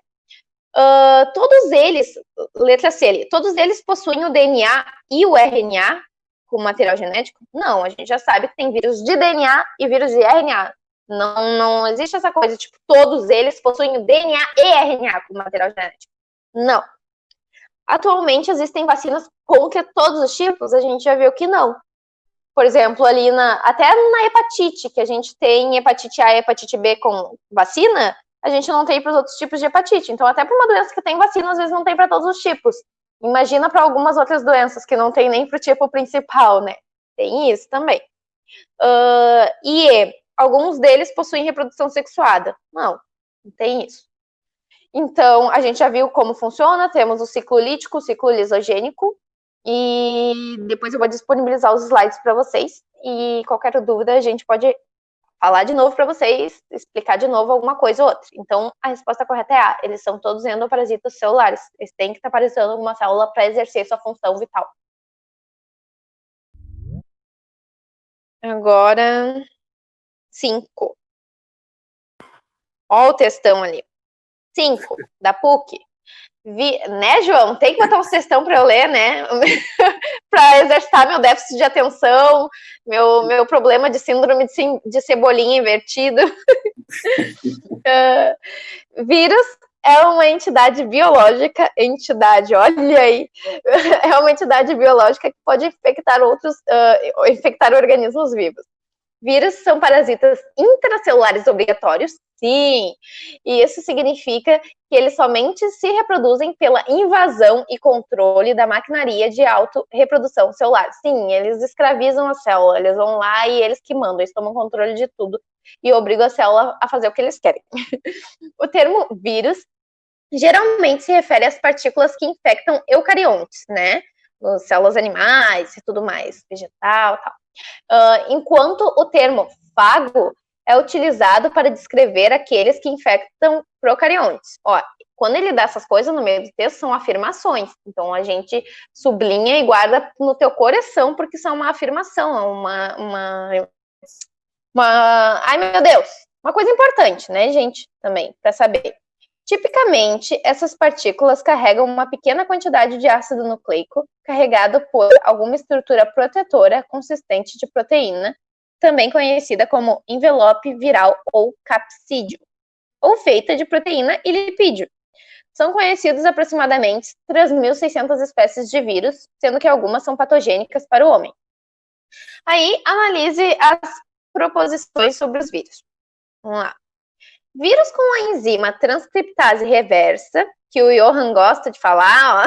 Todos eles, letra C, todos eles possuem o DNA e o RNA com material genético? Não, a gente já sabe que tem vírus de DNA e vírus de RNA. Não existe essa coisa, tipo, todos eles possuem o DNA e RNA com material genético. Não. Atualmente existem vacinas contra todos os tipos, a gente já viu que não. Por exemplo, ali até na hepatite, que a gente tem hepatite A e hepatite B com vacina, a gente não tem para os outros tipos de hepatite. Então, até para uma doença que tem vacina, às vezes não tem para todos os tipos. Imagina para algumas outras doenças que não tem nem para o tipo principal, né? Tem isso também. E alguns deles possuem reprodução sexuada. Não tem isso. Então, a gente já viu como funciona. Temos o ciclo lítico, o ciclo lisogênico. E depois eu vou disponibilizar os slides para vocês. E qualquer dúvida, a gente pode falar de novo para vocês, explicar de novo alguma coisa ou outra. Então, a resposta correta é A. Eles são todos endoparasitas celulares. Eles têm que estar aparecendo alguma célula para exercer sua função vital. Agora, 5. Olha o textão ali. 5, da PUC. Né, João? Tem que botar um textão para eu ler, né? Para exercitar meu déficit de atenção, meu problema de síndrome de cebolinha invertido. Vírus é uma entidade biológica, olha aí, é uma entidade biológica que pode infectar organismos vivos. Vírus são parasitas intracelulares obrigatórios, sim, e isso significa que eles somente se reproduzem pela invasão e controle da maquinaria de autorreprodução celular. Sim, eles escravizam a célula, eles vão lá e eles que mandam, eles tomam controle de tudo e obrigam a célula a fazer o que eles querem. O termo vírus geralmente se refere às partículas que infectam eucariontes, né? As células animais e tudo mais, vegetal e tal. Enquanto o termo fago é utilizado para descrever aqueles que infectam procariontes. Quando ele dá essas coisas no meio do texto, são afirmações. Então, a gente sublinha e guarda no teu coração, porque são uma afirmação, ai, meu Deus! Uma coisa importante, né, gente? Também, para saber. Tipicamente, essas partículas carregam uma pequena quantidade de ácido nucleico carregado por alguma estrutura protetora consistente de proteína, também conhecida como envelope viral ou capsídeo, ou feita de proteína e lipídio. São conhecidos aproximadamente 3.600 espécies de vírus, sendo que algumas são patogênicas para o homem. Aí, analise as proposições sobre os vírus. Vamos lá. Vírus com a enzima transcriptase reversa, que o Johan gosta de falar,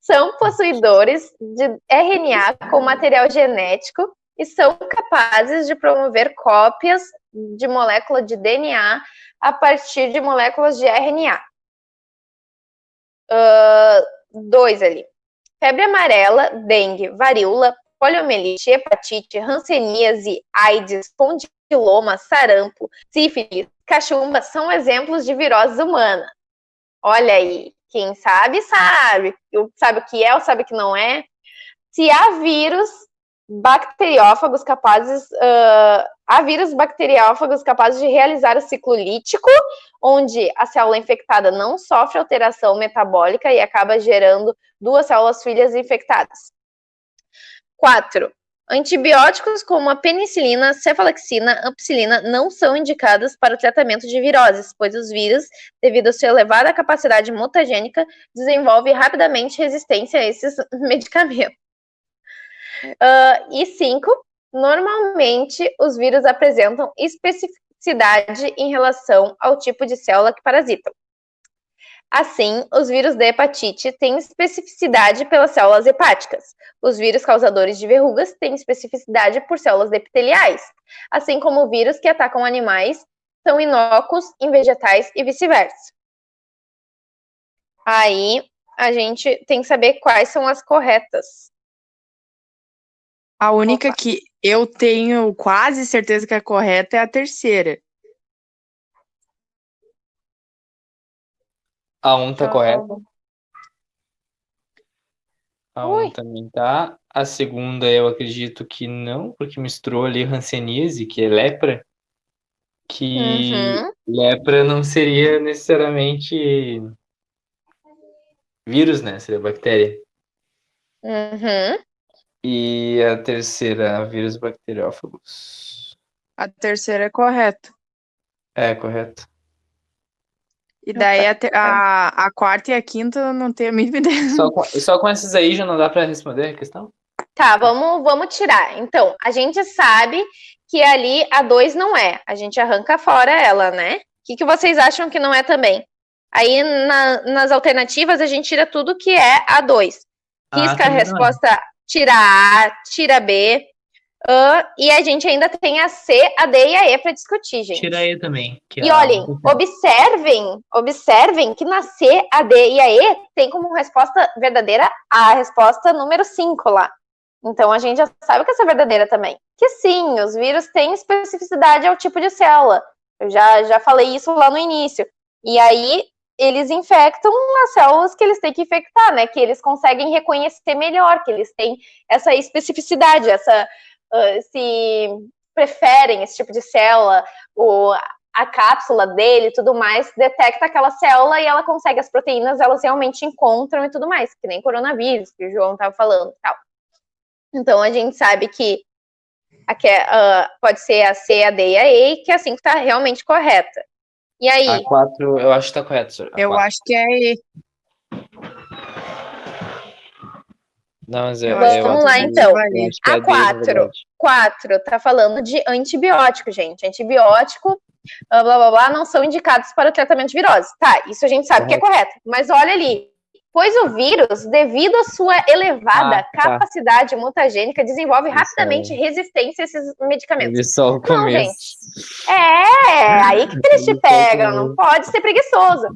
são possuidores de RNA com material genético e são capazes de promover cópias de molécula de DNA a partir de moléculas de RNA. 2 ali. Febre amarela, dengue, varíola, poliomielite, hepatite, hanseníase, AIDS, condiloma, sarampo, sífilis, cachumba são exemplos de viroses humanas. Olha aí, quem sabe, sabe. Sabe o que é ou sabe o que não é. Se há vírus bacteriófagos capazes de realizar o ciclo lítico, onde a célula infectada não sofre alteração metabólica e acaba gerando 2 células filhas infectadas. 4. Antibióticos como a penicilina, cefalexina, ampicilina não são indicados para o tratamento de viroses, pois os vírus, devido à sua elevada capacidade mutagênica, desenvolvem rapidamente resistência a esses medicamentos. E 5. Normalmente, os vírus apresentam especificidade em relação ao tipo de célula que parasitam. Assim, os vírus da hepatite têm especificidade pelas células hepáticas. Os vírus causadores de verrugas têm especificidade por células epiteliais, assim como vírus que atacam animais são inócuos em vegetais e vice-versa. Aí, a gente tem que saber quais são as corretas. A única que eu tenho quase certeza que é correta é a terceira. A 1 tá correta. A 1 Ui. também tá. A segunda eu acredito que não, porque misturou ali hanseníase, que é lepra. Que lepra não seria necessariamente vírus, né? Seria bactéria. E a terceira, vírus bacteriófagos. A terceira é correta. É, correto. E daí a quarta e a quinta eu não tenho a mínima ideia. Só com essas aí já não dá pra responder a questão? Tá, vamos tirar. Então, a gente sabe que ali a 2 não é. A gente arranca fora ela, né? O que vocês acham que não é também? Aí, nas alternativas, a gente tira tudo que é a 2. Risca a resposta, tira A, tira B. E a gente ainda tem a C, a D e a E para discutir, gente. Tira a E também. E olhem, observem que na C, a D e a E tem como resposta verdadeira a resposta número 5 lá. Então, a gente já sabe que essa é verdadeira também. Que sim, os vírus têm especificidade ao tipo de célula. Eu já falei isso lá no início. E aí, eles infectam as células que eles têm que infectar, né? Que eles conseguem reconhecer melhor, que eles têm essa especificidade, se preferem esse tipo de célula. a cápsula dele e tudo mais, detecta aquela célula e ela consegue, as proteínas, elas realmente encontram e tudo mais, que nem coronavírus, que o João estava falando e tal. Então, a gente sabe que pode ser a C, a D e a E, que a 5 está realmente correta. E aí? A 4, eu acho que tá correto, senhor. Eu acho que é E. Não, mas Vamos lá, então. A 4. 4 tá falando de antibiótico, gente. Antibiótico, blá, blá, blá, não são indicados para o tratamento de virose. Tá, isso a gente sabe que é correto. Mas olha ali. Pois o vírus, devido à sua elevada capacidade mutagênica, desenvolve rapidamente resistência a esses medicamentos. Só o começo. Não, gente. Aí que eles te pegam. Não pode ser preguiçoso.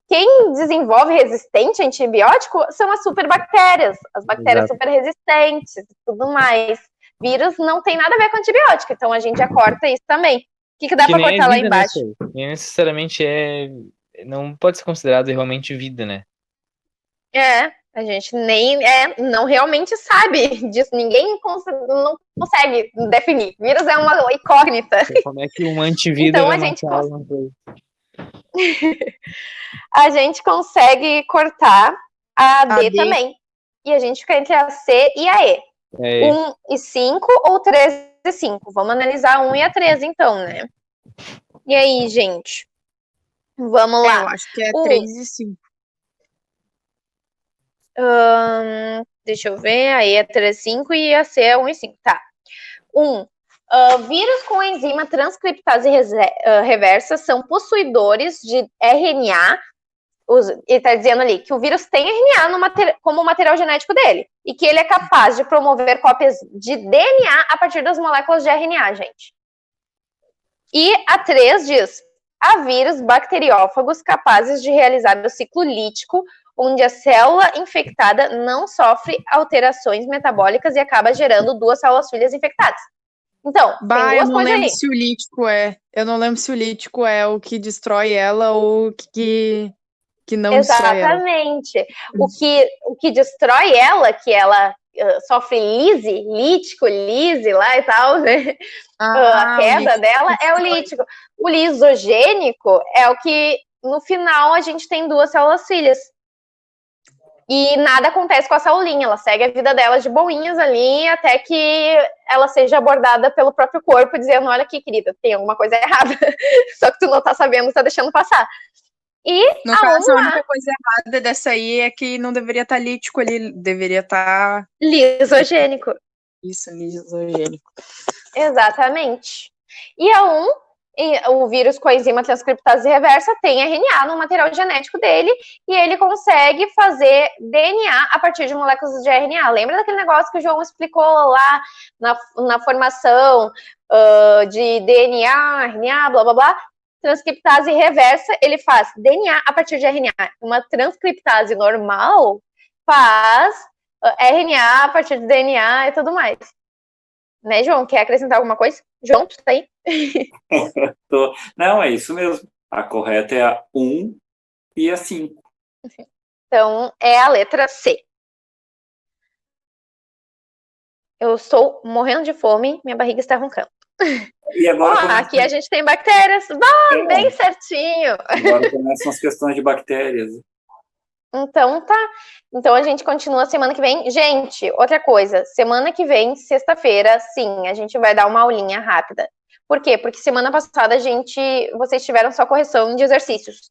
Quem desenvolve resistente a antibiótico são as superbactérias, as bactérias super resistentes e tudo mais. Vírus não tem nada a ver com antibiótico, então a gente já corta isso também. O que dá para cortar lá embaixo? E necessariamente não pode ser considerado realmente vida, né? A gente não realmente sabe disso, ninguém não consegue definir. Vírus é uma incógnita. Como é que um antivida então, vai matar alguma coisa? A gente consegue cortar a D também. E a gente fica entre a C e a E. 1 e 5 ou 3 e 5? Vamos analisar a 1 e a 3, então, né? E aí, gente? Vamos lá. Eu acho que é 3 e 5. Deixa eu ver. A E é 3 e 5 e a C é 1 e 5. Tá. 1. Vírus com enzima transcriptase reversa são possuidores de RNA. Ele está dizendo ali que o vírus tem RNA como material genético dele e que ele é capaz de promover cópias de DNA a partir das moléculas de RNA, gente. E a 3 diz: há vírus bacteriófagos capazes de realizar o ciclo lítico, onde a célula infectada não sofre alterações metabólicas e acaba gerando 2 células filhas infectadas. Então, tem duas coisas aí. Eu não lembro se o lítico é o que destrói ela ou que não destrói ela. Exatamente. O que destrói ela, que ela sofre lítico lá e tal, né? A queda dela é o lítico. O lisogênico é o que, no final, a gente tem 2 células filhas. E nada acontece com a celulinha, ela segue a vida dela de boinhas ali, até que ela seja abordada pelo próprio corpo, dizendo: olha aqui, querida, tem alguma coisa errada, só que tu não tá sabendo, tá deixando passar. E no caso, a única coisa errada dessa aí é que não deveria estar lítico ali, deveria estar... lisogênico. Isso, lisogênico. Exatamente. E o vírus com a enzima transcriptase reversa tem RNA no material genético dele e ele consegue fazer DNA a partir de moléculas de RNA. Lembra daquele negócio que o João explicou lá na formação de DNA, RNA, blá, blá, blá? Transcriptase reversa, ele faz DNA a partir de RNA. Uma transcriptase normal faz RNA a partir de DNA e tudo mais. Né, João? Quer acrescentar alguma coisa? João, tu tá aí? Não, é isso mesmo. A correta é a 1 e a 5. Então, é a letra C. Eu estou morrendo de fome, minha barriga está roncando. E agora aqui a gente tem bactérias. Bem certinho. Agora começam as questões de bactérias. Então tá. Então a gente continua semana que vem. Gente, outra coisa. Semana que vem, sexta-feira, sim, a gente vai dar uma aulinha rápida. Por quê? Porque semana passada vocês tiveram só correção de exercícios.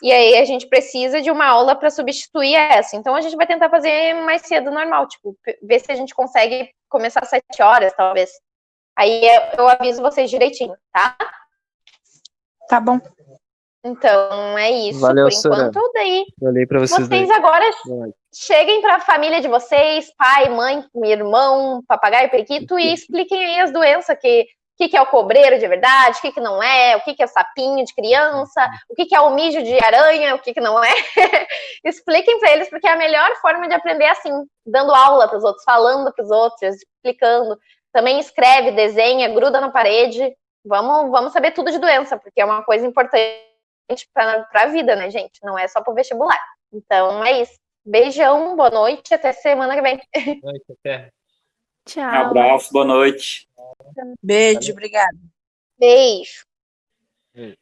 E aí a gente precisa de uma aula para substituir essa. Então a gente vai tentar fazer mais cedo, normal. Tipo, ver se a gente consegue começar às 7 horas, talvez. Aí eu aviso vocês direitinho, tá? Tá bom. Então, é isso. Valeu, por enquanto. Sora. Daí, Valeu pra vocês agora cheguem para a família de vocês, pai, mãe, irmão, papagaio, periquito, e expliquem aí as doenças, o que é o cobreiro de verdade, o que não é, o que é o sapinho de criança, o que é o mijo de aranha, o que não é. Expliquem para eles, porque é a melhor forma de aprender assim, dando aula para os outros, falando para os outros, explicando. Também escreve, desenha, gruda na parede. Vamos saber tudo de doença, porque é uma coisa importante para a vida, né, gente? Não é só para o vestibular. Então, é isso. Beijão, boa noite, até semana que vem. Boa noite, até. Tchau. Abraço, boa noite. Beijo, obrigada. Beijo. Beijo.